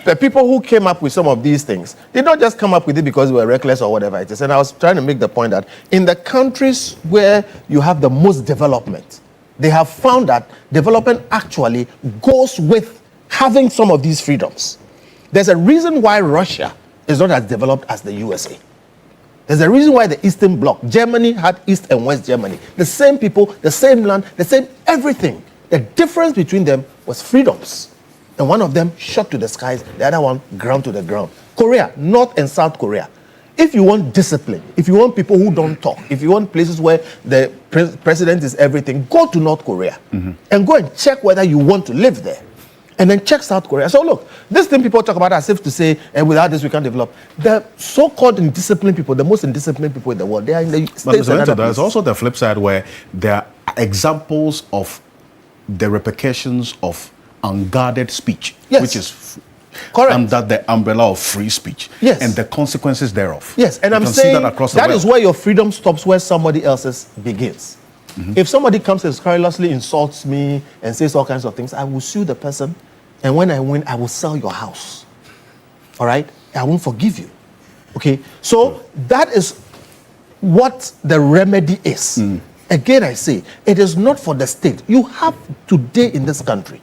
the people who came up with some of these things, they don't just come up with it because they were reckless or whatever it is. And I was trying to make the point that in the countries where you have the most development, they have found that development actually goes with having some of these freedoms. There's a reason why Russia is not as developed as the USA. There's a reason why the Eastern Bloc, Germany had East and West Germany. The same people, the same land, the same everything. The difference between them was freedoms. And one of them shot to the skies, the other one ground to the ground. Korea, North and South Korea. If you want discipline, if you want people who don't talk, if you want places where the president is everything, go to North Korea and go and check whether you want to live there. And then check South Korea. So look, this thing people talk about as if to say, and without this we can't develop. The so-called indisciplined people, the most indisciplined people in the world, they are in the States. But there's also the flip side where there are examples of the repercussions of unguarded speech, which is under the umbrella of free speech, and the consequences thereof. Yes, and I'm saying that is where your freedom stops, where somebody else's begins. If somebody comes and scurrilously insults me and says all kinds of things, I will sue the person, and when I win, I will sell your house. All right? I won't forgive you. Okay? So that is what the remedy is. Again, I say, it is not for the state. You have today in this country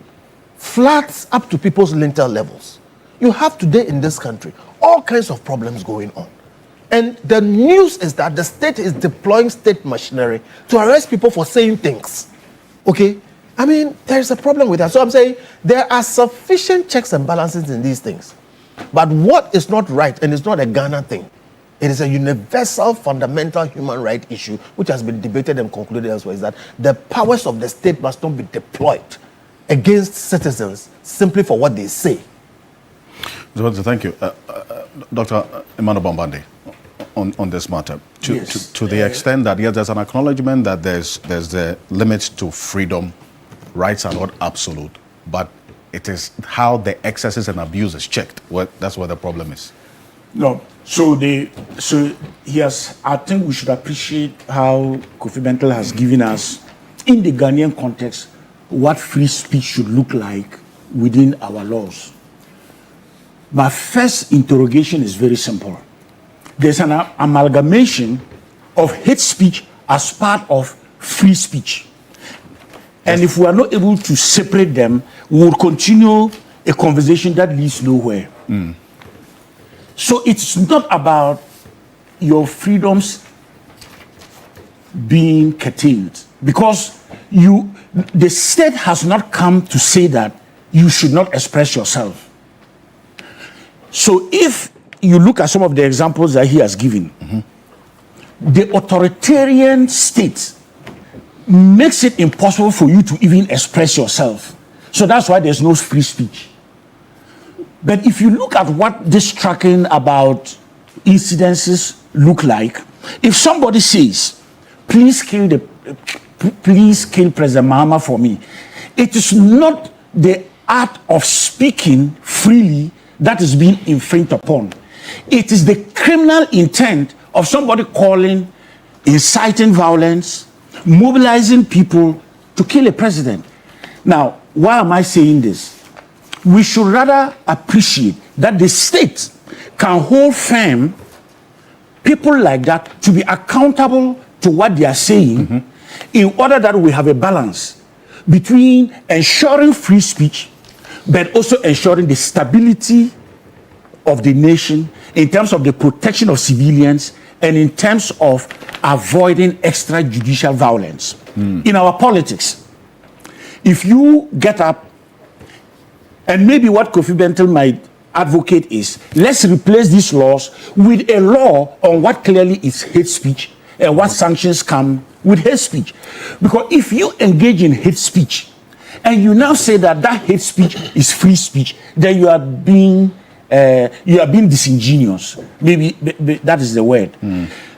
flats up to people's lintel levels. You have today in this country all kinds of problems going on. And the news is that the state is deploying state machinery to arrest people for saying things. Okay? I mean, there's a problem with that. So I'm saying there are sufficient checks and balances in these things. But what is not right, and it's not a Ghana thing, it is a universal, fundamental human right issue which has been debated and concluded elsewhere, is that the powers of the state must not be deployed against citizens simply for what they say. Thank you. Dr. Emmanuel Bombande, on this matter, to the extent that there's an acknowledgement that there's the limits to freedom, rights are not absolute, but it is how the excesses and abuse is checked. That's where the problem is. No, I think we should appreciate how Kofi Bentel has given us, in the Ghanaian context, what free speech should look like within our laws. My first interrogation is very simple. There's an amalgamation of hate speech as part of free speech. And if we are not able to separate them, we will continue a conversation that leads nowhere. So it's not about your freedoms being curtailed, because the state has not come to say that you should not express yourself. So if you look at some of the examples that he has given, the authoritarian state makes it impossible for you to even express yourself. So that's why there's no free speech. But if you look at what this tracking about incidences look like, if somebody says, please kill President Mahama for me, it is not the art of speaking freely that is being infringed upon. It is the criminal intent of somebody calling, inciting violence, mobilizing people to kill a president. Now, why am I saying this? We should rather appreciate that the state can hold firm people like that to be accountable to what they are saying, in order that we have a balance between ensuring free speech but also ensuring the stability of the nation in terms of the protection of civilians and in terms of avoiding extrajudicial violence. In our politics, if you get up, and maybe what Kofi Bentel might advocate is, let's replace these laws with a law on what clearly is hate speech and what sanctions come with hate speech. Because if you engage in hate speech and you now say that hate speech is free speech, then you are being disingenuous. Maybe that is the word.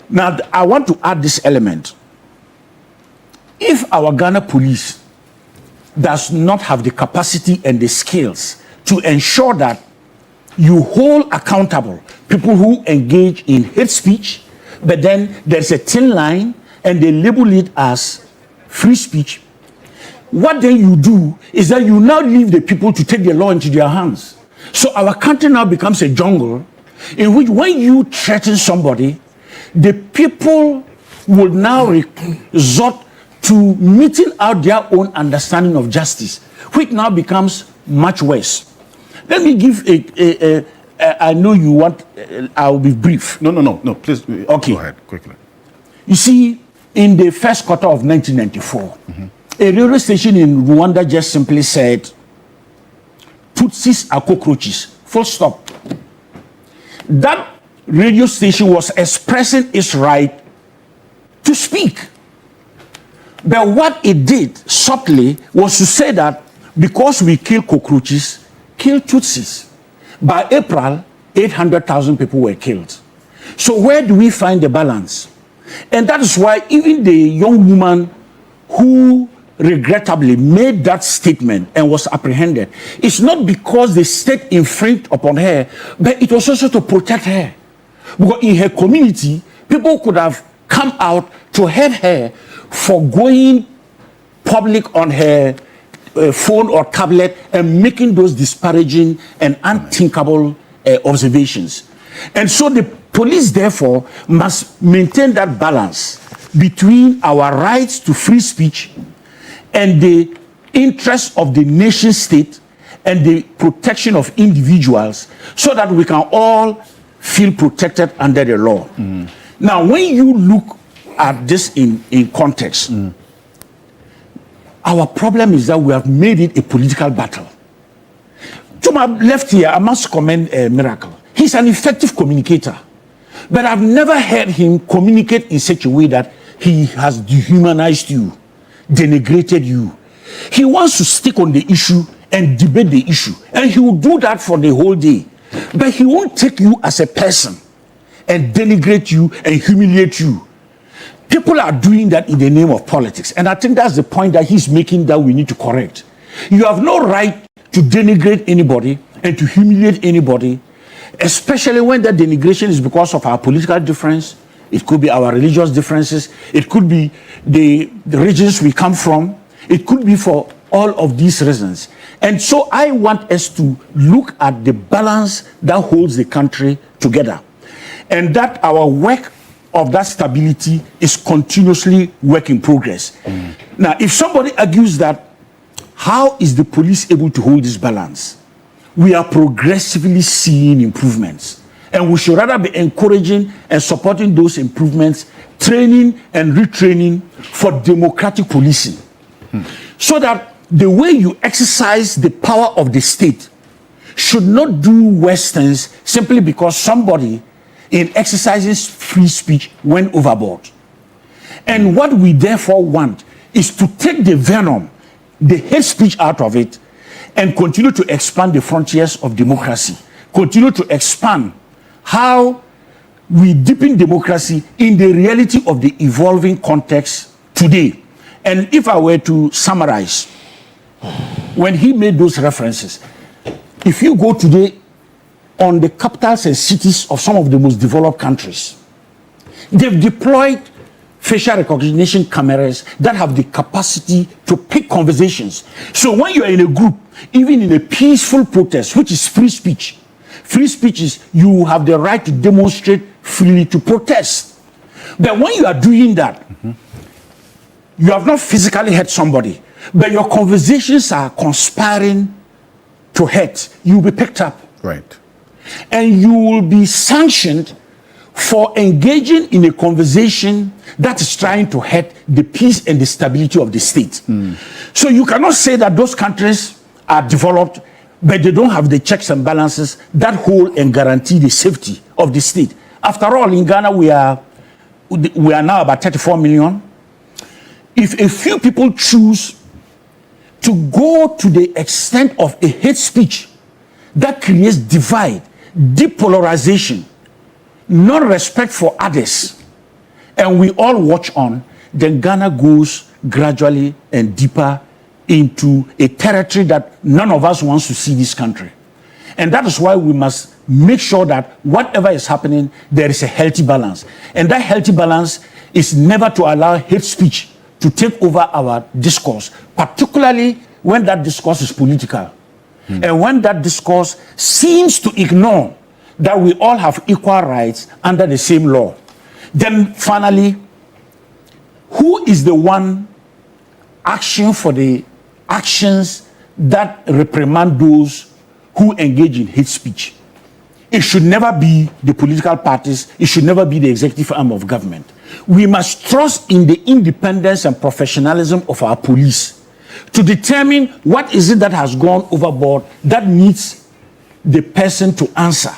Now, I want to add this element. If our Ghana police does not have the capacity and the skills to ensure that you hold accountable people who engage in hate speech, but then there's a thin line and they label it as free speech, what then you do is that you now leave the people to take the law into their hands. So our country now becomes a jungle in which when you threaten somebody, the people will now resort to meting out their own understanding of justice, which now becomes much worse. Let me give I know you want, I'll be brief. No, please. Okay. Go ahead, quickly. You see, in the first quarter of 1994, a railway station in Rwanda just simply said, Tutsis are cockroaches, full stop. That radio station was expressing its right to speak. But what it did subtly was to say that because we kill cockroaches, kill Tutsis. By April, 800,000 people were killed. So where do we find the balance? And that is why even the young woman who regrettably made that statement and was apprehended, it's not because the state infringed upon her, but it was also to protect her. Because in her community, people could have come out to help her for going public on her phone or tablet and making those disparaging and unthinkable observations. And so the police, therefore, must maintain that balance between our rights to free speech and the interests of the nation state and the protection of individuals so that we can all feel protected under the law. Now, when you look at this in context, our problem is that we have made it a political battle. To my left here, I must commend Miracle. He's an effective communicator. But I've never heard him communicate in such a way that he has dehumanized you, denigrated you. He wants to stick on the issue and debate the issue. And he will do that for the whole day. But he won't take you as a person and denigrate you and humiliate you. People are doing that in the name of politics. And I think that's the point that he's making that we need to correct. You have no right to denigrate anybody and to humiliate anybody, especially when that denigration is because of our political difference. It could be our religious differences. It could be the regions we come from. It could be for all of these reasons. And so I want us to look at the balance that holds the country together. And that our work of that stability is continuously work in progress. Now, if somebody argues that, how is the police able to hold this balance? We are progressively seeing improvements. And we should rather be encouraging and supporting those improvements, training and retraining for democratic policing. So that the way you exercise the power of the state should not do worse things simply because somebody in exercising free speech went overboard. And what we therefore want is to take the venom, the hate speech out of it, and continue to expand the frontiers of democracy. Continue to expand how we deepen democracy in the reality of the evolving context today. And if I were to summarize, when he made those references, if you go today on the capitals and cities of some of the most developed countries, they've deployed facial recognition cameras that have the capacity to pick conversations. So when you're in a group, even in a peaceful protest, which is free speech is you have the right to demonstrate freely, to protest. But when you are doing that, you have not physically hurt somebody, but your conversations are conspiring to hurt, you'll be picked up. Right. And you will be sanctioned for engaging in a conversation that is trying to hurt the peace and the stability of the state. So you cannot say that those countries are developed, but they don't have the checks and balances that hold and guarantee the safety of the state. After all, in Ghana, we are now about 34 million. If a few people choose to go to the extent of a hate speech that creates divide, depolarization, non-respect for others, and we all watch on, then Ghana goes gradually and deeper into a territory that none of us wants to see this country. And that is why we must make sure that whatever is happening, there is a healthy balance. And that healthy balance is never to allow hate speech to take over our discourse, particularly when that discourse is political. And when that discourse seems to ignore that we all have equal rights under the same law. Then finally, who is the one action for the actions that reprimand those who engage in hate speech? It should never be the political parties. It should never be the executive arm of government. We must trust in the independence and professionalism of our police to determine what is it that has gone overboard that needs the person to answer,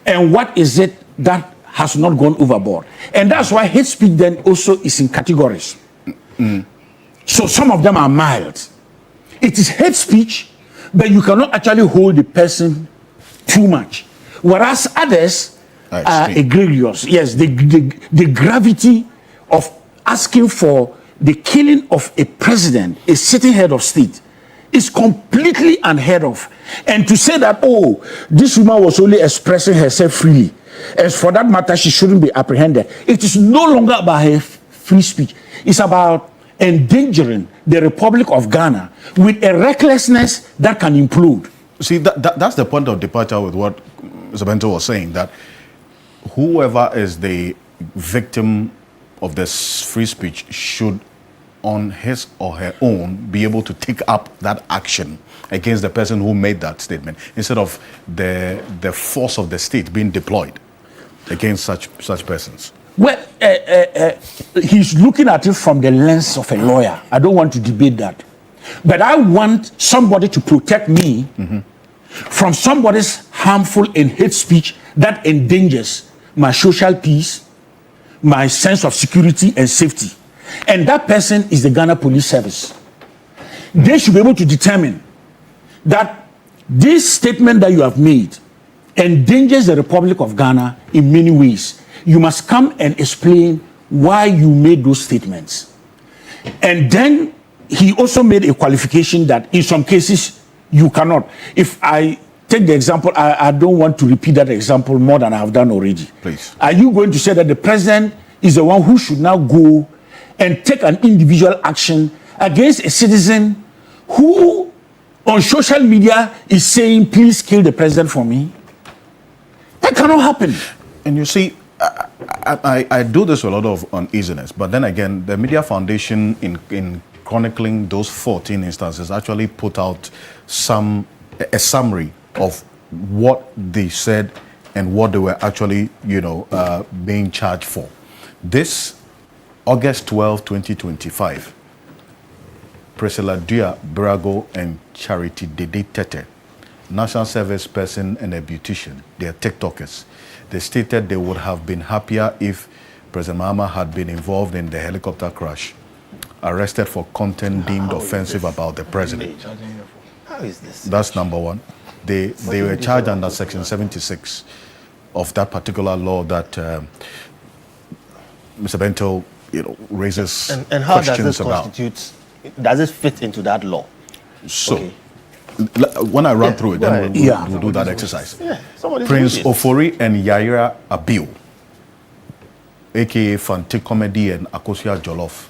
and what is it that has not gone overboard. And that's why hate speech then also is in categories. So some of them are mild. It is hate speech, but you cannot actually hold the person too much. Whereas others are egregious. Yes, the gravity of asking for the killing of a president, a sitting head of state, is completely unheard of. And to say that, oh, this woman was only expressing herself freely, as for that matter, she shouldn't be apprehended. It is no longer about her free speech. It's about endangering the Republic of Ghana with a recklessness that can implode. See, that's the point of departure with what Mr. Bento was saying, that whoever is the victim of this free speech should, on his or her own, be able to take up that action against the person who made that statement, instead of the force of the state being deployed against such persons. Well, he's looking at it from the lens of a lawyer. I don't want to debate that. But I want somebody to protect me from somebody's harmful and hate speech that endangers my social peace, my sense of security and safety. And that person is the Ghana Police Service. They should be able to determine that this statement that you have made endangers the Republic of Ghana in many ways. You must come and explain why you made those statements. And then he also made a qualification that in some cases you cannot. If I take the example, I don't want to repeat that example more than I have done already. Please. Are you going to say that the president is the one who should now go and take an individual action against a citizen who on social media is saying, please kill the president for me? That cannot happen. And you see, I do this with a lot of uneasiness, but then again, the Media Foundation in chronicling those 14 instances actually put out a summary of what they said and what they were actually, being charged for. This August 12, 2025, Priscilla Dua Brago and Charity Dede Tete, national service person and a beautician, they are TikTokers. They stated they would have been happier if President Mahama had been involved in the helicopter crash, arrested for content deemed offensive about the president. How is this? That's number one. They were charged under Section 76 of that particular law that Mr. Bento raises and how questions does this about. constitute? Does it fit into that law? So, okay. When I run through it, then we'll do that exercise. Yeah, Prince Ofori and Yaira Abiu, aka Fante Comedy and Akosia Jollof,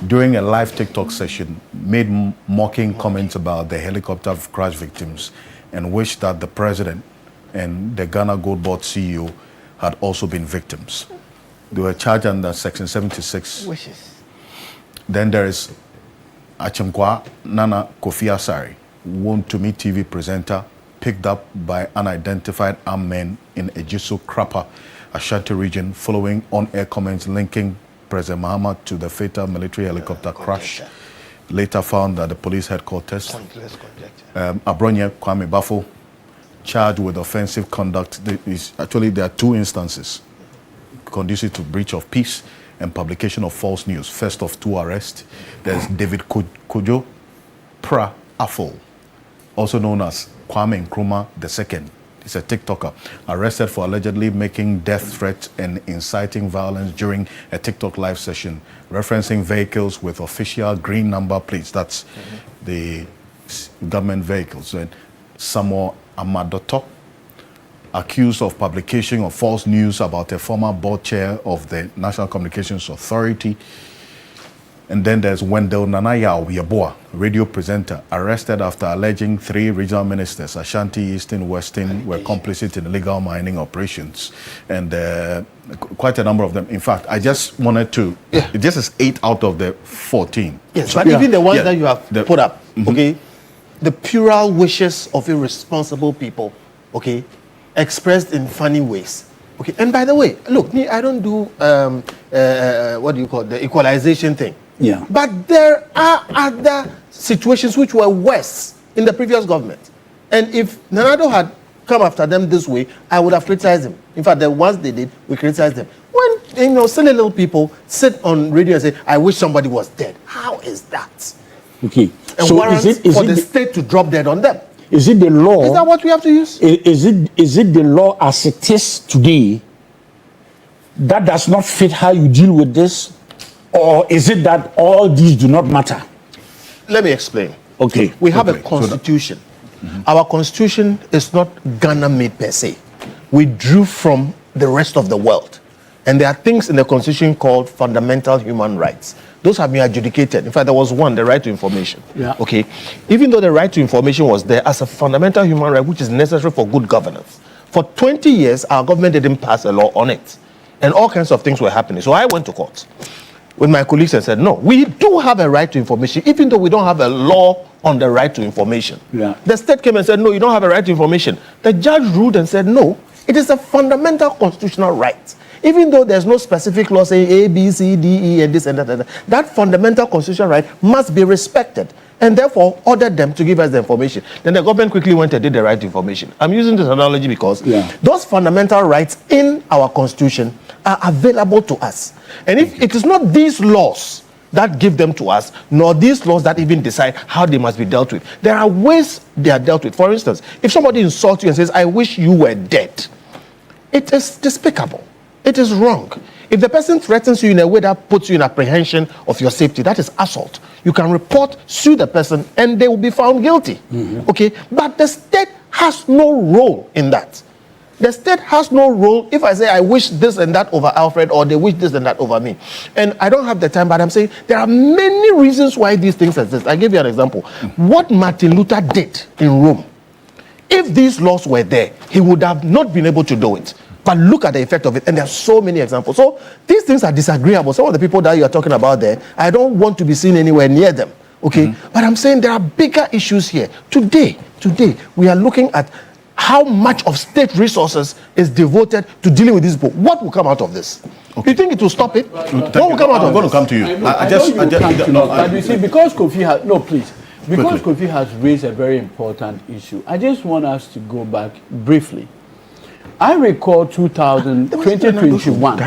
during a live TikTok session, made mocking comments about the helicopter crash victims and wished that the president and the Ghana Gold Board CEO had also been victims. They were charged under Section 76. Wishes. Then there is Achimkwa Nana Kofi Asare, Wontumi TV presenter, picked up by unidentified armed men in Ejiso Krapa, Ashanti region, following on-air comments linking President Mahama to the fatal military helicopter crash. Later found that the police headquarters, Abro Kwame Bafo, charged with offensive conduct. There are two instances conducive to breach of peace and publication of false news. First of two arrests, there's David Kojo, Pra Afol, also known as Kwame Nkrumah II. He's a TikToker, arrested for allegedly making death threats and inciting violence during a TikTok live session, referencing vehicles with official green number plates. That's the government vehicles. And Samuel Amadoto, accused of publication of false news about a former board chair of the National Communications Authority. And then there's Wendell Nanaya Yeboah, radio presenter, arrested after alleging 3 regional ministers, Ashanti, Eastern, Western, were complicit in illegal mining operations. And quite a number of them. In fact, I just wanted to, this is 8 out of the 14. Yes, but even the ones that you have put up, okay, the puerile wishes of irresponsible people, okay, expressed in funny ways. Okay, and by the way, look, me, I don't do, what do you call it, the equalization thing. Yeah. But there are other situations which were worse in the previous government. And if Nanado had come after them this way, I would have criticized him. In fact, the ones they did, we criticized them. When, silly little people sit on radio and say, I wish somebody was dead. How is that? Okay. And so warrants is for the state to drop dead on them. Is it the law? Is that what we have to use? Is it the law as it is today that does not fit how you deal with this? Or is it that all these do not matter? Let me explain. Okay. We have a constitution. Our constitution is not Ghana-made per se. We drew from the rest of the world. And there are things in the constitution called fundamental human rights. Those have been adjudicated. In fact, there was one, the right to information. Yeah. Okay. Even though the right to information was there as a fundamental human right, which is necessary for good governance, for 20 years, our government didn't pass a law on it. And all kinds of things were happening. So I went to court with my colleagues and said, no, we do have a right to information, even though we don't have a law on the right to information. Yeah. The state came and said, no, you don't have a right to information. The judge ruled and said, no, it is a fundamental constitutional right. Even though there's no specific law saying A, B, C, D, E, and this and that, that fundamental constitutional right must be respected, and therefore ordered them to give us the information. Then the government quickly went and did the right to information. I'm using this analogy because those fundamental rights in our constitution are available to us. And if it is not these laws that give them to us, nor these laws that even decide how they must be dealt with, there are ways they are dealt with. For instance, if somebody insults you and says, I wish you were dead, it is despicable. It is wrong. If the person threatens you in a way that puts you in apprehension of your safety, that is assault. You can report, sue the person, and they will be found guilty. Okay? But the state has no role in that. The state has no role if I say I wish this and that over Alfred, or they wish this and that over me. And I don't have the time, but I'm saying there are many reasons why these things exist. I give you an example. What Martin Luther did in Rome, if these laws were there, he would have not been able to do it. But look at the effect of it, and there are so many examples. So these things are disagreeable. Some of the people that you are talking about there, I don't want to be seen anywhere near them. Okay? But I'm saying there are bigger issues here. Today, we are looking at how much of state resources is devoted to dealing with these people. What will come out of this? You think it will stop it? What will come out of this? I'm going to come to you. But you see, because Kofi has, because Kofi has raised a very important issue, I just want us to go back briefly. I recall 2021.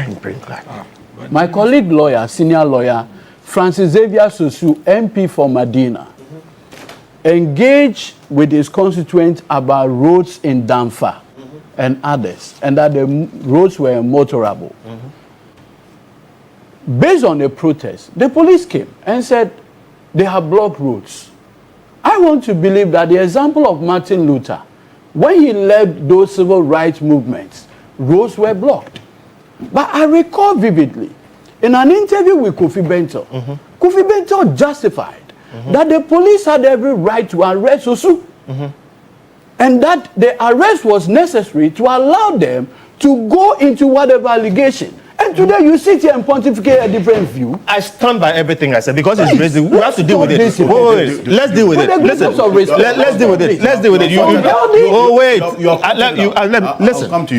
My colleague lawyer, senior lawyer, Francis Xavier Sosu, MP for Medina, engaged with his constituents about roads in Damfa and others, and that the roads were immotorable. Based on the protest, the police came and said they have blocked roads. I want to believe that the example of Martin Luther, when he led those civil rights movements, roads were blocked. But I recall vividly, in an interview with Kofi Bento, Kofi Bento justified that the police had every right to arrest Sosu, and that the arrest was necessary to allow them to go into whatever allegation. And today you sit here and pontificate a different view. I stand by everything I said because it's raising. We have to deal with it. Wait. Let's deal with it. Listen. Let's deal with it. Let's deal with it.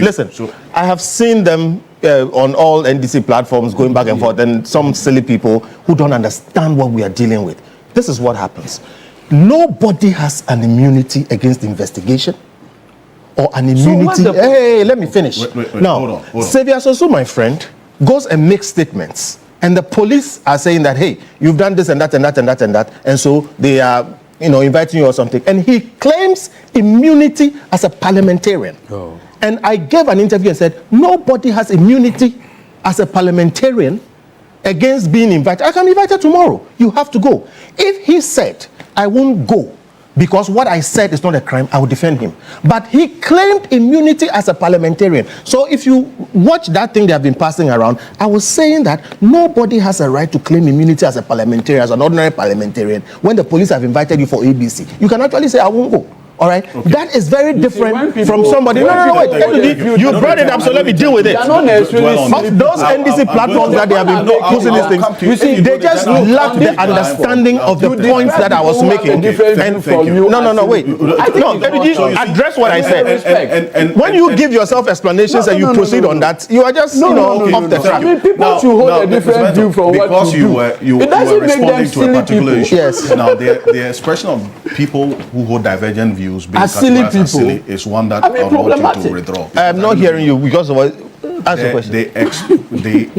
Listen. I have seen them on all NDC platforms going back and forth, and some silly people who don't understand what we are dealing with. This is what happens. Nobody has an immunity against investigation. Or an immunity. Hey, let me finish. Now, hold on. Xavier Sosu, my friend, goes and makes statements. And the police are saying that, hey, you've done this and that and that and that and that. And so they are inviting you or something, and he claims immunity as a parliamentarian. Oh. And I gave an interview and said, nobody has immunity as a parliamentarian against being invited. I can be invited tomorrow. You have to go. If he said, I won't go because what I said is not a crime, I will defend him. But he claimed immunity as a parliamentarian. So if you watch that thing they have been passing around, I was saying that nobody has a right to claim immunity as a parliamentarian, as an ordinary parliamentarian, when the police have invited you for ABC. You can actually say, I won't go. All right, okay. That is very different from somebody. No, wait. You brought it up, so let me deal with it. Those NDC platforms that they have been pushing these things, you see, they just lack the understanding of the points that I was making. No, wait. Address what I said. And when you give yourself explanations and you proceed on that, you are just off the track. I mean, people should hold a different view from what you do. You were responding to a particular issue. Yes. Now, the expression of people who hold divergent views being silly people silly is one that I want you to withdraw. I'm not hearing you because of what. Ask the question.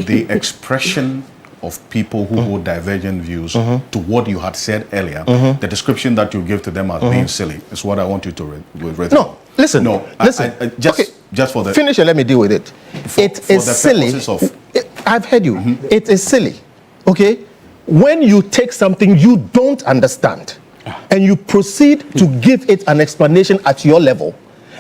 The expression of people who hold divergent views to what you had said earlier, the description that you give to them as being silly is what I want you to withdraw. No, listen. Just for the finish and let me deal with it. It is silly. I've heard you. It is silly. Okay, when you take something you don't understand and you proceed to give it an explanation at your level,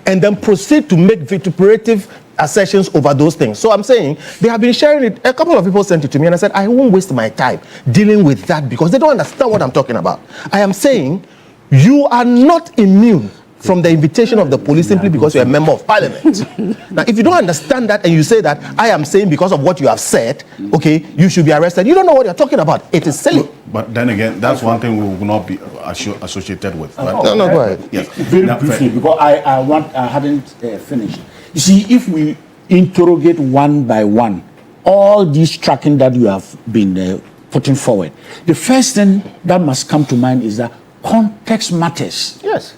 and then proceed to make vituperative assertions over those things. So I'm saying they have been sharing it. A couple of people sent it to me, and I said I won't waste my time dealing with that because they don't understand what I'm talking about. I am saying you are not immune from the invitation of the police simply because you're a member of parliament. Now, if you don't understand that and you say that I am saying because of what you have said, okay, you should be arrested. You don't know what you're talking about. It is silly. But then again, that's one thing we will not be associated with. No, go ahead. Yes. Very briefly, because I hadn't finished. You see, if we interrogate one by one all these tracking that you have been putting forward, the first thing that must come to mind is that context matters. Yes.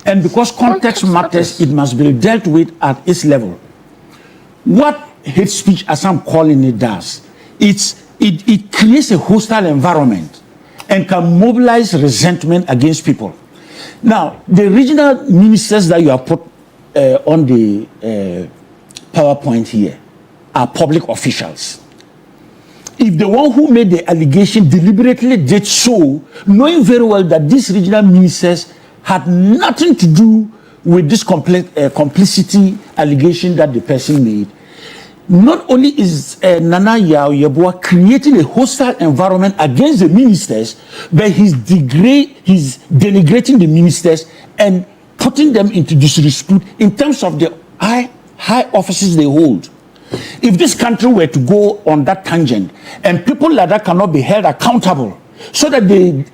And because context matters, it must be dealt with at its level. What hate speech, as I'm calling it, does, it creates a hostile environment and can mobilize resentment against people. Now, the regional ministers that you have put on the PowerPoint here are public officials. If the one who made the allegation deliberately did so, knowing very well that these regional ministers had nothing to do with this complicity allegation that the person made, not only is Nana Yao Yeboah creating a hostile environment against the ministers, but he's denigrating the ministers and putting them into disrepute in terms of the high offices they hold. If this country were to go on that tangent and people like that cannot be held accountable so that they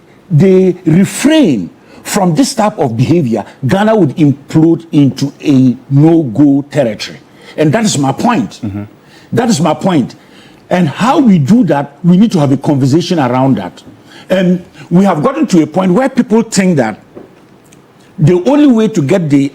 refrain from this type of behavior, Ghana would implode into a no-go territory. And that is my point. That is my point. And how we do that, we need to have a conversation around that. And we have gotten to a point where people think that the only way to get the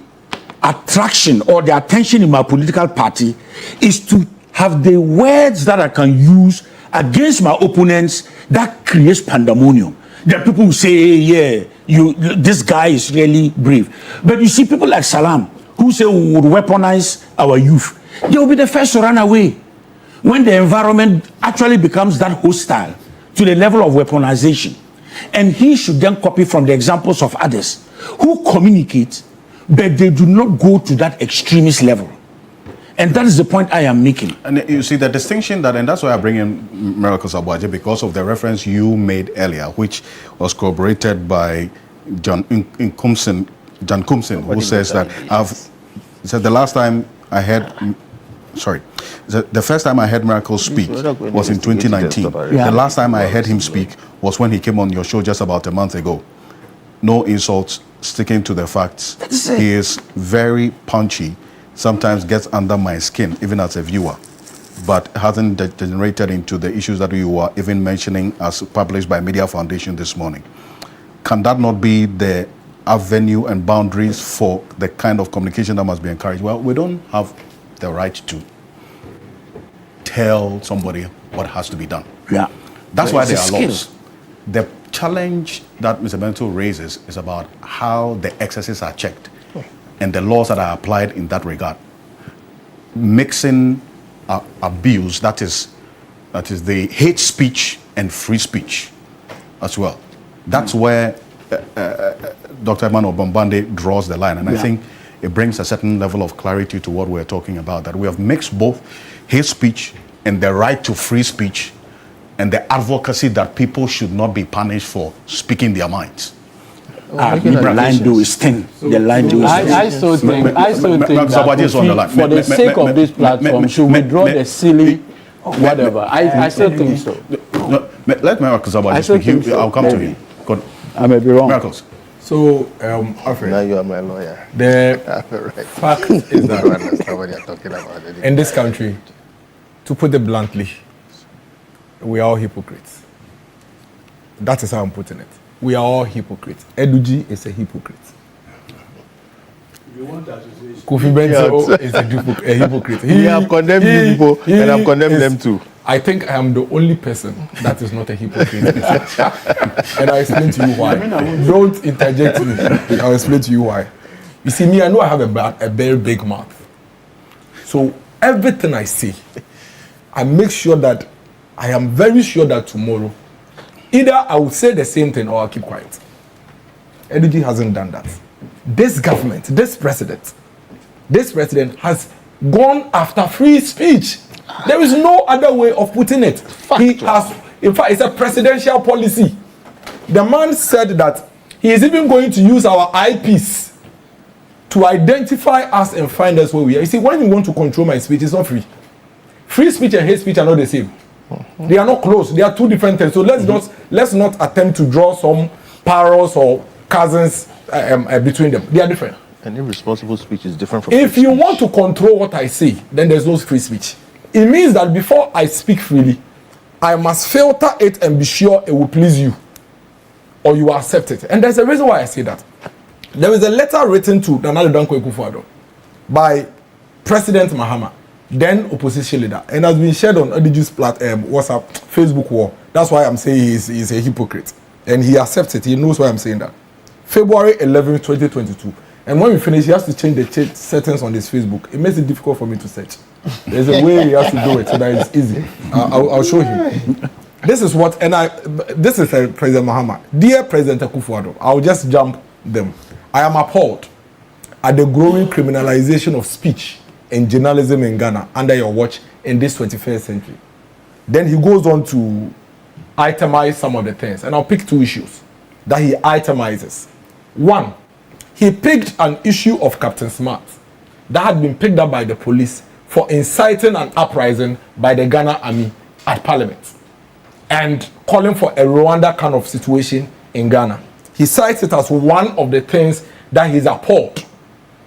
attraction or the attention in my political party is to have the words that I can use against my opponents that creates pandemonium. There are people who say, yeah, this guy is really brave. But you see people like Salam, who say we would weaponize our youth. They will be the first to run away when the environment actually becomes that hostile to the level of weaponization. And he should then copy from the examples of others who communicate, but they do not go to that extremist level. And that is the point I am making. And you see the distinction and that's why I bring in Miracle Sabwaje, because of the reference you made earlier, which was corroborated by John Kumsin, who says that the last time I heard, the first time I heard Miracle speak was in 2019. The last time I heard him speak was when he came on your show just about a month ago. No insults, sticking to the facts. He is very punchy. Sometimes gets under my skin, even as a viewer, but hasn't degenerated into the issues that you were even mentioning as published by Media Foundation this morning. Can that not be the avenue and boundaries for the kind of communication that must be encouraged? Well, we don't have the right to tell somebody what has to be done. Yeah. That's why there are laws. The challenge that Mr. Bento raises is about how the excesses are checked and the laws that are applied in that regard. Mixing abuse, that is the hate speech and free speech as well. That's where Dr. Emmanuel Bombande draws the line, and I think it brings a certain level of clarity to what we're talking about, that we have mixed both hate speech and the right to free speech and the advocacy that people should not be punished for speaking their minds. The line do is thin. The line do is thin. I still think that for the sake of this platform, should withdraw the silly whatever. I still think so. Let Miracles speak. I'll come to him. I may be wrong. Miracles. So, Alfred, now you are my lawyer. The fact is that I don't understand what you're talking about. In this country, to put it bluntly, we are all hypocrites. That is how I'm putting it. We are all hypocrites. Eduji is a hypocrite. Kofi Bento is a hypocrite. He have condemned you people, and I've condemned them too. I think I am the only person that is not a hypocrite. And I'll explain to you why. Don't interject me. I'll explain to you why. You see, me, I know I have a very big mouth. So everything I say, I make sure that I am very sure that tomorrow, either I will say the same thing or I'll keep quiet. EDG hasn't done that. This government, this president has gone after free speech. There is no other way of putting it. He has, in fact, it's a presidential policy. The man said that he is even going to use our IPs to identify us and find us where we are. You see, when you want to control my speech, it's not free. Free speech and hate speech are not the same. They are not close. They are two different things. So let's not attempt to draw some parallels or cousins between them. They are different. And irresponsible speech is different from. If you want to control what I say, then there's no free speech. It means that before I speak freely, I must filter it and be sure it will please you, or you accept it. And there's a reason why I say that. There is a letter written to Nana Danko Akufo-Addo by President Mahama, then opposition leader, and has been shared on Adiju's WhatsApp, Facebook wall. That's why I'm saying he's a hypocrite. And he accepts it. He knows why I'm saying that. February 11, 2022. And when we finish, he has to change the settings on his Facebook. It makes it difficult for me to search. There's a way he has to do it so that it's easy. I'll show him. This is what, this is President Mahama. Dear President Akufo-Addo, I'll just jump them. I am appalled at the growing criminalization of speech and journalism in Ghana under your watch in this 21st century. Then he goes on to itemize some of the things, and I'll pick two issues that he itemizes. One, he picked an issue of Captain Smart that had been picked up by the police for inciting an uprising by the Ghana army at Parliament and calling for a Rwanda kind of situation in Ghana. He cites it as one of the things that he's appalled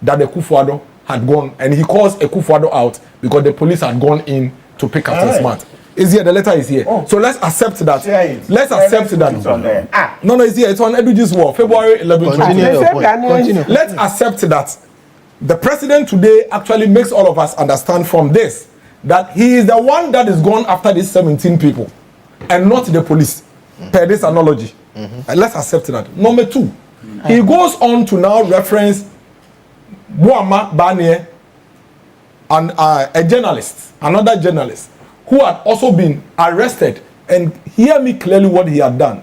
that the Akufo-Addo had gone, and he calls Akufo-Addo out because the police had gone in to pick Captain Smart. Is here, the letter is here. Oh. So let's accept that. Let's accept that. It's on there. No, it's here. It's on Eduji's wall, February 11, 2022. Let's accept that. The president today actually makes all of us understand from this that he is the one that is gone after these 17 people and not the police, per this analogy. And let's accept that. Number two, he goes on to now reference Muammar Barnier and a journalist, another journalist, who had also been arrested. And hear me clearly what he had done.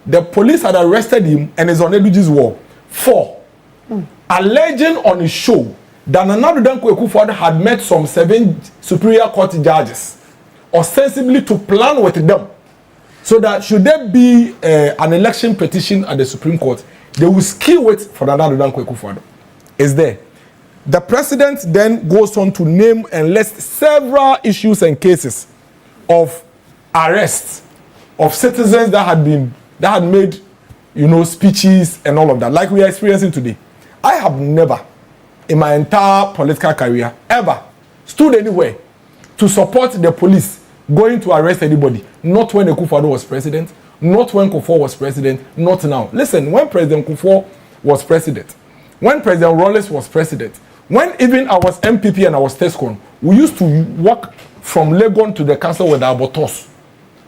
The police had arrested him and is on Eduji's wall for alleging on his show that Nana Danko Akufo-Addo had met some 7 superior court judges ostensibly to plan with them so that should there be an election petition at the Supreme Court, they will skew it for Nana Danko Akufo-Addo. Is there. The president then goes on to name and list several issues and cases of arrests of citizens that had made, speeches and all of that, like we are experiencing today. I have never, in my entire political career, ever stood anywhere to support the police going to arrest anybody. Not when Akufo-Addo was president, not when Kufuor was president, not now. Listen, when President Kufuor was president, when President Rawlings was president, when even I was MPP and I was TESCON, we used to walk from Legon to the council with our botos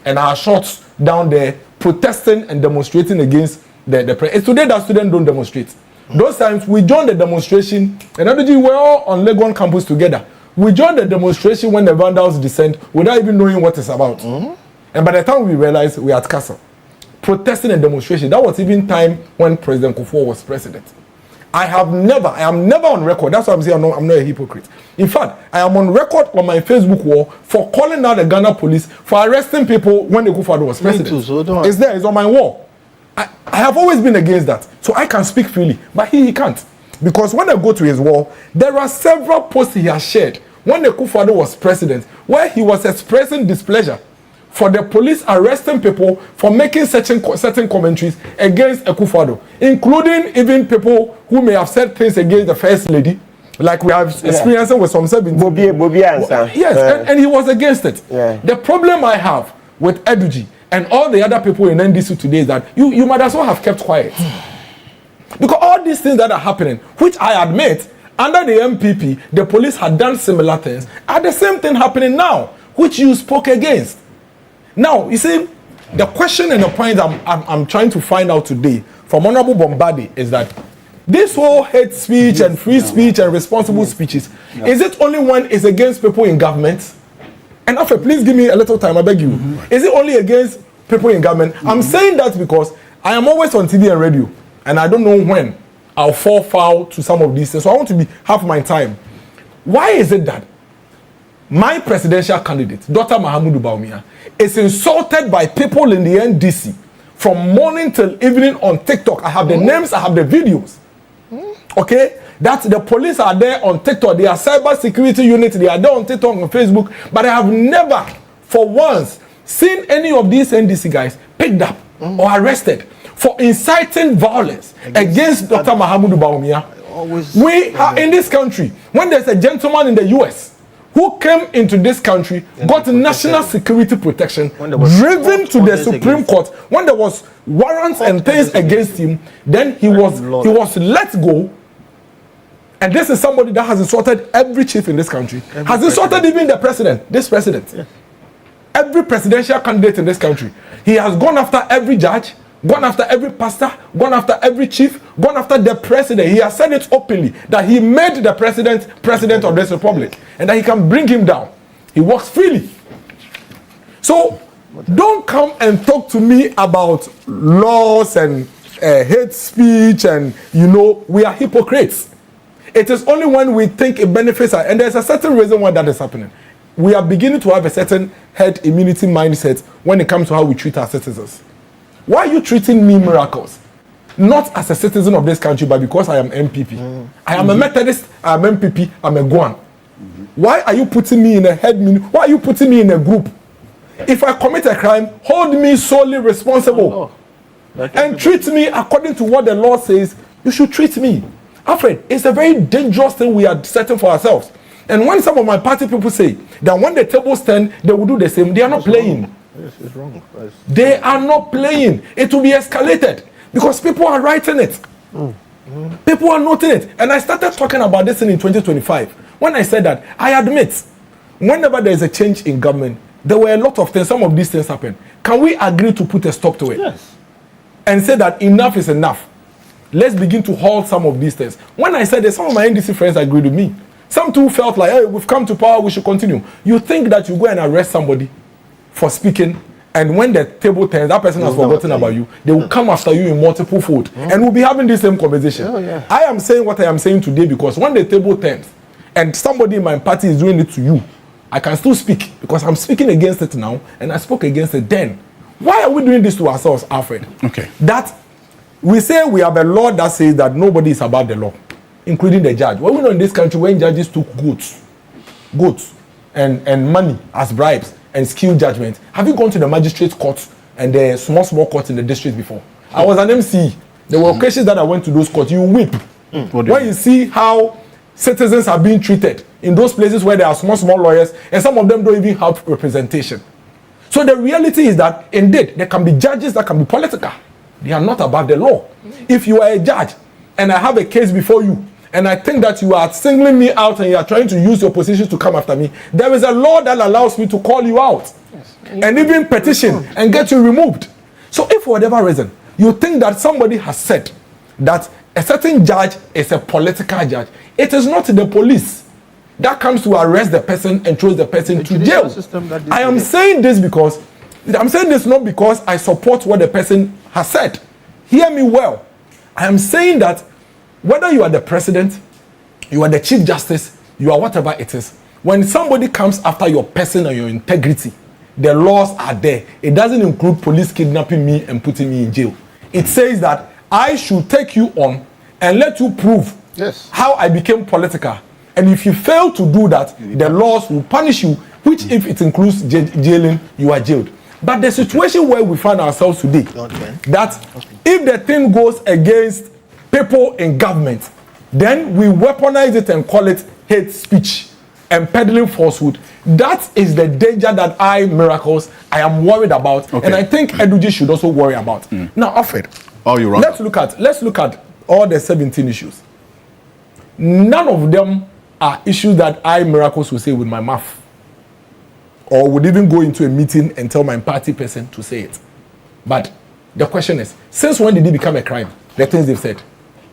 and our shots down there protesting and demonstrating against the president. It's today that students don't demonstrate. Those times we joined the demonstration, and we were all on Legon campus together. We joined the demonstration when the vandals descend without even knowing what it's about. And by the time we realized we were at Castle, protesting and demonstration, that was even time when President Kufuor was president. I am never on record. That's why I'm saying I'm not a hypocrite. In fact, I am on record on my Facebook wall for calling out the Ghana police for arresting people when the Kufuor was president. Me too, so it's there, it's on my wall. I have always been against that. So I can speak freely, but he can't. Because when I go to his wall, there are several posts he has shared when the Kufuor was president, where he was expressing displeasure for the police arresting people for making certain commentaries against Kufuor, including even people who may have said things against the first lady, like we have experiencing with some 17. Yes, and he was against it. The problem I have with Eduji and all the other people in NDC today is that you might as well have kept quiet. Because all these things that are happening, which I admit, under the MPP, the police had done similar things, are the same thing happening now, which you spoke against. Now, you see, the question and the point I'm trying to find out today from Honorable Bombardier is that this whole hate speech and free speech and responsible speeches, is it only when it's against people in government? And after, please give me a little time, I beg you. Is it only against people in government? I'm saying that because I am always on TV and radio, and I don't know when I'll fall foul to some of these things. So I want to have my time. Why is it that my presidential candidate, Dr. Mahamudu Bawumia, is insulted by people in the NDC from morning till evening on TikTok? I have the names, I have the videos. Okay? That the police are there on TikTok, they are cyber security unit, they are there on TikTok and Facebook, but I have never, for once, seen any of these NDC guys picked up or arrested for inciting violence against Dr. Mahamudu Bawumia. We are in this country, when there's a gentleman in the US who came into this country, got national security protection, driven to the Supreme Court, when there was warrants and things against him, then he was let go. And this is somebody that has insulted every chief in this country, has insulted even the president, this president. Every presidential candidate in this country. He has gone after every judge, gone after every pastor, gone after every chief, gone after the president. He has said it openly that he made the president of this republic and that he can bring him down. He walks freely. So don't come and talk to me about laws and hate speech and, we are hypocrites. It is only when we think it benefits us, and there's a certain reason why that is happening. We are beginning to have a certain herd immunity mindset when it comes to how we treat our citizens. Why are you treating me miracles? Not as a citizen of this country, but because I am MPP. I am a Methodist, I am MPP, I'm a Guan. Why are you putting me in a herd immunity? Why are you putting me in a group? If I commit a crime, hold me solely responsible. And treat me according to what the law says you should treat me. Alfred, it's a very dangerous thing we are setting for ourselves. And when some of my party people say that when the tables turn, they will do the same, they are not playing. Yes, it's wrong. They are not playing. It will be escalated because people are writing it. People are noting it. And I started talking about this in 2025 when I said that I admit, whenever there is a change in government, there were a lot of things, some of these things happen. Can we agree to put a stop to it? Yes. And say that enough is enough? Let's begin to halt some of these things. When I said that, some of my NDC friends agreed with me. Some too felt like, hey, we've come to power, we should continue. You think that you go and arrest somebody for speaking, and when the table turns, that person has forgotten about you, they will come after you in multiple fold, and we'll be having this same conversation. I am saying what I am saying today because when the table turns, and somebody in my party is doing it to you, I can still speak because I'm speaking against it now, and I spoke against it then. Why are we doing this to ourselves, Alfred? Okay. That we say we have a law that says that nobody is above the law, including the judge. Well, we know in this country when judges took goats and money as bribes and skilled judgment. Have you gone to the magistrate court and the small courts in the district before? I was an MC. There were occasions that I went to those courts. You weep when you see how citizens are being treated in those places where there are small lawyers and some of them don't even have representation. So the reality is that indeed there can be judges that can be political. They are not above the law. If you are a judge and I have a case before you and I think that you are singling me out and you are trying to use your position to come after me, there is a law that allows me to call you out and even petition and get you removed. So if for whatever reason you think that somebody has said that a certain judge is a political judge, it is not the police that comes to arrest the person and throws the person to jail. I am saying this because, I'm saying this not because I support what the person has said. Hear me well. I am saying that whether you are the president, you are the chief justice, you are whatever it is, when somebody comes after your person and your integrity, the laws are there. It doesn't include police kidnapping me and putting me in jail. It says that I should take you on and let you prove how I became political. And if you fail to do that, the laws will punish you, which if it includes jailing, you are jailed. But the situation where we find ourselves today, that if the thing goes against people in government, then we weaponize it and call it hate speech and peddling falsehood. That is the danger that Miracles, I am worried about, and I think Eduji should also worry about. Now, Alfred, let's look at all the 17 issues. None of them are issues that Miracles will say with my mouth, or would even go into a meeting and tell my party person to say it. But the question is, since when did it become a crime? The things they've said.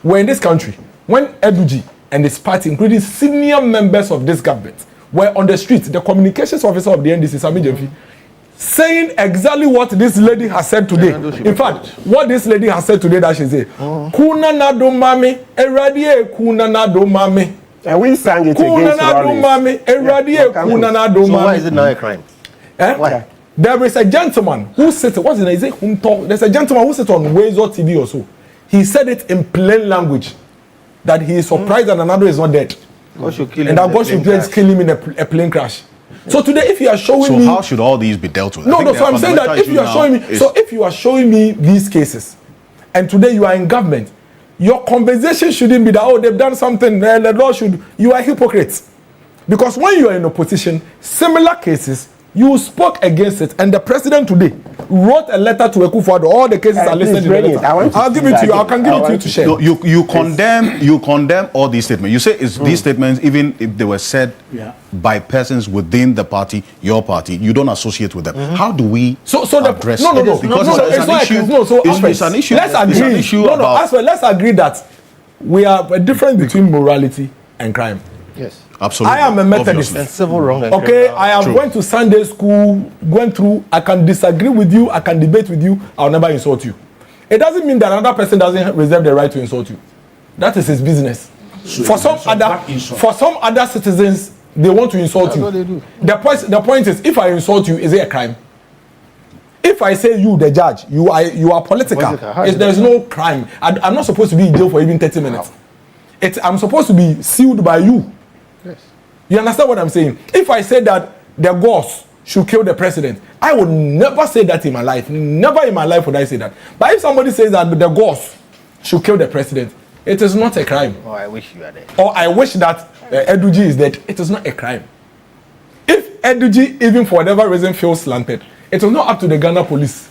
We're in this country, when Eduji and his party, including senior members of this government, were on the street, the communications officer of the NDC, Sami Jemfi, saying exactly what this lady has said today. In fact, what this lady has said today, that she said, "Kuna na do mami, eradie kuna na do mami." And we sang it against Rollins. So why is it not a crime? Why? There is a gentleman who sits. What's his name? Is it Humto? There's a gentleman who sits on Wazo TV or so. He said it in plain language that he is surprised that another is not dead, and that God should just kill him in a plane crash. So today, if you are showing me, how should all these be dealt with? No. So I'm saying that if you are showing me, so if you are showing me these cases, and today you are in government, your conversation shouldn't be that they've done something. The law should. You are hypocrites, because when you are in opposition, similar cases, you spoke against it, and the president today wrote a letter to Akufo-Addo. All the cases are listed in the letter. I'll give it to you. I can give it to you to share. No, you condemn all these statements. You say these statements, even if they were said by persons within the party, your party, you don't associate with them. How do we address it? No. Because it's not an issue. It's an issue. Let's agree. Let's agree that we have a difference between morality and crime. Yes. Absolutely. I am a Methodist. And civil wrong. Okay, I have went to Sunday school, went through. I can disagree with you. I can debate with you. I'll never insult you. It doesn't mean that another person doesn't reserve the right to insult you. That is his business. So for some other citizens, they want to insult you. What they do. The point is, if I insult you, is it a crime? If I say you, the judge, you are political, there's no crime. I'm not supposed to be in jail for even 30 minutes. I'm supposed to be sealed by you. Yes. You understand what I'm saying? If I say that the Gauls should kill the president, I would never say that in my life. Never in my life would I say that. But if somebody says that the Gauls should kill the president, it is not a crime. Oh, I wish you were there. Or I wish that Eduji is dead. It is not a crime. If Eduji, even for whatever reason, feels slanted, it is not up to the Ghana police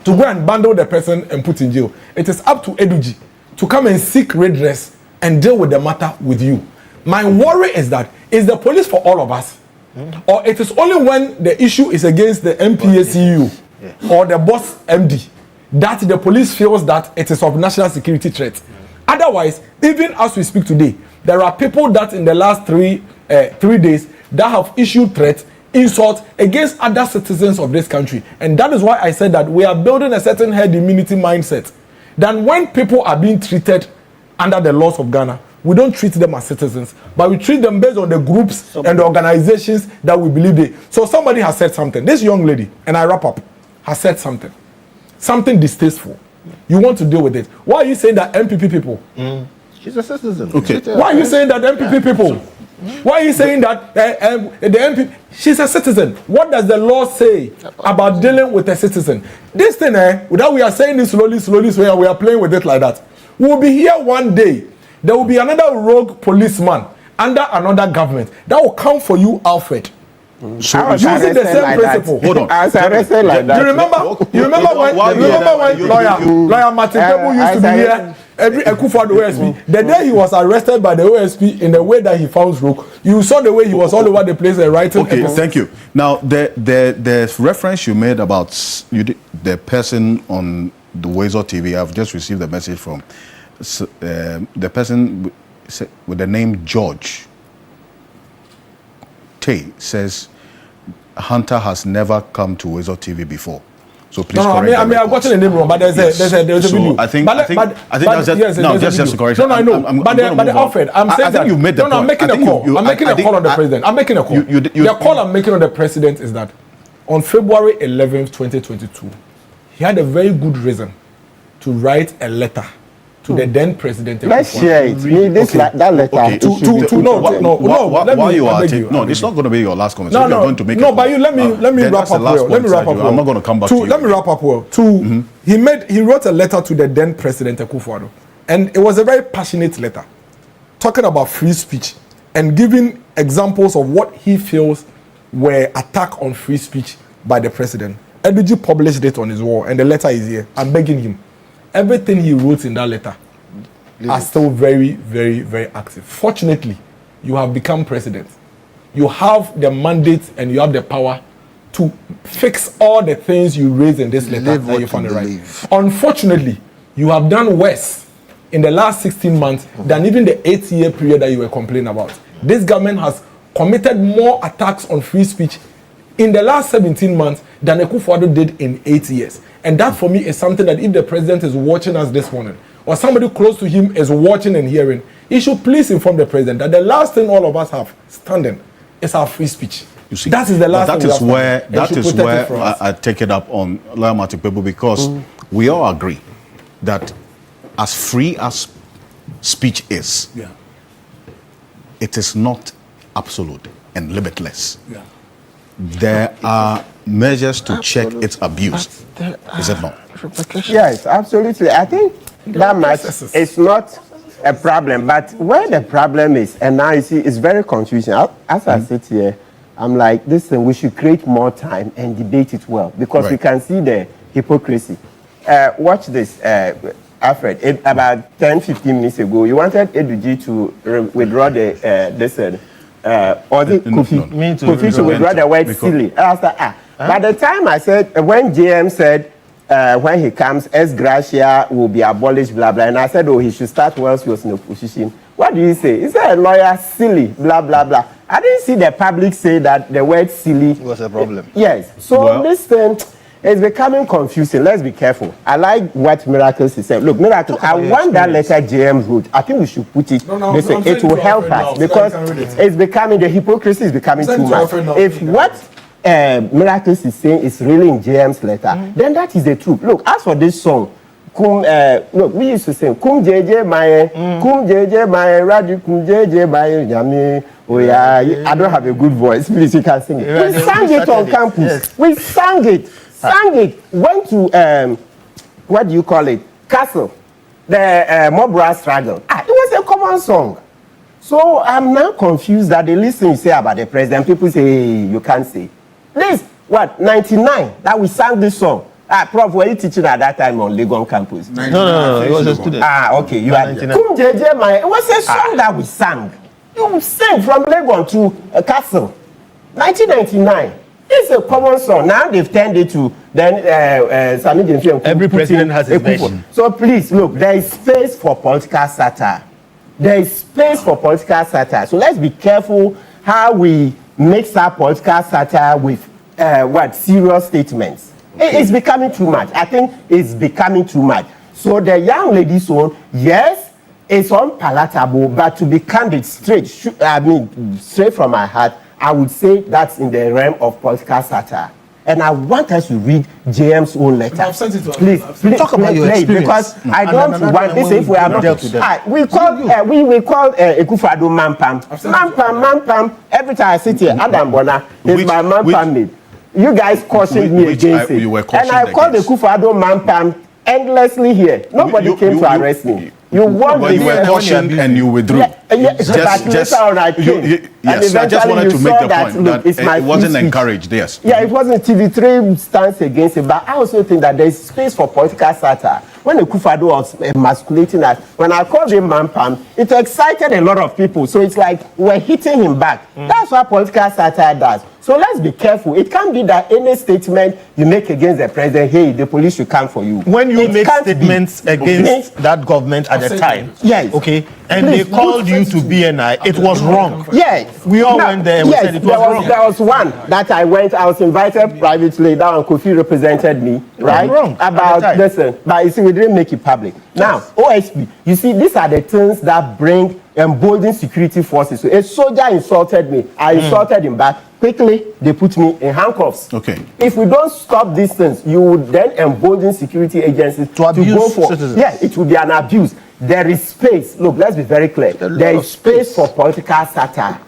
to go and bundle the person and put in jail. It is up to Eduji to come and seek redress and deal with the matter with you. My worry is that, is the police for all of us? Or it is only when the issue is against the MPA CEO or the boss MD that the police feels that it is of national security threat. Otherwise, even as we speak today, there are people that in the last 3 days that have issued threats, insults against other citizens of this country. And that is why I said that we are building a certain herd immunity mindset. That when people are being treated under the laws of Ghana, we don't treat them as citizens, but we treat them based on the groups and the organizations that we believe in. So somebody has said something. This young lady, and I wrap up, has said something distasteful. You want to deal with it. Why are you saying that MPP people? She's a citizen. Okay. Why are you saying that MPP people? Why are you saying that the MP? She's a citizen. What does the law say about dealing with a citizen? This thing, that we are saying this slowly, so we are playing with it like that. We will be here one day. There will be another rogue policeman under another government that will come for you, Alfred. So using the same principle. Hold on. I was arrested like that. You remember when lawyer Martin Kebu used to be here every Akufo-Addo OSP. The day he was arrested by the OSP in the way that he found Rook, you saw the way he was all over the place and writing. Okay, thank you. Now, the reference you made about the person on the Weasel TV, I've just received a message from the person with the name George Tay says Hunter has never come to Weasel TV before. So please correct I mean, I've gotten the name wrong, but there's a video. I think that's just a correction. No, I know. But Alfred, I'm saying that. You made the point. I'm making a call. I'm making a call on the president. I'm making a call. The call I'm making on the president is that on February 11th, 2022, he had a very good reason to write a letter to the then president. Let's share it. That letter. Okay. It's not going to be your last comment. Let me wrap up well. I'm not going to come back to you. Let me wrap up well. He wrote a letter to the then president Akufo-Addo, and it was a very passionate letter, talking about free speech and giving examples of what he feels were attack on free speech by the president. Edwiji published it on his wall, and the letter is here. I'm begging him. Everything he wrote in that letter are still very, very, very active. Fortunately, you have become president. You have the mandate and you have the power to fix all the things you raised in this letter that you found right. Unfortunately, you have done worse in the last 16 months than even the 8-year period that you were complaining about. This government has committed more attacks on free speech in the last 17 months than Akufo-Addo did in 8 years. And that for me is something that if the president is watching us this morning, or somebody close to him is watching and hearing, he should please inform the president that the last thing all of us have standing is our free speech. You see, that is the last thing that is where I take it up on Loyal Matipebo, because we all agree that as free as speech is, it is not absolute and limitless. There are measures to check its abuse. Is it not? Yes, absolutely. I think that much is not a problem, but where the problem is, and now you see, it's very confusing. As I sit here, I'm like, listen, we should create more time and debate it well, because we can see the hypocrisy. Watch this, Alfred. About 10-15 minutes ago, you wanted Edwiji to withdraw the or the Kofi should withdraw the word silly. I was like, By the time I said, when JM said, when he comes, ex gratia will be abolished, blah, blah, and I said, oh, he should start whilst he was in opposition. What do you say? Is there a lawyer silly, blah, blah, blah? I didn't see the public say that the word silly was a problem. Yes. So this thing is becoming confusing. Let's be careful. I like what Miracles is saying. Look, Miracles, I want that letter JM wrote. I think we should put it. It will help us, because it's becoming, the hypocrisy is becoming too much. If what Miracles is saying is really in JM's letter, then that is the truth. Look, as for this song, look, we used to sing, Kum JJ Maye, Kum JJ Maye, Radi Kum JJ Maye, Yami. Oh yeah, I don't have a good voice. Please, you can sing it. We sang it on campus. Yes. We sang it. Went to what do you call it? Castle. The Mobra struggle. It was a common song. So I'm now confused that they listen you say about the president. People say, hey, you can't say. This, what, 99, that we sang this song. Prof, were you teaching at that time on Legon campus? No, it was a student. Okay, you are. Kum JJ Mai. It was a song that we sang. You sang from Legon to Castle. 1999. It's a common song. Now they've turned it to then Sami Jenfi. Every president has his version. So please, look, there is space for political satire. There is space for political satire. So let's be careful how we mix up political satire with serious statements. It's becoming too much. I think it's becoming too much. So the young lady's one, yes, it's unpalatable, but to be candid, straight from my heart, I would say that's in the realm of political satire. And I want us to read JM's own letter. I've sent it to please talk about your experience. Because I don't want this if we are not dealt with that. We call Akufo-Addo Mampam. Mampam. Every time I sit here, Adam Bona is my Mampam mate. You guys cautioned me against it. And I called Akufo-Addo Mampam endlessly here. Nobody came to arrest me. You were cautioned and you withdrew. I just wanted to make the point that it wasn't encouraged, yes. Yeah, it wasn't. TV3 stands against it, but I also think that there is space for political satire. when the Akufo-Addo was emasculating us, when I called him man palm, it excited a lot of people. So it's like we're hitting him back. That's what political satire does. So let's be careful. It can't be that any statement you make against the president, hey, the police should come for you. When you make statements against that government at the time, yes, okay, and they called you to BNI, it was wrong. Yes. We all went there and we said it was wrong. There was one that I was invited privately, that and Kofi represented me, right? Wrong. About, listen, but you see, we didn't make it public. Now, OSP, you see, these are the things that bring emboldened security forces. So a soldier insulted me, I insulted him back. Quickly, they put me in handcuffs. Okay. If we don't stop these things, you would then embolden security agencies to go for citizens. Yeah, it will be an abuse. There is space. Look, let's be very clear. There is space for political satire.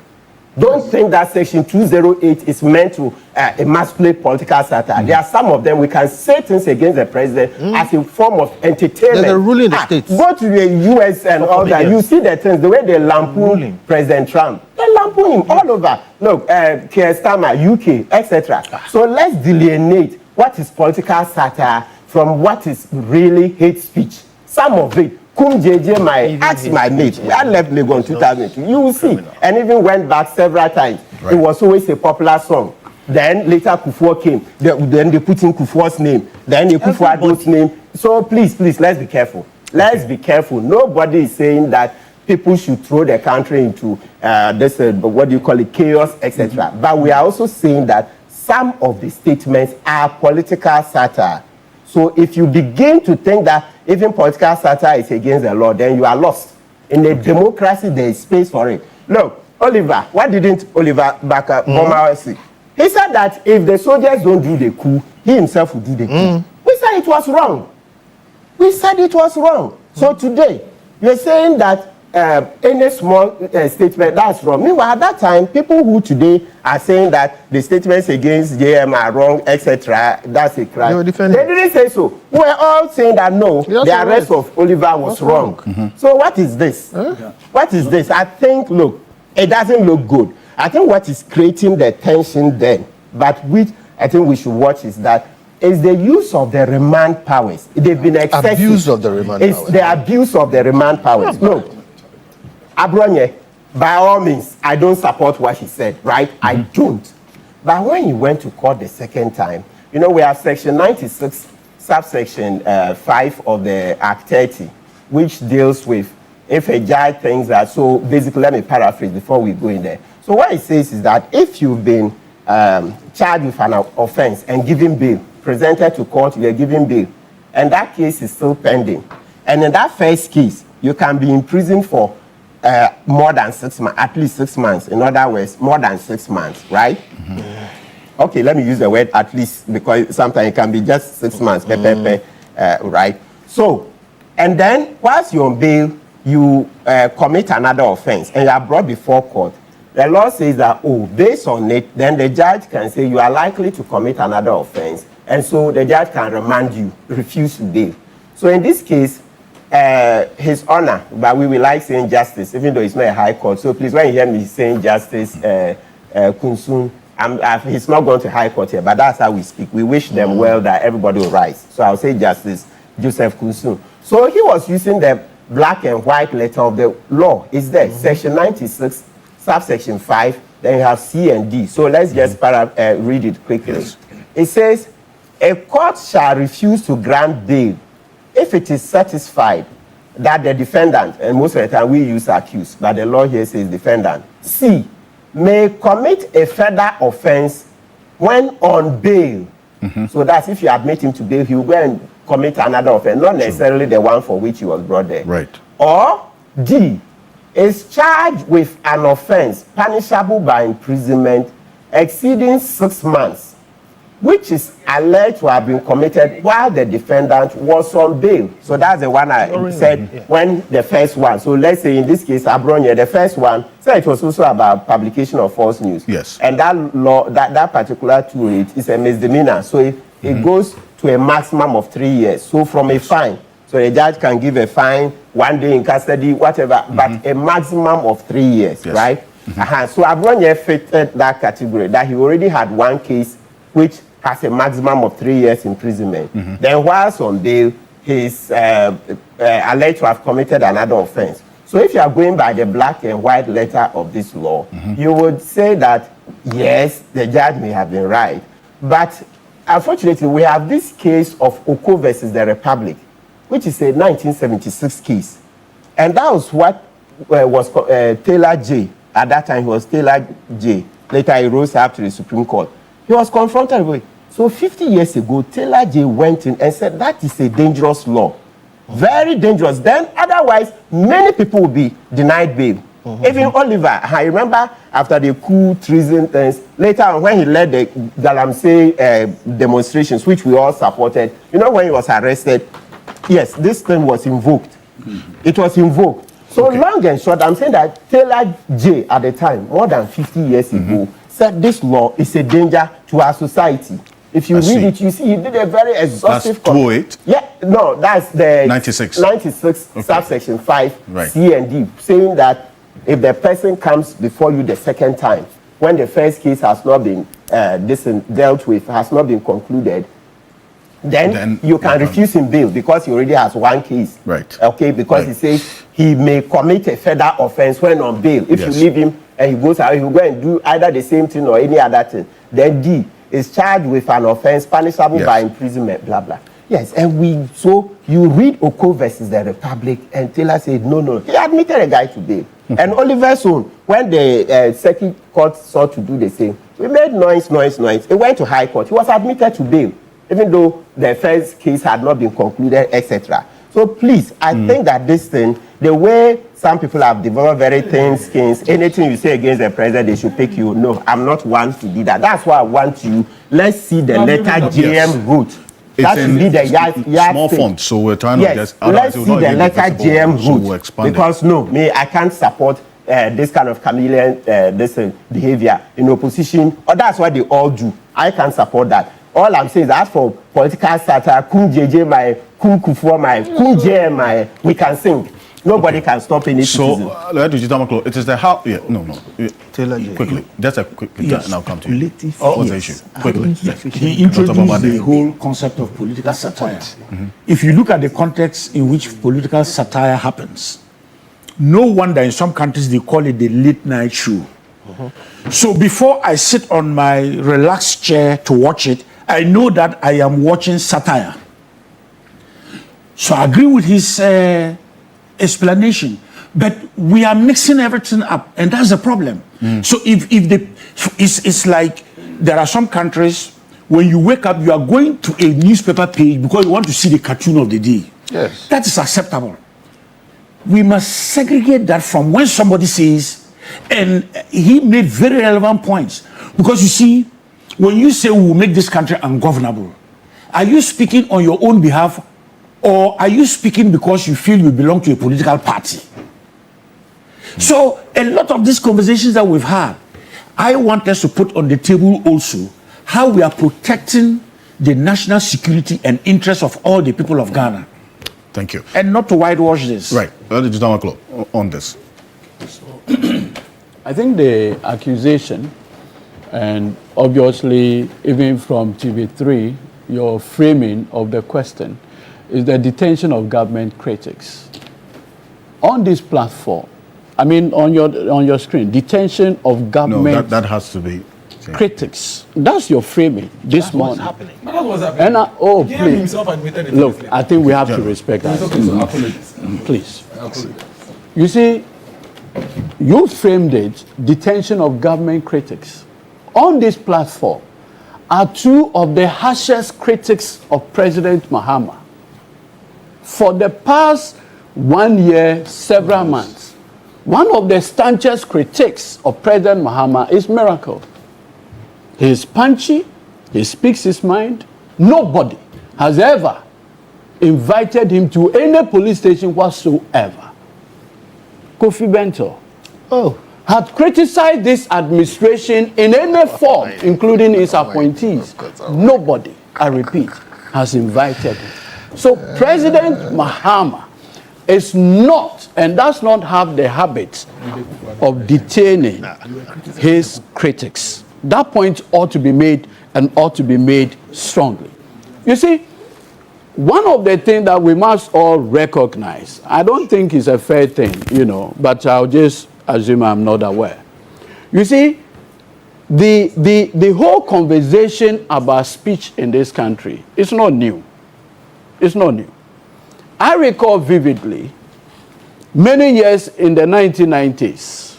Don't think that Section 208 is meant to emasculate political satire. There are some of them we can say things against the president as a form of entertainment. There's a rule in the states. Go to the US and all that. You see the things, the way they lampoon President Trump. They lampoon him all over. Look, Keir Starmer, UK, etc. So let's delineate what is political satire from what is really hate speech. Some of it. Kum JJ, ask my mate. I left Lagos in 2002. You will see. And even went back several times. Right. It was always a popular song. Then later Kufuor came. Then they put in Kufuor's name. Then they put Addo's name. So please, let's be careful. Let's be careful. Nobody is saying that people should throw the country into this, what do you call it, chaos, etc. But we are also saying that some of the statements are political satire. So if you begin to think that even political satire is against the law, then you are lost. In a democracy, there is space for it. Look, Oliver, what didn't Oliver Boma say? He said that if the soldiers don't do the coup, he himself will do the coup. We said it was wrong. We said it was wrong. So today, you're saying that any small statement, that's wrong. Meanwhile, at that time, people who today are saying that the statements against JM are wrong, etc., that's a crime. They didn't say so. We were all saying that no, the arrest of Oliver was wrong. So what is this? What is this? I think, look, it doesn't look good. I think what is creating the tension then, but which I think we should watch is that is the use of the remand powers. They've been excessive. Abuse of the remand powers. It's the abuse of the remand powers. Look, Abro, by all means, I don't support what he said, right? I don't. But when he went to court the second time, you know, we have Section 96, subsection 5 of the Act 30, which deals with if a judge thinks that, so basically, let me paraphrase before we go in there. So what it says is that if you've been charged with an offense and given bail, presented to court, you are given bail, and that case is still pending. And in that first case, you can be imprisoned for more than 6 months, at least 6 months. In other words, more than 6 months, right? Okay, let me use the word at least because sometimes it can be just 6 months, right? So, and then whilst you're on bail, you commit another offense and you are brought before court. The law says that, oh, based on it, then the judge can say you are likely to commit another offense. And so the judge can remand you, refuse to bail. So in this case, His Honor, but we will like saying justice, even though it's not a high court. So please, when you hear me saying justice, Kunsun, he's not going to high court here, but that's how we speak. We wish them well that everybody will rise. So I'll say justice, Joseph Kunsun. So he was using the black and white letter of the law. It's there, Section 96, subsection 5, then you have C and D. So let's just read it quickly. It says, a court shall refuse to grant bail if it is satisfied that the defendant, and most of the time we use accused, but the law here says defendant, C, may commit a further offense when on bail. So that's if you admit him to bail, he will go and commit another offense, not necessarily the one for which he was brought there. Right. Or D, is charged with an offense punishable by imprisonment exceeding 6 months, which is alleged to have been committed while the defendant was on bail. So that's the one I said when the first one. So let's say in this case, Abro, the first one, so it was also about publication of false news. Yes. And that law, that particular 208 is a misdemeanor. So it goes to a maximum of 3 years. So from a fine, so a judge can give a fine, 1 day in custody, whatever, but a maximum of 3 years, yes. Right? So Abro fitted that category, that he already had one case which has a maximum of 3 years imprisonment. Then whilst on bail, he's alleged to have committed another offense. So if you are going by the black and white letter of this law, you would say that, yes, the judge may have been right. But unfortunately, we have this case of Oko versus the Republic, which is a 1976 case. And that was what was Taylor J. At that time, he was Taylor J. Later, he rose up to the Supreme Court. He was confronted with. So 50 years ago, Taylor J. went in and said, that is a dangerous law. Very dangerous. Then, otherwise, many people will be denied bail. Even Oliver, I remember after the coup treason things, later on when he led the Galamsey demonstrations, which we all supported, you know, when he was arrested, yes, this thing was invoked. It was invoked. So long and short, I'm saying that Taylor J. at the time, more than 50 years ago, said this law is a danger to our society. If you read it, you see he did a very exhaustive... That's 208? Yeah, no, that's the... 96. 96, subsection 5, C and D, saying that if the person comes before you the second time, when the first case has not been dealt with, has not been concluded, then you can refuse him bail because he already has one case. Right. Okay, because he says he may commit a further offense when on bail. If you leave him and he goes out, he will go and do either the same thing or any other thing. Then D is charged with an offense punishable by imprisonment, blah, blah. Yes, and so you read Oko versus the Republic, and Taylor said, no. He admitted a guy to bail. And Oliver's own, when the circuit court sought to do the same, we made noise. It went to High Court. He was admitted to bail, even though the first case had not been concluded, etc. So please, I think that this thing, the way some people have developed very thin skins, anything you say against the president, they should pick you. No, I'm not one to do that. That's why I want you. Let's see the letter JM route. That should be the small font, so we're trying to just... Let's see the letter JM route. Because I can't support this kind of chameleon behavior in opposition. Or that's what they all do. I can't support that. All I'm saying is that for political satire, kum JJ my, kum kufuwa my, kum JM my, we can sing. Nobody can stop any citizen. So, it is the how... Yeah, no. Quickly. Just a quick... Yes. Now come to you. What's the issue? Quickly. He introduced the whole concept of political satire. If you look at the context in which political satire happens, no wonder in some countries they call it the late night show. So before I sit on my relaxed chair to watch it, I know that I am watching satire. So I agree with his explanation, but we are mixing everything up, and that's the problem. So it's like there are some countries when you wake up, you are going to a newspaper page because you want to see the cartoon of the day. Yes, that is acceptable. We must segregate that from when somebody says, and he made very relevant points, because you see, when you say we will make this country ungovernable, are you speaking on your own behalf, or are you speaking because you feel you belong to a political party? So a lot of these conversations that we've had, I want us to put on the table also how we are protecting the national security and interests of all the people of Ghana. Thank you. And not to whitewash this. Right. On this. I think the accusation, and obviously even from TV3, your framing of the question, is the detention of government critics. On this platform, I mean on your screen, detention of government... No, that has to be... critics. That's your framing this morning. That's what's happening. And please. Himself admitted it. Look, I think we have to respect that. Please. You see, you framed it, detention of government critics. On this platform are two of the harshest critics of President Mahama. For the past 1 year, several months, one of the staunchest critics of President Mahama is Miracle. He is punchy, he speaks his mind. Nobody has ever invited him to any police station whatsoever. Kofi Bento had criticized this administration in any form, including its appointees. Nobody, I repeat, has invited him. So President Mahama is not and does not have the habit of detaining his critics. That point ought to be made and ought to be made strongly. You see, one of the things that we must all recognize, I don't think it's a fair thing, but I'll just assume I'm not aware. You see, the whole conversation about speech in this country is not new. It's not new. I recall vividly, many years in the 1990s,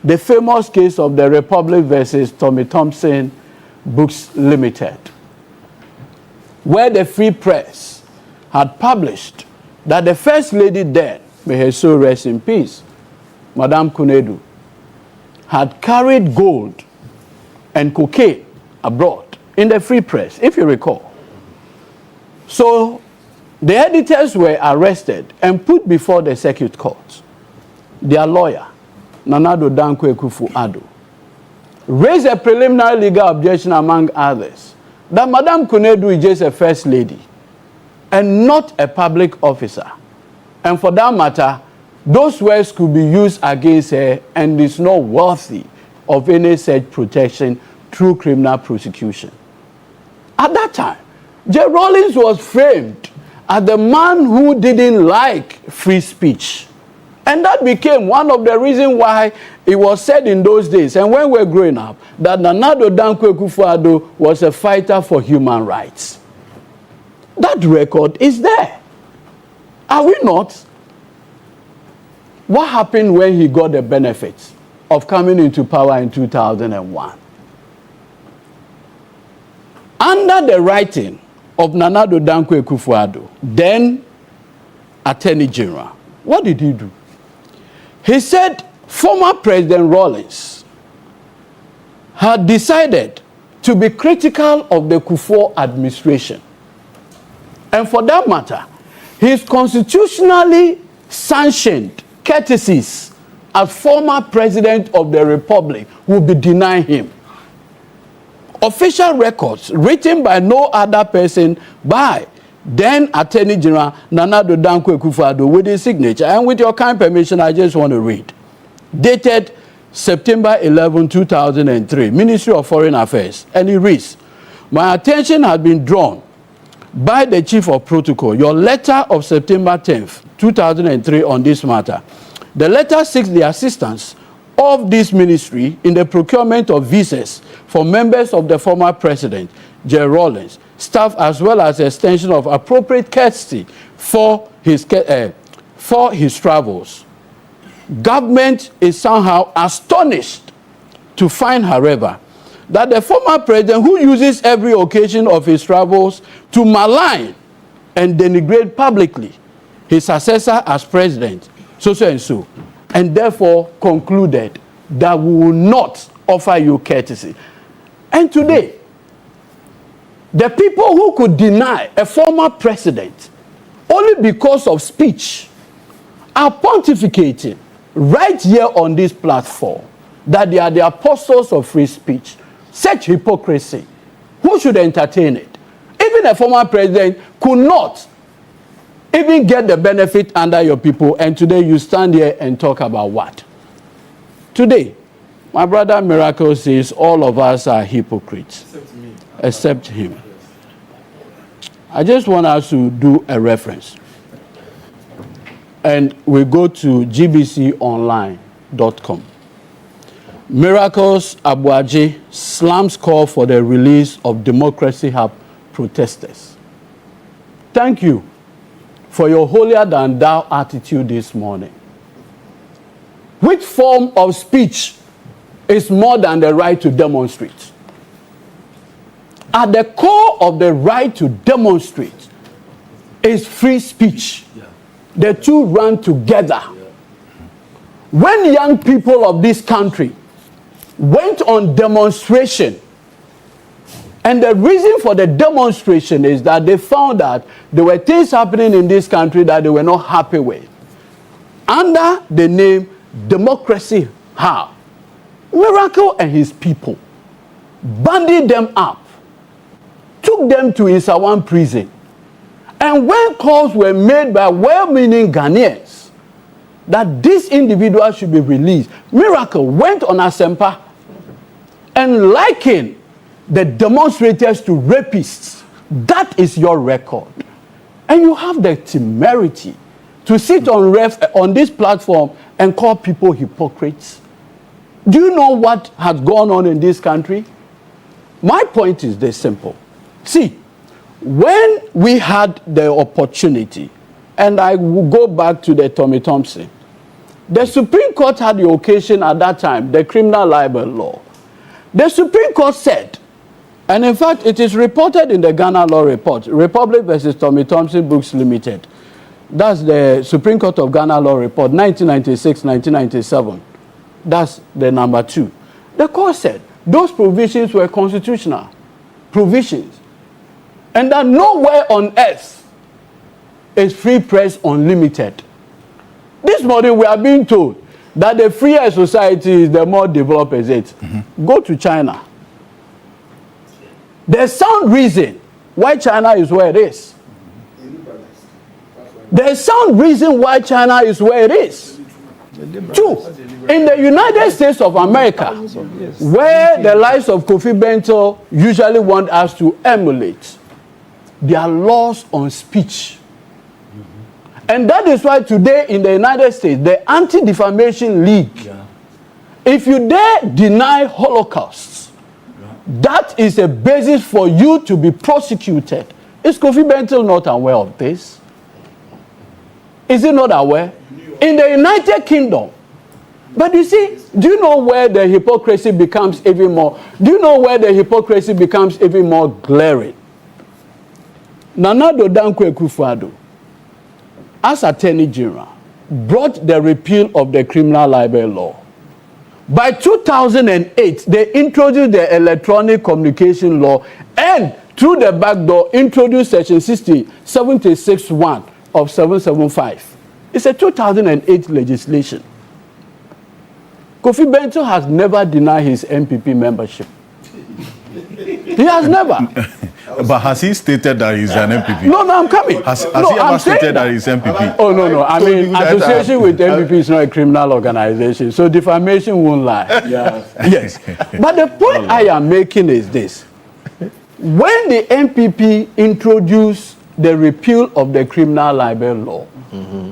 the famous case of the Republic versus Tommy Thompson Books Limited, where the Free Press had published that the First Lady then, may her soul rest in peace, Madame Kunedu, had carried gold and cocaine abroad in the Free Press, if you recall. So the editors were arrested and put before the circuit court. Their lawyer, Nanado Dankwa Akufo-Addo, raised a preliminary legal objection, among others, that Madame Kunedu is just a first lady and not a public officer. And for that matter, those words could be used against her and is not worthy of any such protection through criminal prosecution. At that time, J. Rawlings was framed as the man who didn't like free speech. And that became one of the reasons why it was said in those days, and when we were growing up, that Nanado Dankwa Akufo-Addo was a fighter for human rights. That record is there. Are we not? What happened when he got the benefits of coming into power in 2001? Under the writing of Nanado Dankwa Akufo-Addo, then Attorney General, what did he do? He said former President Rawlings had decided to be critical of the Kufuor administration. And for that matter, his constitutionally sanctioned courtesies as former President of the Republic will be denied him. Official records written by no other person by then Attorney General Nanado Dankwa Akufo-Addo with his signature. And with your kind permission, I just want to read. Dated September 11, 2003, Ministry of Foreign Affairs. And it reads, my attention has been drawn by the Chief of Protocol, your letter of September 10th, 2003 on this matter. The letter seeks the assistance of this ministry in the procurement of visas for members of the former President, J. Rawlings, staff, as well as extension of appropriate courtesy for his travels. Government is somehow astonished to find, however, that the former president, who uses every occasion of his travels to malign and denigrate publicly his successor as president, so and so, and therefore concluded that we will not offer you courtesy. And today, the people who could deny a former president only because of speech are pontificating right here on this platform that they are the apostles of free speech. Such hypocrisy. Who should entertain it? Even a former president could not even get the benefit under your people, and today you stand here and talk about what? Today, my brother Miracle says all of us are hypocrites. Except me. Except him. I just want us to do a reference. And we go to gbconline.com. Miracles Abuaji slams call for the release of Democracy Hub protesters. Thank you for your holier than thou attitude this morning. Which form of speech is more than the right to demonstrate? At the core of the right to demonstrate is free speech. The two run together. When young people of this country went on demonstration, and the reason for the demonstration is that they found that there were things happening in this country that they were not happy with. Under the name Democracy Hub, Miracle and his people banded them up, took them to Isawan prison, and when calls were made by well-meaning Ghanaians that this individual should be released, Miracle went on Asempa and likened the demonstrators to rapists. That is your record. And you have the temerity to sit on this platform and call people hypocrites. Do you know what has gone on in this country? My point is this simple. See, when we had the opportunity, and I will go back to the Tommy Thompson, the Supreme Court had the occasion at that time, the criminal libel law. The Supreme Court said, and in fact, it is reported in the Ghana Law Report, Republic versus Tommy Thompson Books Limited. That's the Supreme Court of Ghana Law Report, 1996-1997. That's the number 2. The court said those provisions were constitutional provisions, and that nowhere on earth is free press unlimited. This morning we are being told that the freer society is the more developed is it. Go to China. There's sound reason why China is where it is. There's sound reason why China is where it is. 2, in the United States of America, where the likes of Kofi Bento usually want us to emulate, there are laws on speech. And that is why today in the United States, the Anti-Defamation League, if you dare deny Holocausts, that is a basis for you to be prosecuted. Is Kofi Bento not aware of this? Is he not aware? In the United Kingdom. But you see, do you know where the hypocrisy becomes even more? Do you know where the hypocrisy becomes even more glaring? Nana Addo Dankwa Akufo-Addo, as Attorney General, brought the repeal of the criminal libel law. By 2008, they introduced the electronic communication law and through the back door introduced section 76(1) of 775. It's a 2008 legislation. Kofi Bento has never denied his MPP membership. He has never. But has he stated that he's an MPP? No, I'm coming. Has he ever stated that he's MPP? Oh, no. I mean, association with MPP is not a criminal organization, so defamation won't lie. Yes. But the point I am making is this. When the MPP introduced the repeal of the criminal libel law,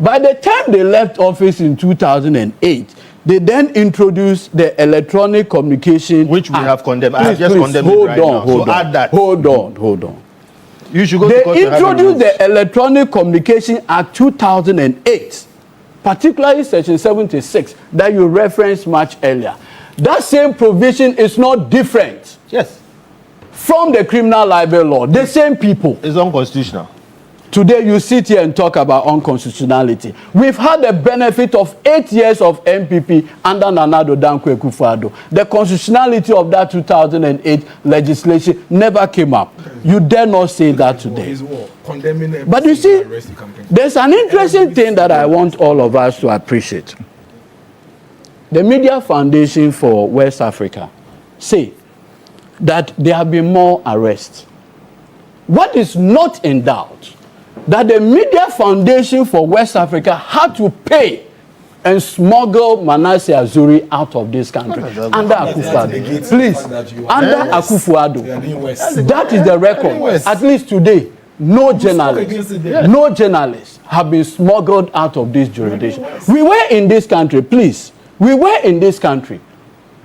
by the time they left office in 2008, they then introduced the electronic communication, which we have condemned. I have just please, condemned it right now. So add that. Hold on. You should go they to court to have introduced the Electronic Communication Act 2008, particularly section 76 that you referenced much earlier. That same provision is not different. Yes. From the criminal libel law. The same people. It's unconstitutional. Today you sit here and talk about unconstitutionality. We've had the benefit of 8 years of MPP under Nana Addo Dankwa Akufo-Addo. The constitutionality of that 2008 legislation never came up. You dare not say that today. But you see, there's an interesting thing that I want all of us to appreciate. The Media Foundation for West Africa say that there have been more arrests. What is not in doubt that the Media Foundation for West Africa had to pay and smuggle Manasseh Azuri out of this country under Akufo-Addo. Please, under Akufo-Addo. That is the record. At least today, no journalists have been smuggled out of this jurisdiction. We were in this country, please. We were in this country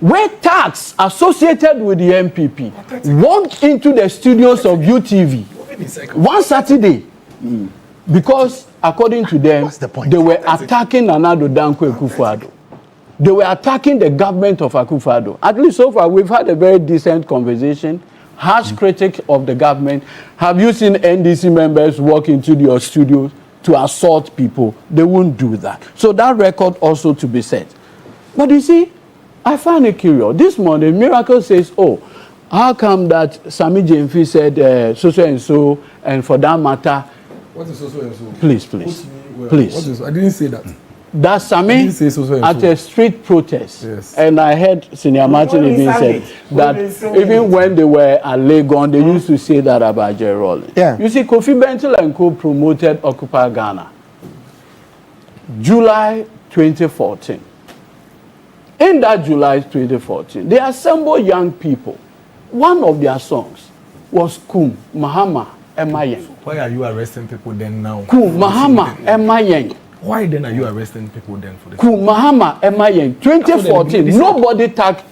where tax associated with the MPP walked into the studios of UTV one Saturday. Because according to them, they were attacking Nana Addo Dankwa Akufo-Addo. They were attacking the government of Akufo-Addo. At least so far, we've had a very decent conversation. Harsh critic of the government. Have you seen NDC members walk into your studios to assault people? They won't do that. So that record also to be set. But you see, I find it curious. This morning, Miracle says, oh, how come that Sami Jemfi said so and so, and for that matter, what is so and so? Please. Please. I didn't say that. That Sami at a street protest. Yes. And I heard Senior Martin even said that even when they were at Legon, they used to say that about Jerry Rawlings. Yeah. You see, Kofi Bento and Co promoted Occupy Ghana. July 2014. In that July 2014, they assembled young people. One of their songs was Kum, Mahama, Emayen. Why are you arresting people then now? Ku Mahama Emayeng. Why then are you arresting people then for this? Ku Mahama Emayeng. 2014, nobody tagged.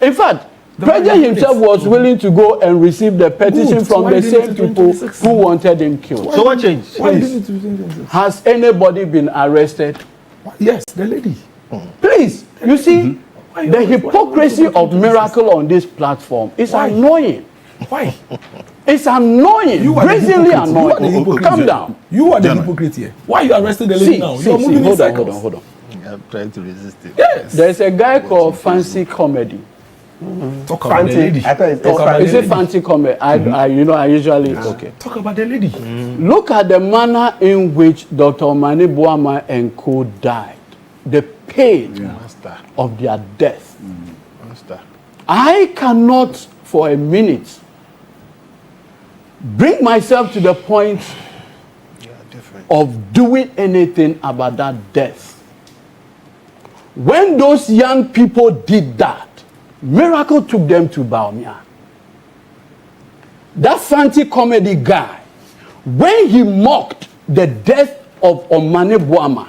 In fact, the President himself was willing to go and receive the petition from the same people who wanted him killed. So what changed? Has anybody been arrested? Yes, the lady. Please, you see, the hypocrisy of Miracle on this platform is annoying. Why? It's annoying, brazenly annoying. Calm down. You are the hypocrite here. Why are you arresting the lady now? You're moving in circles. Hold on. I'm trying to resist it. Yes. There's a guy called Fancy Comedy. Talk about the lady. Is it Fancy Comedy? I usually okay. Talk about the lady. Look at the manner in which Dr. Mani Boama and co died. The pain of their death. I cannot for a minute bring myself to the point of doing anything about that death. When those young people did that, Miracle took them to Baumia. That Fancy Comedy guy, when he mocked the death of Omane Boama,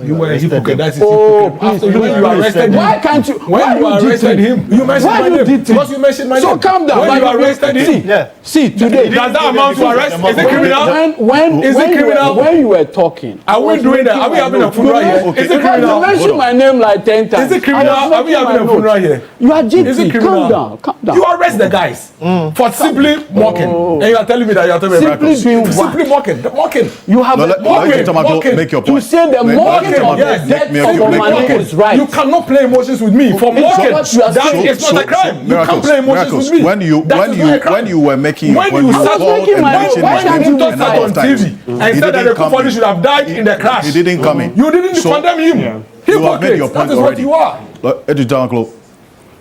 you were a hypocrite. That's After when you arrested him. Why can't you? When you arrested him, you mentioned my name. Because you mentioned my name. So calm down. When you arrested him. See, today. Does that amount to arrest? Is it criminal? Is it criminal? When you were talking. Are we doing that? Are we having a funeral here? Is it criminal? You mentioned my name like 10 times. Is it criminal? Are we having a funeral here? You are GT. Is it criminal? Calm down. You arrest the guys for simply mocking. And you are telling me that you are telling me simply mocking. You have mocking. Make your point. To say the mocking of the death of Omane is right. You cannot play emotions with me for mocking. That is not a crime. You can't play emotions with me. When you were making when you sat on TV and said that the Kufadi should have died in the crash, he didn't come in. You didn't condemn him. You have made your point already. That is what you are.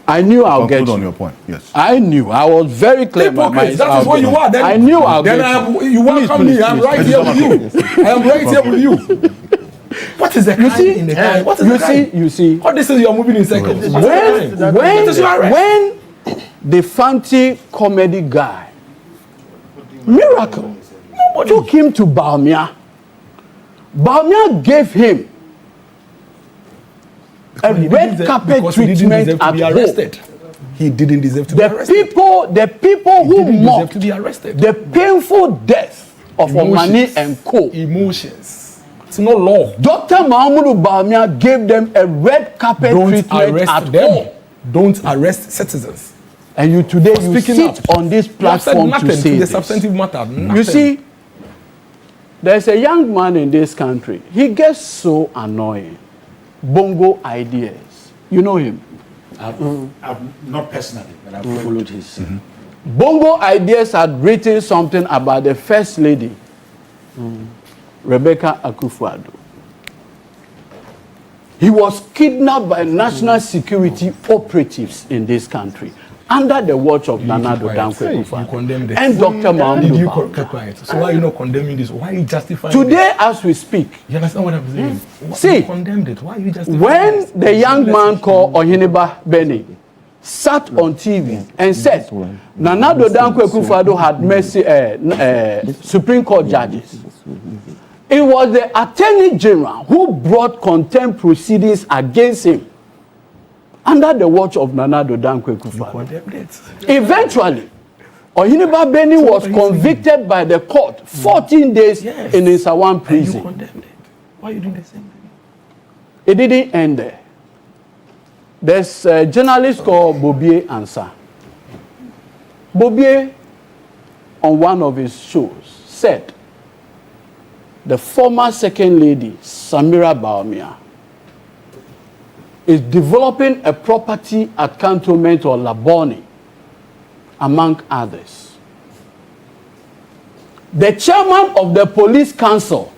I knew I'll get you. On your point. Yes. I knew. I was very clear. That is what you are. Then, I knew I'll get you. You welcome me. I'm right here with you. I am right here with you. What is the crime in the guy? What is the crime? You see. What this is you are moving in circles. When the Fancy Comedy guy, Miracle, took him to Baumia. Baumia gave him a red carpet treatment at home. He didn't deserve to be arrested. The people who mocked to be arrested. The painful death of Omani and co. Emotions. It's not law. Dr. Mahmoud Baumia gave them a red carpet treatment at home. Don't arrest citizens. And you today you sit on this platform to say the substantive matter. Nothing. You see, there's a young man in this country. He gets so annoying. Bongo Ideas. You know him? I've not personally, but I've followed his. Bongo Ideas had written something about the First Lady, Rebecca Akufo-Addo. He was kidnapped by national security operatives in this country under the watch of Nana Addo Dankwa Akufo-Addo and Dr. Mahmoud you keep quiet? So why are you not condemning this? Why are you justifying today it? As we speak? You understand what I'm saying? See, you condemned it. Why are you justifying when it? the young man called Ohiniba Beni sat on TV and said Nana Addo Dankwa Akufo-Addo had mercy Supreme Court judges. It was the Attorney General who brought contempt proceedings against him under the watch of Nana Addo Dankwa Akufo-Addo. Eventually, Ohiniba Beni was convicted by the court 14 days in Nsawan prison. You condemned it. Why are you doing the same thing? It didn't end there. There's a journalist called Bobie Ansah. Bobie, on one of his shows, said the former Second Lady, Samira Baumia, is developing a property at Cantonment or Labone, among others. The chairman of the police council,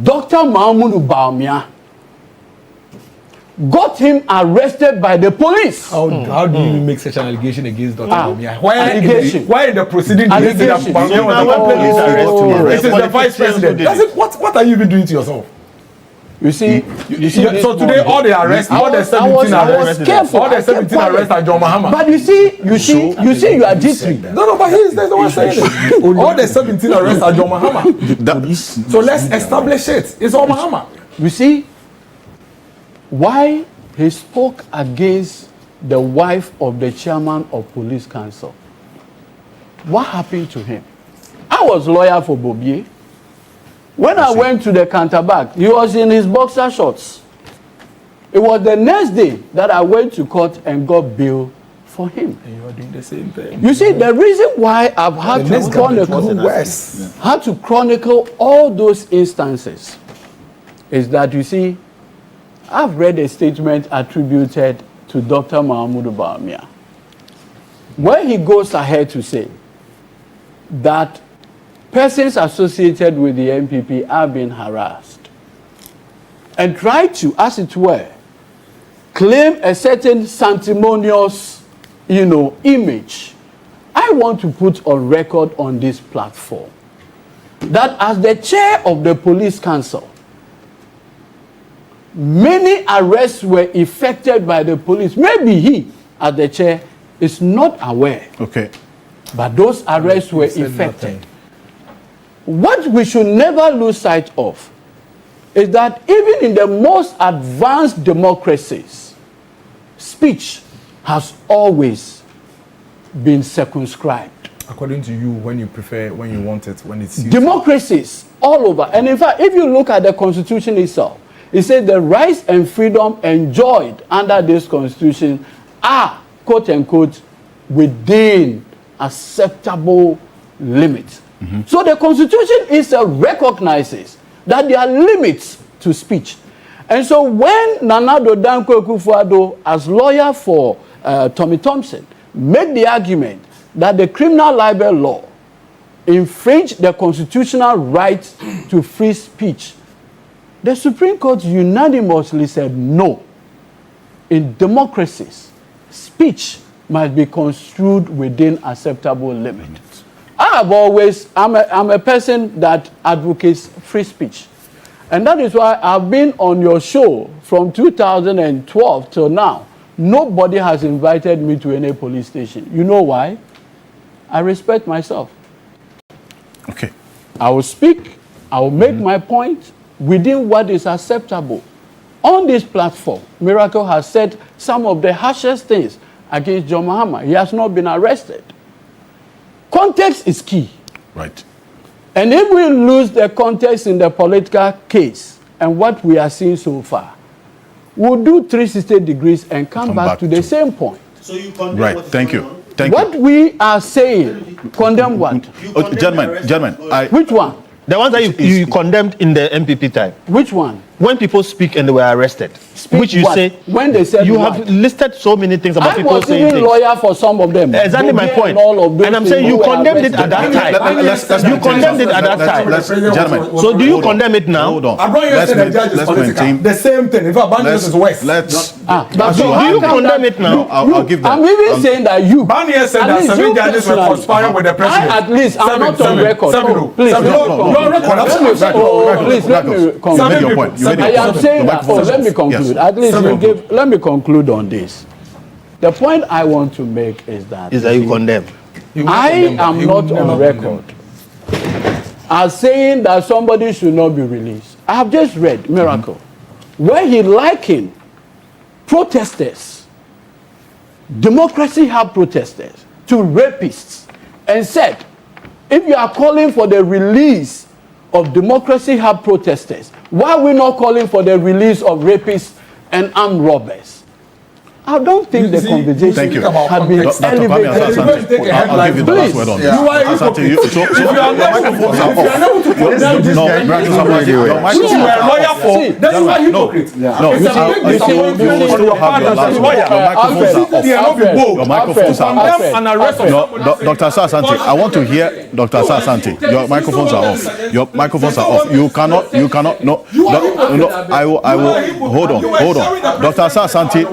Dr. Mahmoud Baumia, got him arrested by the police. How do you make such an allegation against Dr. Baumia? Allegation. Why in the proceeding do you say that Baumia was the vice president? What are you even doing to yourself? You see, so today all the arrests, all the 17 arrests, all the 17 arrests are John Mahama. But you see, you are jittery. No, but he's the one saying it. All the 17 arrests are John Mahama. So let's establish it. It's all Mahama. You see, why he spoke against the wife of the chairman of police council. What happened to him? I was lawyer for Bobier. When I went to the counterback, he was in his boxer shorts. It was the next day that I went to court and got bail for him. And you are doing the same thing. You see, the reason why I've had to chronicle all those instances is that, you see, I've read a statement attributed to Dr. Mahmoud Bawumia, where he goes ahead to say that persons associated with the MPP are being harassed and try to, as it were, claim a certain sanctimonious, image. I want to put on record on this platform that as the chair of the police council, many arrests were effected by the police. Maybe he, as the chair, is not aware. Okay. But those arrests were effected. What we should never lose sight of is that even in the most advanced democracies, speech has always been circumscribed. According to you, when you want it, when it's used. Democracies all over. And in fact, if you look at the Constitution itself, it says the rights and freedom enjoyed under this Constitution are, quote unquote, within acceptable limits. So the Constitution itself recognizes that there are limits to speech. And so when Nana Addo Dankwa Akufo-Addo, as lawyer for Tommy Thompson, made the argument that the criminal libel law infringed the constitutional right to free speech, the Supreme Court unanimously said no. In democracies, speech must be construed within acceptable limits. I'm a person that advocates free speech. And that is why I've been on your show from 2012 till now. Nobody has invited me to any police station. You know why? I respect myself. Okay. I will speak, I will make my point within what is acceptable. On this platform, Miracle has said some of the harshest things against John Mahama. He has not been arrested. Context is key. Right. And if we lose the context in the political case and what we are seeing so far, we'll do 360 degrees and come back to the same point. So you condemn right. Thank you. What we are saying, condemn what? Gentlemen, which one? The ones that you condemned in the MPP time. Which one? When people speak and they were arrested. Which you what? say, when they said you have listed so many things about people saying things. I was even lawyer for some of them. Exactly my point. And I'm saying you condemned it at that time. You condemned it at that time. Gentlemen. So do you condemn it now? Hold on. Let's maintain the same thing. In fact, Banias is worse. So do you condemn it now? I'll give them. I'm even saying that you. Banias said that 7 judges were conspiring with the president. At least I'm not on record. Please, let me conclude. I am saying that. Let me conclude. At least let me conclude on this. The point I want to make is that you condemn. I am not on record as saying that somebody should not be released. I have just read Miracle, where he likened protesters, Democracy Hub protesters, to rapists, and said, if you are calling for the release of Democracy Hub protesters, why are we not calling for the release of rapists and armed robbers? I don't think the conversation had been elevated. I'll give you the last word on this. You are unable to condemn this guy. You are a lawyer for. That's why you hypocrite. No, you still have your last word. Your microphones are off. Dr. Asante, I want to hear Dr. Asante. Your microphones are off. Your microphones are off. You cannot. No. I will. Hold on. Dr. Asante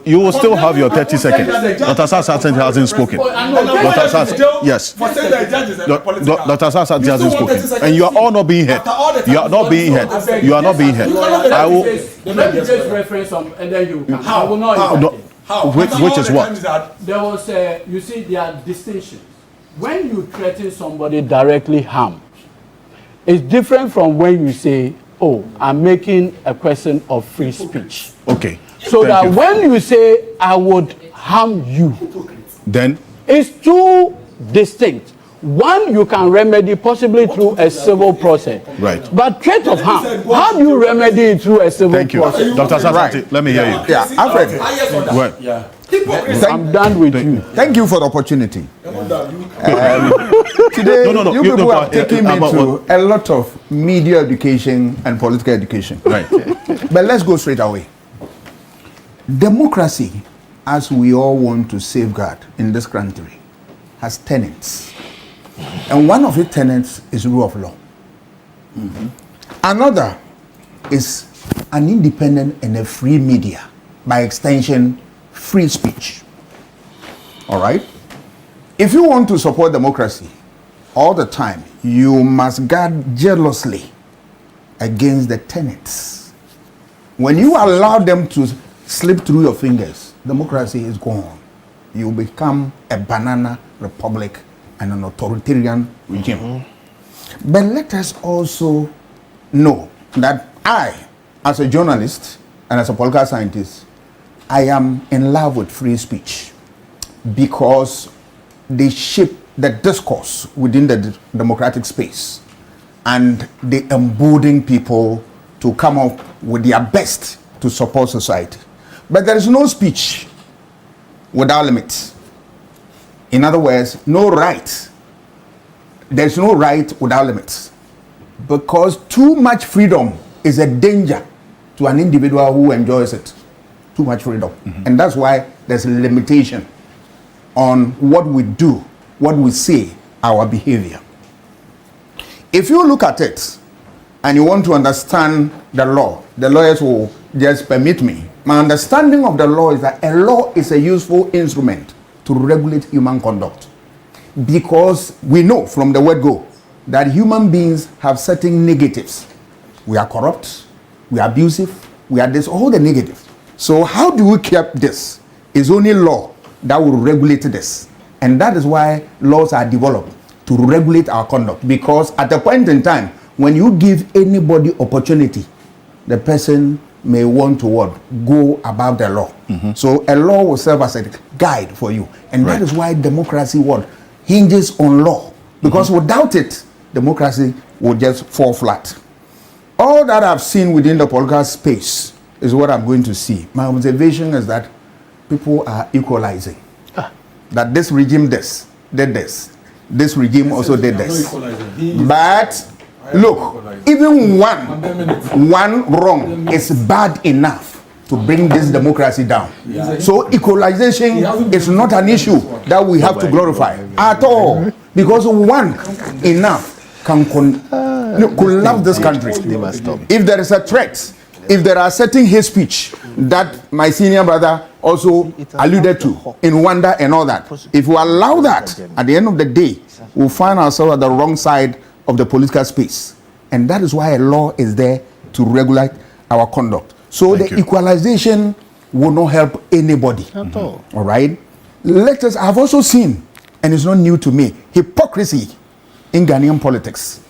you will still have your 30 seconds. Dr. Sasat hasn't spoken. Dr. Sasat, yes. Dr. Sasat hasn't spoken. And you are all not being heard. You are not being heard. You are not being heard. I will. Let me just reference some, and then you can. I will not. How? Which is what? There was, you see, there are distinctions. When you threaten somebody directly harm, it's different from when you say, oh, I'm making a question of free speech. Okay. So Thank that you. when you say, I would harm you, then it's two distinct. One, you can remedy possibly through a civil process. Right. But threat of harm, how do you remedy it through a civil process? Thank you. Dr. Sasati, let me hear you. Yeah, Alfred. Well, Yeah. I'm done with you. Thank you for the opportunity. Today, you people have taken me to a lot of media education and political education. Right. But let's go straight away. Democracy, as we all want to safeguard in this country, has tenets. And one of its tenets is rule of law. Another is an independent and a free media, by extension, free speech. All right? If you want to support democracy all the time, you must guard jealously against the tenets. When you allow them to slip through your fingers, democracy is gone. You become a banana republic and an authoritarian regime. But let us also know that I, as a journalist and as a political scientist, I am in love with free speech because they shape the discourse within the democratic space and they embolden people to come up with their best to support society. But there is no speech without limits. In other words, no right. There's no right without limits. Because too much freedom is a danger to an individual who enjoys it. Too much freedom. And that's why there's a limitation on what we do, what we say, our behavior. If you look at it and you want to understand the law, the lawyers will just permit me. My understanding of the law is that a law is a useful instrument to regulate human conduct. Because we know from the word go that human beings have certain negatives. We are corrupt, we are abusive, we are this, all the negatives. So how do we keep this? It's only law that will regulate this. And that is why laws are developed to regulate our conduct. Because at a point in time, when you give anybody opportunity, the person may want to what? Go above the law. So a law will serve as a guide for you. And that is why democracy what? Hinges on law. Because without it, democracy will just fall flat. All that I've seen within the political space is what I'm going to see. My observation is that people are equalizing. That this regime did this. This regime also did this. But look, even one wrong is bad enough to bring this democracy down. So equalization is not an issue that we have to glorify at all. Because one enough can collapse this country. If there is a threat, if there are certain hate speech that my senior brother also alluded to in Rwanda and all that, if we allow that, at the end of the day, we'll find ourselves at the wrong side of the political space. And that is why a law is there to regulate our conduct. So the equalization will not help anybody. At all. All right? I've also seen, and it's not new to me, hypocrisy in Ghanaian politics.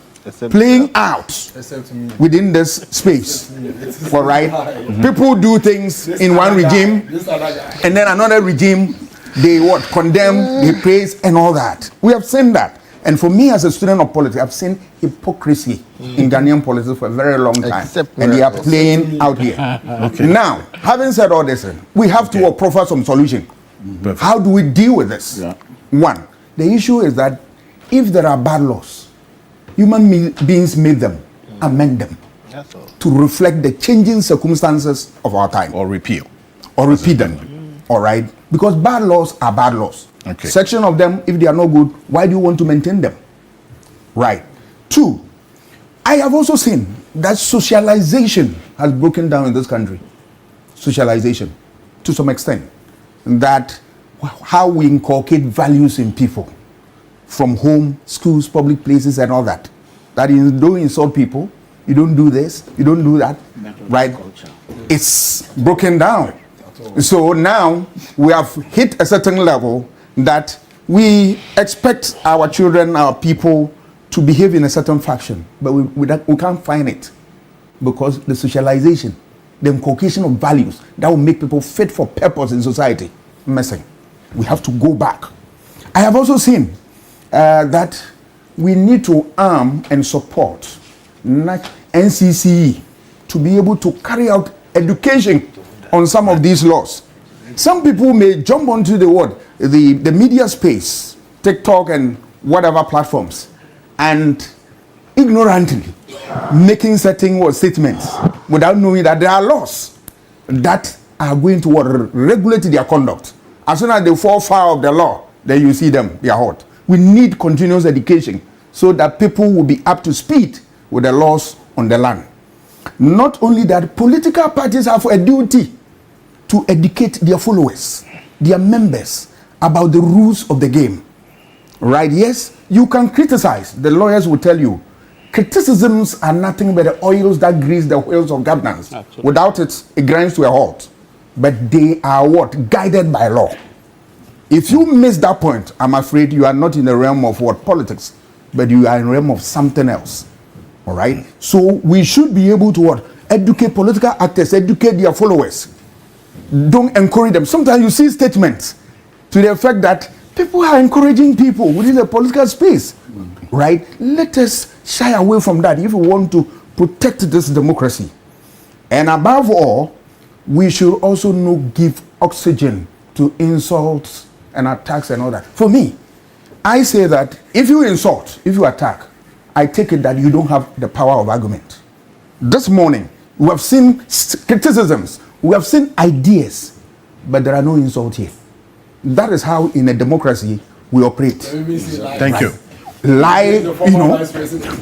Playing out within this space. All right? People do things in one regime, and then another regime, they what? Condemn, they praise, and all that. We have seen that. And for me as a student of politics, I've seen hypocrisy in Ghanaian politics for a very long time. And they are playing out here. Now, having said all this, we have to proffer some solution. How do we deal with this? One, the issue is that if there are bad laws, human beings make them, amend them to reflect the changing circumstances of our time. Or repeal. Or repeat them. All right? Because bad laws are bad laws. Section of them, if they are not good, why do you want to maintain them? Right. Two, I have also seen that socialization has broken down in this country. Socialization. to some extent that how we inculcate values in people from home, schools, public places, and all that. That you don't insult people, you don't do this, you don't do that, right? It's broken down. So now we have hit a certain level that we expect our children, our people, to behave in a certain fashion, but we can't find it because the socialization, the inculcation of values that will make people fit for purpose in society, missing. We have to go back. I have also seen that we need to arm and support NCCE to be able to carry out education on some of these laws. Some people may jump onto the media space, TikTok and whatever platforms, and ignorantly making certain statements without knowing that there are laws that are going to regulate their conduct. As soon as they fall foul of the law, then you see them, they are hot. We need continuous education so that people will be up to speed with the laws on the land. Not only that, political parties have a duty to educate their followers, their members, about the rules of the game. Right? Yes, you can criticize. The lawyers will tell you, criticisms are nothing but the oils that grease the wheels of governance. Absolutely. Without it, it grinds to a halt. But they are what? Guided by law. If you miss that point, I'm afraid you are not in the realm of politics, but you are in the realm of something else. All right? So we should be able to educate political actors, educate their followers. Don't encourage them. Sometimes you see statements to the effect that people are encouraging people within the political space. Right? Let us shy away from that if we want to protect this democracy. And above all, we should also not give oxygen to insults and attacks and all that. For me, I say that if you insult, if you attack, I take it that you don't have the power of argument. This morning, we have seen criticisms, we have seen ideas, but there are no insults here. That is how in a democracy we operate. Thank you. Lie,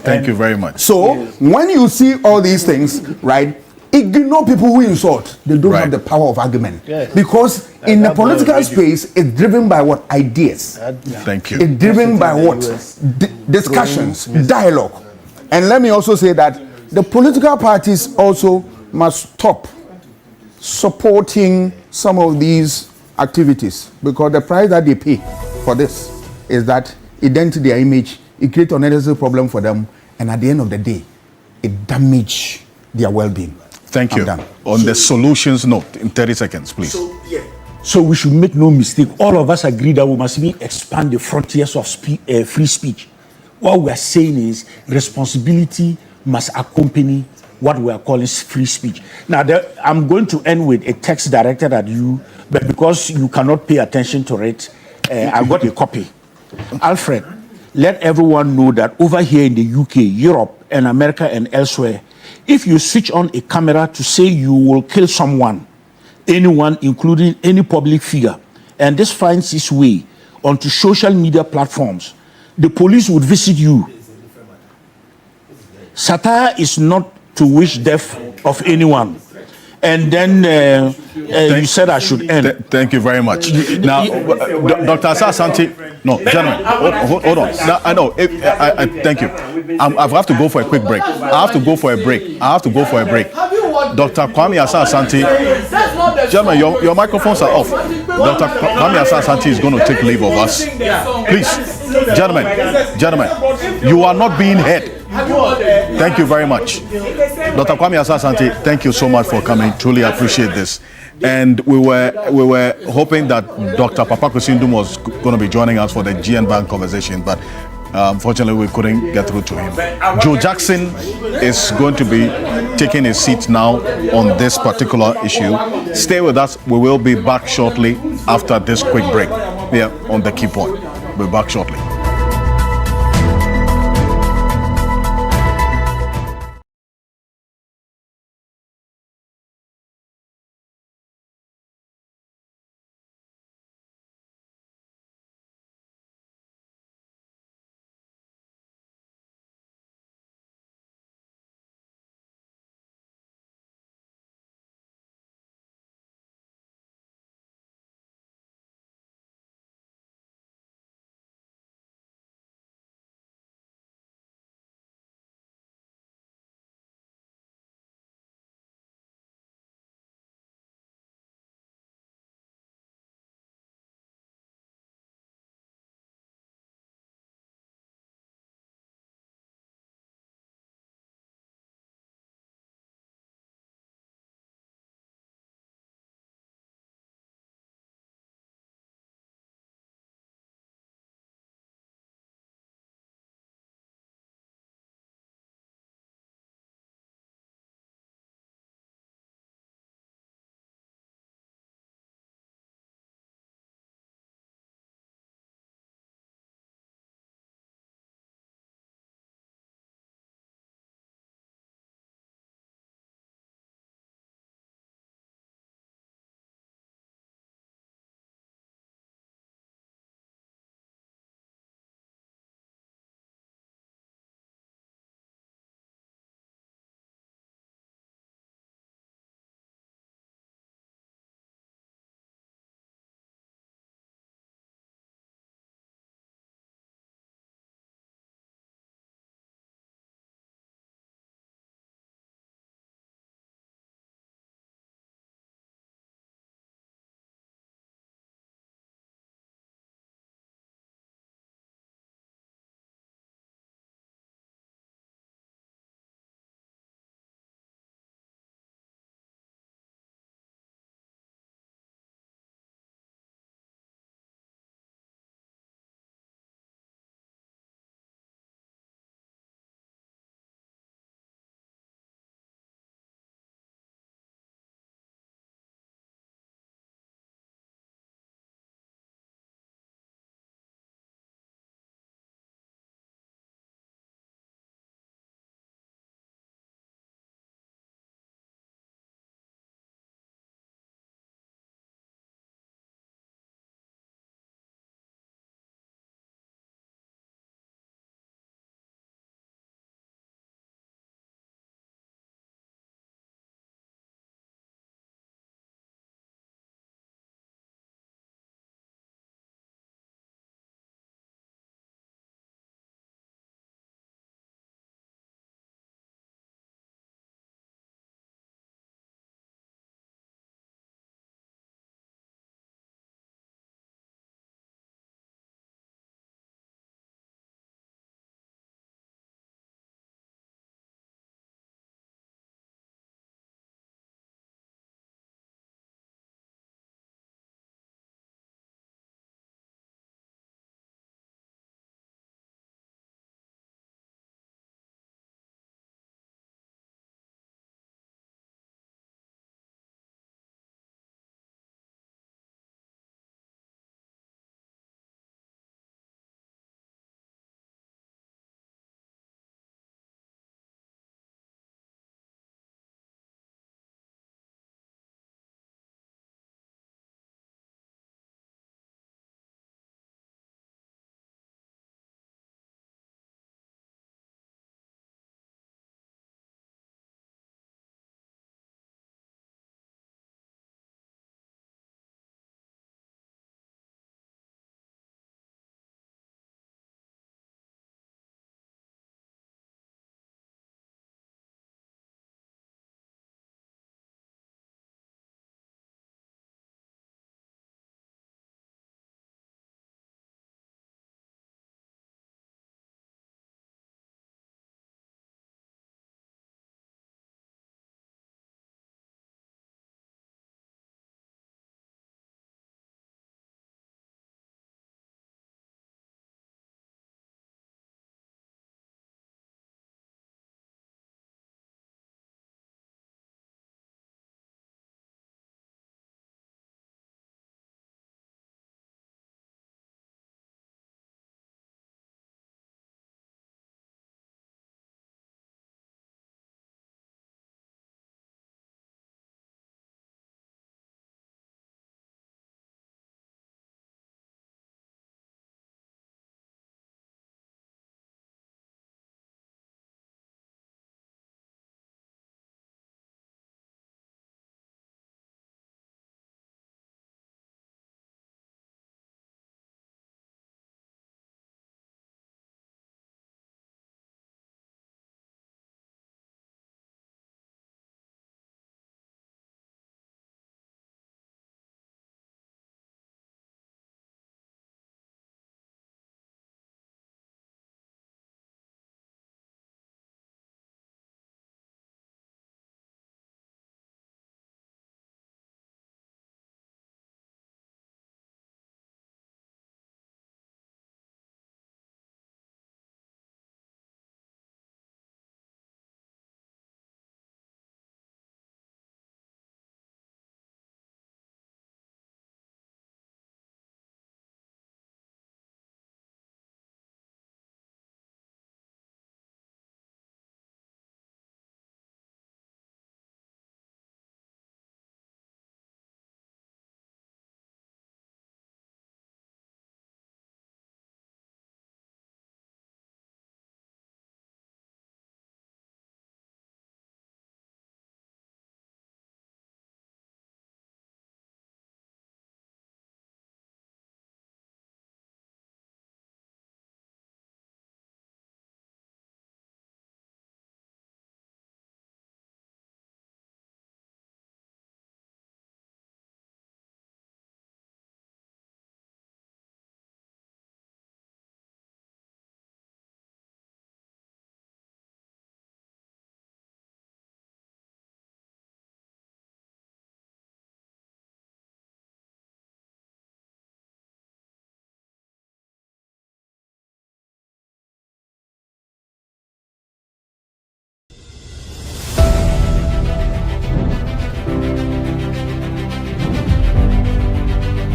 Thank you very much. So when you see all these things, right, ignore people who insult. They don't have the power of argument. Yes. Because in the political space, it's driven by what? Ideas. Thank you. It's driven by what? Discussions, dialogue. And let me also say that the political parties also must stop supporting some of these activities, because the price that they pay for this is that it dents their image, it creates an unnecessary problem for them, and at the end of the day, it damages their well-being. Thank you. On the solutions note, in 30 seconds, please. So we should make no mistake. All of us agree that we must even expand the frontiers of free speech. What we are saying is responsibility must accompany what we are calling free speech. Now, I'm going to end with a text directed at you, but because you cannot pay attention to it, I got a copy. Alfred, let everyone know that over here in the UK, Europe, and America, and elsewhere, if you switch on a camera to say you will kill someone, anyone, including any public figure, and this finds its way onto social media platforms, the police would visit you. Satire is not to wish death of anyone. And then you said I should end. Thank you very much. Now, Dr. Asah-Asante, no, gentlemen, hold on. Now, I know, thank you. I have to go for a quick break. I have to go for a break. Dr. Kwame Asah-Asante, gentlemen, your microphones are off. Dr. Kwame Asah-Asante is going to take leave of us. Please, gentlemen, you are not being heard. Thank you very much. Dr. Kwame Asah-Asante, thank you so much for coming. Truly appreciate this. And we were hoping that Dr. Papa Kusindum was going to be joining us for the GN Bank conversation, but unfortunately we couldn't get through to him. Joe Jackson is going to be taking his seat now on this particular issue. Stay with us. We will be back shortly after this quick break here on The Key Point. We'll be back shortly.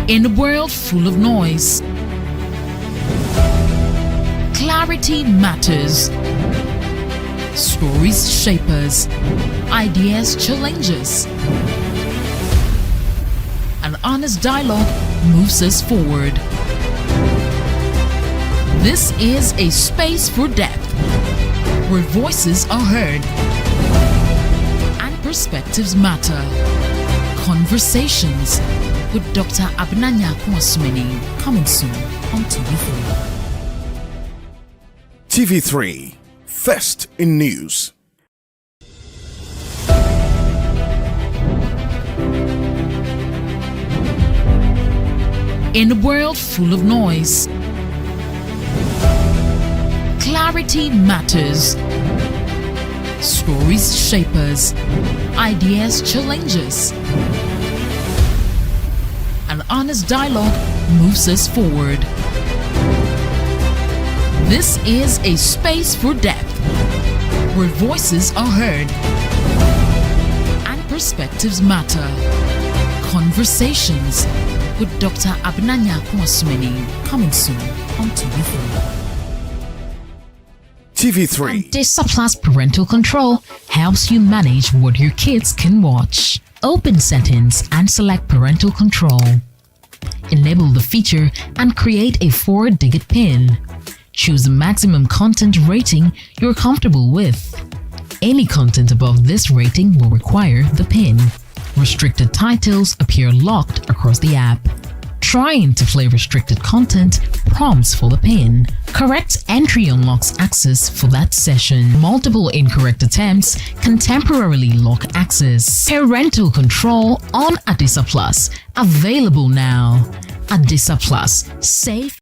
In a world full of noise, clarity matters. Stories shape us, ideas challenge us. An honest dialogue moves us forward. This is a space for depth, where voices are heard and perspectives matter. Conversations with Dr. Abnanya Kwasmini, coming soon on TV3. TV3, first in news. In a world full of noise, clarity matters. Stories shape us, ideas challenge us. An honest dialogue moves us forward. This is a space for depth, where voices are heard and perspectives matter. Conversations with Dr. Abnanya Kwasmini, coming soon on TV3. TV3. Disaplus Parental Control helps you manage what your kids can watch. Open settings and select parental control. Enable the feature and create a 4-digit PIN. Choose the maximum content rating you're comfortable with. Any content above this rating will require the PIN. Restricted titles appear locked across the app. Trying to play restricted content prompts for the PIN. Correct entry unlocks access for that session. Multiple incorrect attempts can temporarily lock access. Parental control on Disaplus. Available now. Disaplus. Safe.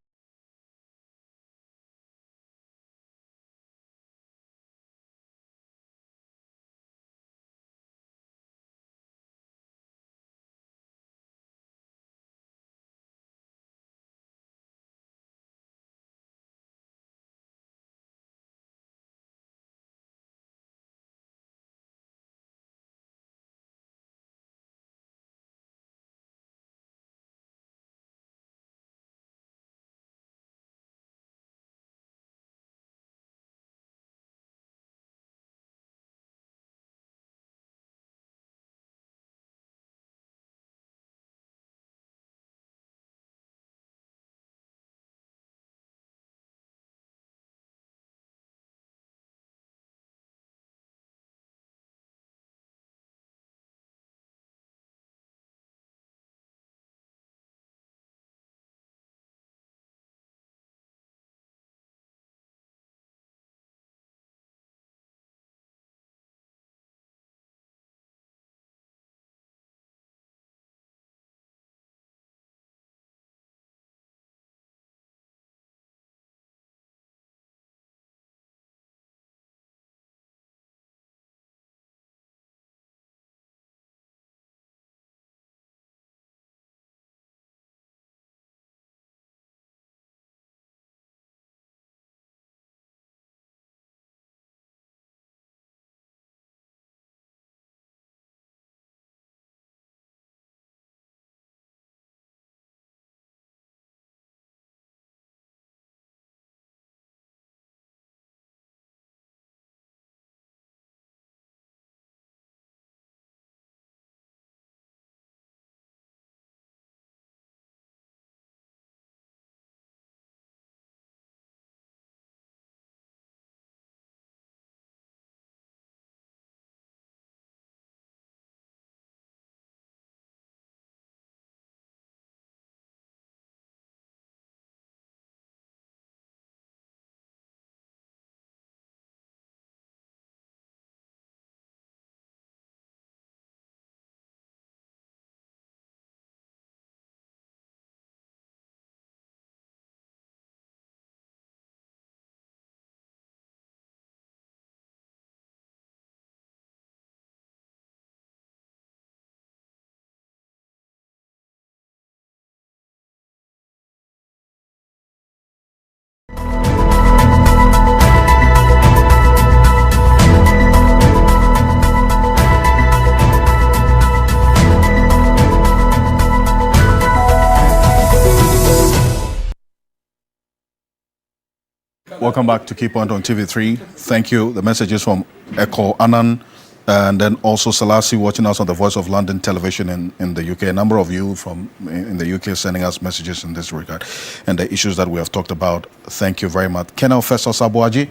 Welcome back to Key Point on TV3. Thank you. The messages from Echo Annan and then also Selassie watching us on the Voice of London television in the UK. A number of you from in the UK sending us messages in this regard and the issues that we have talked about. Thank you very much. Colonel Festus Abuaji,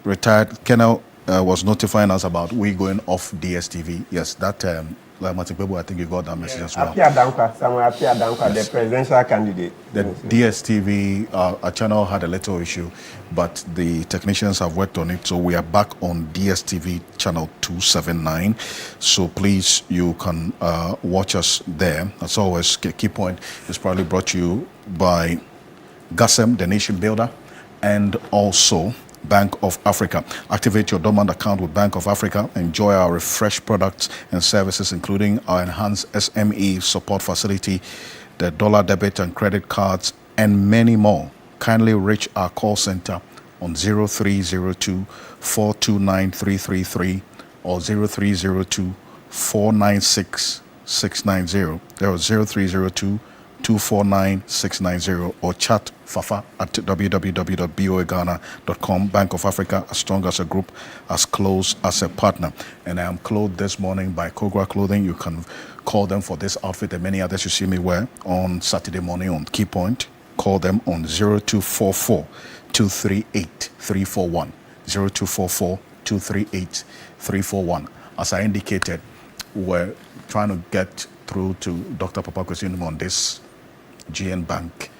retired Colonel, was notifying us about we going off DSTV. Yes, that I think you got that message as well. The presidential candidate. The DSTV, our channel had a little issue, but the technicians have worked on it. So we are back on DSTV channel 279. So please, you can watch us there. As always, Key Point is probably brought to you by GASEM, the nation builder, and also Bank of Africa. Activate your dormant account with Bank of Africa. Enjoy our refreshed products and services, including our enhanced SME support facility, the dollar debit and credit cards, and many more. Kindly reach our call center on 0302 429 333 or 0302 496 690. There was 0302 249 690 or chat Fafa at www.boaghana.com. Bank of Africa, as strong as a group, as close as a partner. And I am clothed this morning by Kogra Clothing. You can call them for this outfit and many others you see me wear on Saturday morning on Key Point. Call them on 0244 238 341. 0244 238 341. As I indicated, we're trying to get through to Dr. Papa Kwesi on this GN Bank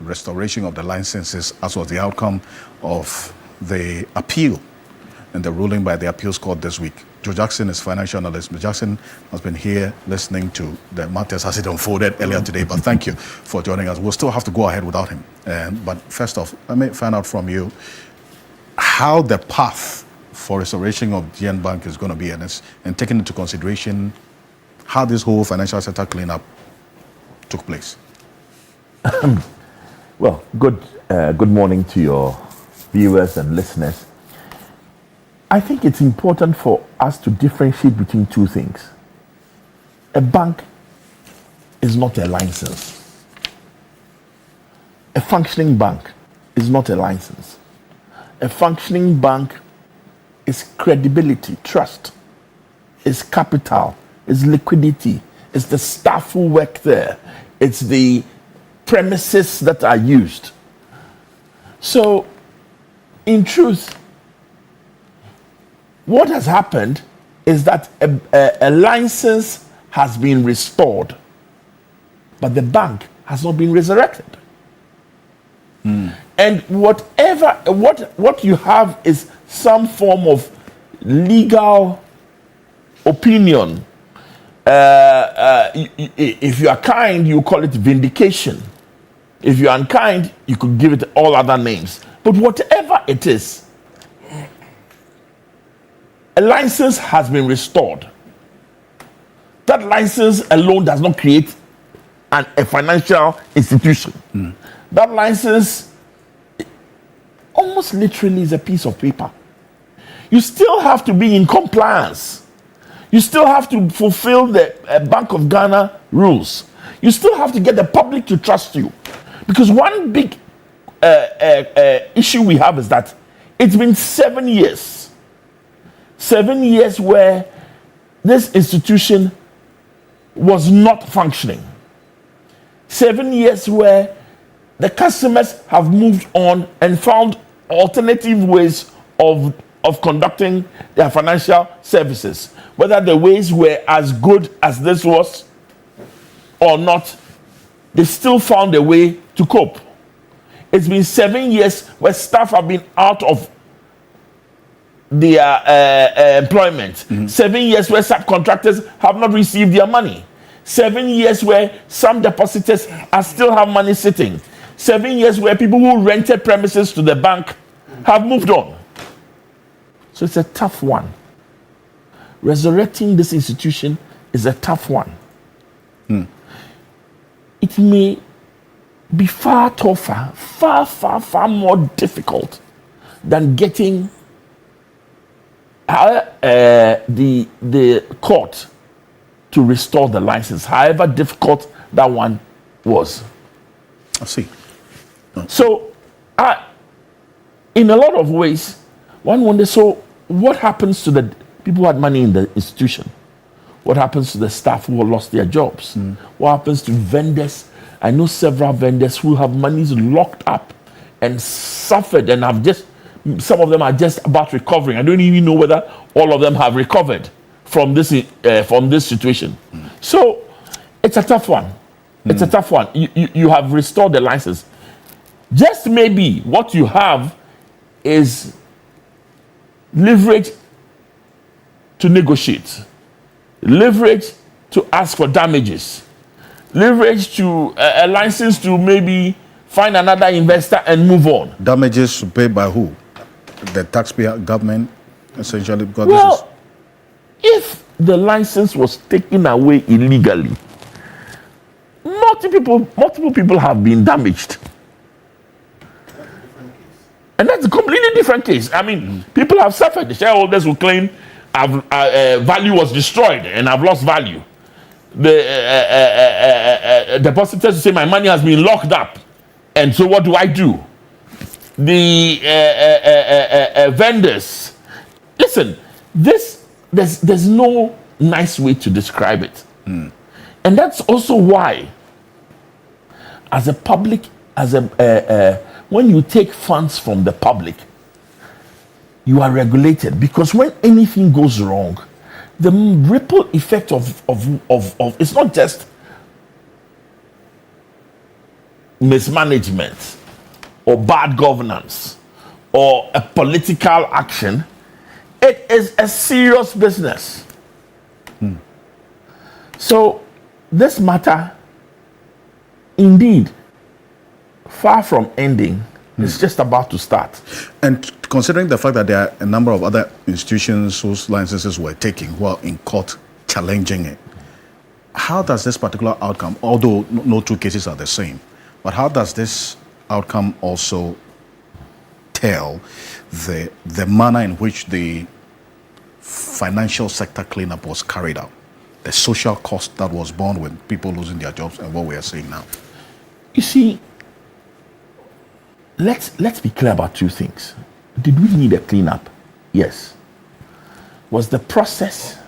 restoration of the licenses, as was the outcome of the appeal and the ruling by the appeals court this week. Joe Jackson is financial analyst. Joe Jackson has been here listening to the matters as it unfolded earlier today, but thank you for joining us. We'll still have to go ahead without him. But first off, let me find out from you how the path for restoration of GN Bank is going to be, and taking into consideration how this whole financial sector cleanup took place. Well, good morning to your viewers and listeners. I think it's important for us to differentiate between two things. A bank is not a license. A functioning bank is not a license. A functioning bank is credibility, trust, is capital, is liquidity, it's the staff who work there, it's the premises that are used. So, in truth, what has happened is that a license has been restored, but the bank has not been resurrected. And what you have is some form of legal opinion. If you are kind, you call it vindication. If you are unkind, you could give it all other names. But whatever it is, a license has been restored. That license alone does not create a financial institution. That license almost literally is a piece of paper. You still have to be in compliance. You still have to fulfill the Bank of Ghana rules. You still have to get the public to trust you. Because one big issue we have is that it's been 7 years. 7 years where this institution was not functioning. 7 years where the customers have moved on and found alternative ways of conducting their financial services. Whether the ways were as good as this was or not, they still found a way to cope. It's been 7 years where staff have been out of their employment. 7 years where subcontractors have not received their money. 7 years where some depositors still have money sitting. 7 years where people who rented premises to the bank have moved on. So it's a tough one. Resurrecting this institution is a tough one. It may be far tougher, far more difficult than getting the court to restore the license, however difficult that one was. I see. So in a lot of ways, one wonders, so what happens to the people who had money in the institution? What happens to the staff who lost their jobs? What happens to vendors? I know several vendors who have monies locked up and suffered, and some of them are just about recovering. I don't even know whether all of them have recovered from this situation. So it's a tough one. It's a tough one. You have restored the license. Just maybe what you have is leverage to negotiate, leverage to ask for damages, leverage to a license to maybe find another investor and move on. Damages paid by who? The taxpayer, government, essentially? Because well, if the license was taken away illegally, multiple people have been damaged. And that's a completely different case. I mean, people have suffered. The shareholders will claim value was destroyed and I've lost value. The depositors will say my money has been locked up. And so what do I do? The vendors. Listen, there's no nice way to describe it. And that's also why, as a public, when you take funds from the public, you are regulated, because when anything goes wrong, the ripple effect of it's not just mismanagement or bad governance or a political action. It is a serious business. So this matter, indeed, far from ending, it's just about to start. And considering the fact that there are a number of other institutions whose licenses were taken who are in court challenging it, how does this particular outcome, although no two cases are the same, but how does this outcome also tell the manner in which the financial sector cleanup was carried out, the social cost that was borne with people losing their jobs, and what we are seeing now? You see, let's be clear about two things. Did we need a cleanup? Yes. Was the process,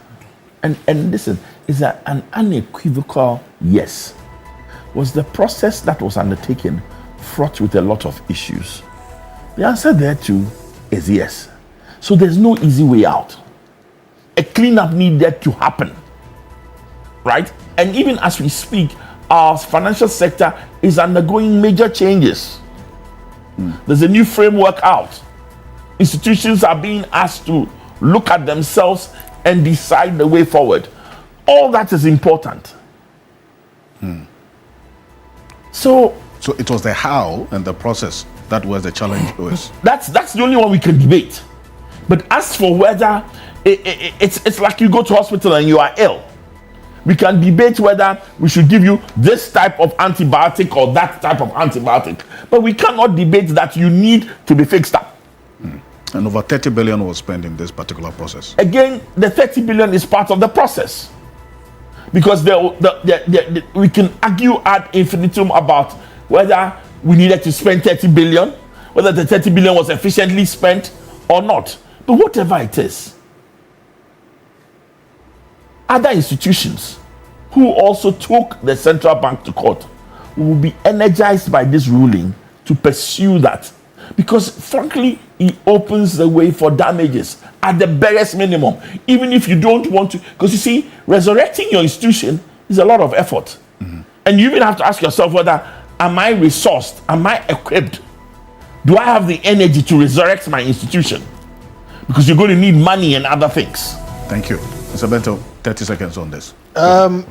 and listen, is that an unequivocal yes? Was the process that was undertaken fraught with a lot of issues? The answer there too is yes. So there's no easy way out. A cleanup needed to happen, right? And even as we speak, our financial sector is undergoing major changes. There's a new framework out. Institutions are being asked to look at themselves and decide the way forward. All that is important. So it was the how and the process that was the challenge. That's the only one we can debate. But as for whether it's like you go to hospital and you are ill, we can debate whether we should give you this type of antibiotic or that type of antibiotic. But we cannot debate that you need to be fixed up. And over 30 billion was spent in this particular process. Again, the 30 billion is part of the process. Because we can argue ad infinitum about whether we needed to spend 30 billion, whether the 30 billion was efficiently spent or not. But whatever it is, other institutions who also took the central bank to court will be energized by this ruling to pursue that, because frankly it opens the way for damages at the barest minimum, even if you don't want to, because you see, resurrecting your institution is a lot of effort. And you even have to ask yourself whether, am I resourced, am I equipped, do I have the energy to resurrect my institution? Because you're going to need money and other things. Thank you. Mr. Bento, 30 seconds on this.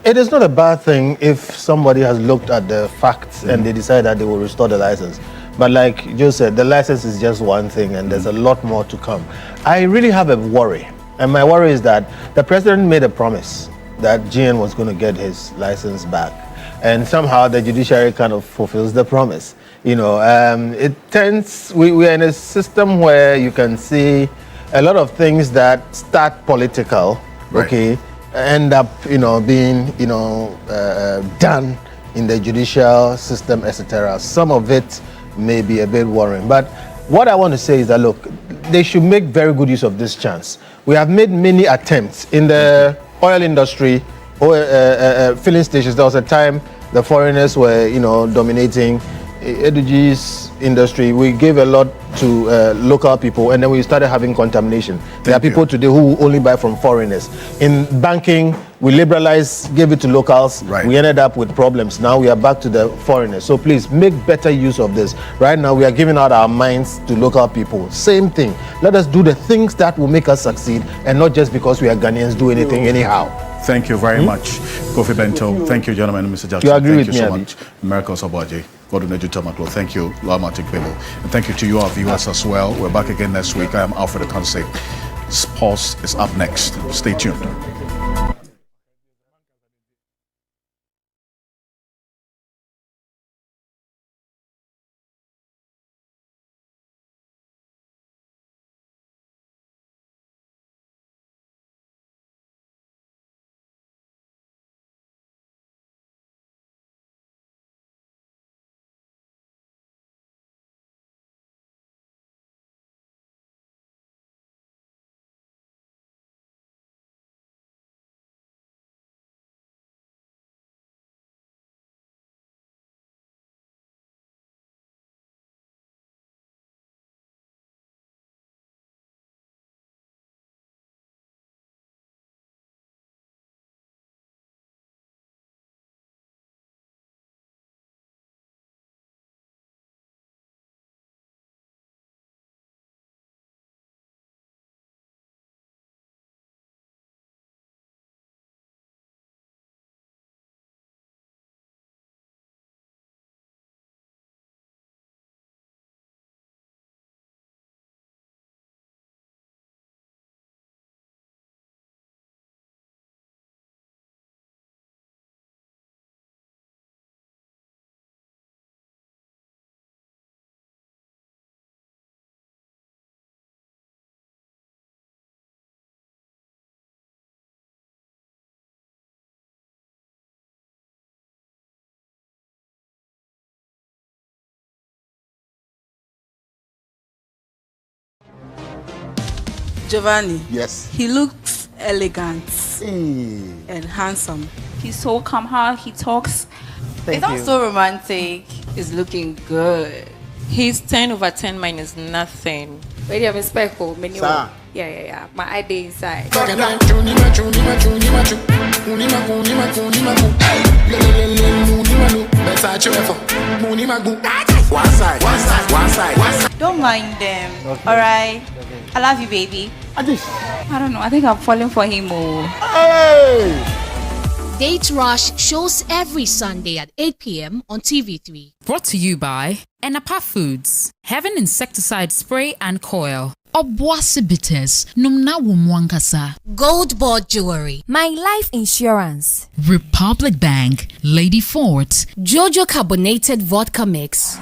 It is not a bad thing if somebody has looked at the facts and they decide that they will restore the license. But like Joe said, the license is just one thing and there's a lot more to come. I really have a worry. And my worry is that the president made a promise that GN was going to get his license back. And somehow the judiciary kind of fulfills the promise. You know, it tends, we are in a system where you can see a lot of things that start political, okay, end up, being, done in the judicial system, etc. Some of it may be a bit worrying, but what I want to say is that, look, they should make very good use of this chance. We have made many attempts in the oil industry, filling stations. There was a time the foreigners were, dominating Eduji's industry. We gave a lot to local people, and then we started having contamination. There are people today who only buy from foreigners. In banking, we liberalized, gave it to locals. Right. We ended up with problems. Now we are back to the foreigners. So please make better use of this. Right now we are giving out our minds to local people. Same thing. Let us do the things that will make us succeed, and not just because we are Ghanaians do anything anyhow. Thank you very much, Kofi Bento. Thank you, gentlemen. Mr. Jackson. You agree thank with you me, so Abi? much. Miracles Obaje. Godwin Tomato. Thank you, Lamati Kwebo. And thank you to you, our viewers, as well. We're back again next week. I am Alfred Akanse. Sports is up next. Stay tuned. Giovanni. Yes. He looks elegant and handsome. He's so calm how he talks. Thank It's not you. so romantic. It's looking good. He's 10 over 10 minus nothing. Very respectful. Sir. Yeah. My ID inside. Don't mind them. Okay. All right. I love you, baby. I don't know. I think I'm falling for him more. Date Rush shows every Sunday at 8 p.m. on TV3. Brought to you by Enapa Foods, Heaven Insecticide Spray and Coil. Obuasi Bitters, Numna Wumwankasa. Gold Board Jewelry. My Life Insurance. Republic Bank, Lady Fort. Jojo Carbonated Vodka Mix.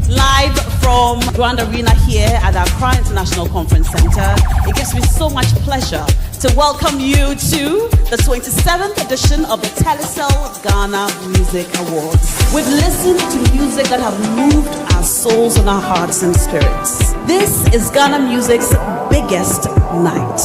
Live from Grand Arena here at our Accra International Conference Center, it gives me so much pleasure to welcome you to the 27th edition of the Telecel Ghana Music Awards. We've listened to music that have moved our souls and our hearts and spirits. This is Ghana Music's biggest night.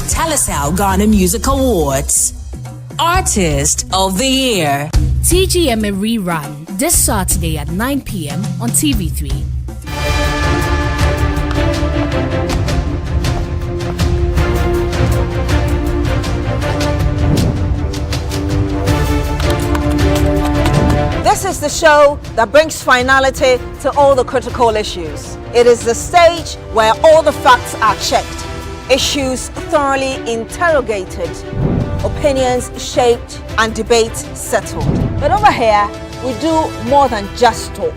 Telecel Ghana Music Awards. Artist of the Year. TGMA rerun this Saturday at 9 p.m. on TV3. This is the show that brings finality to all the critical issues. It is the stage where all the facts are checked, issues thoroughly interrogated, opinions shaped, and debate settled. But over here, we do more than just talk.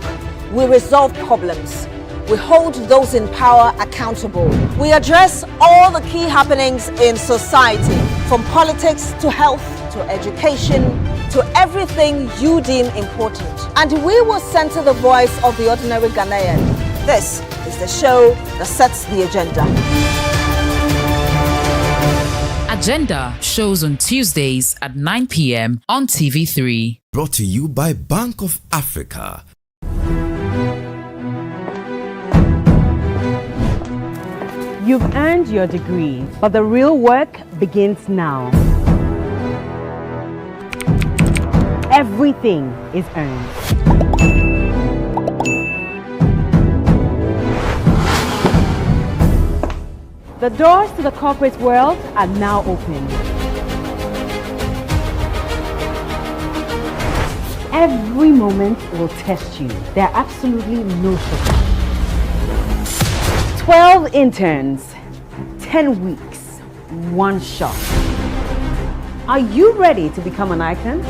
We resolve problems. We hold those in power accountable. We address all the key happenings in society, from politics to health to education to everything you deem important. And we will center the voice of the ordinary Ghanaian. This is the show that sets the agenda. Agenda shows on Tuesdays at 9 p.m. on TV3. Brought to you by Bank of Africa. You've earned your degree, but the real work begins now. Everything is earned. The doors to the corporate world are now open. Every moment will test you. There are absolutely no shortcuts. 12 interns, 10 weeks, 1 shot. Are you ready to become an icon?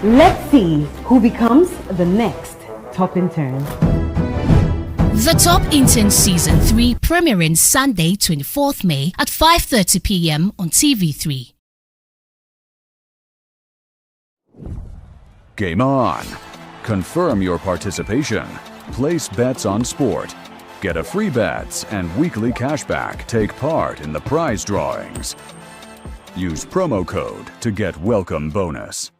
Let's see who becomes the next top intern. The Top Intern Season 3 premiering Sunday 24th May at 5:30 p.m. on TV3. Game on. Confirm your participation. Place bets on sport. Get a free bets and weekly cashback. Take part in the prize drawings. Use promo code to get welcome bonus.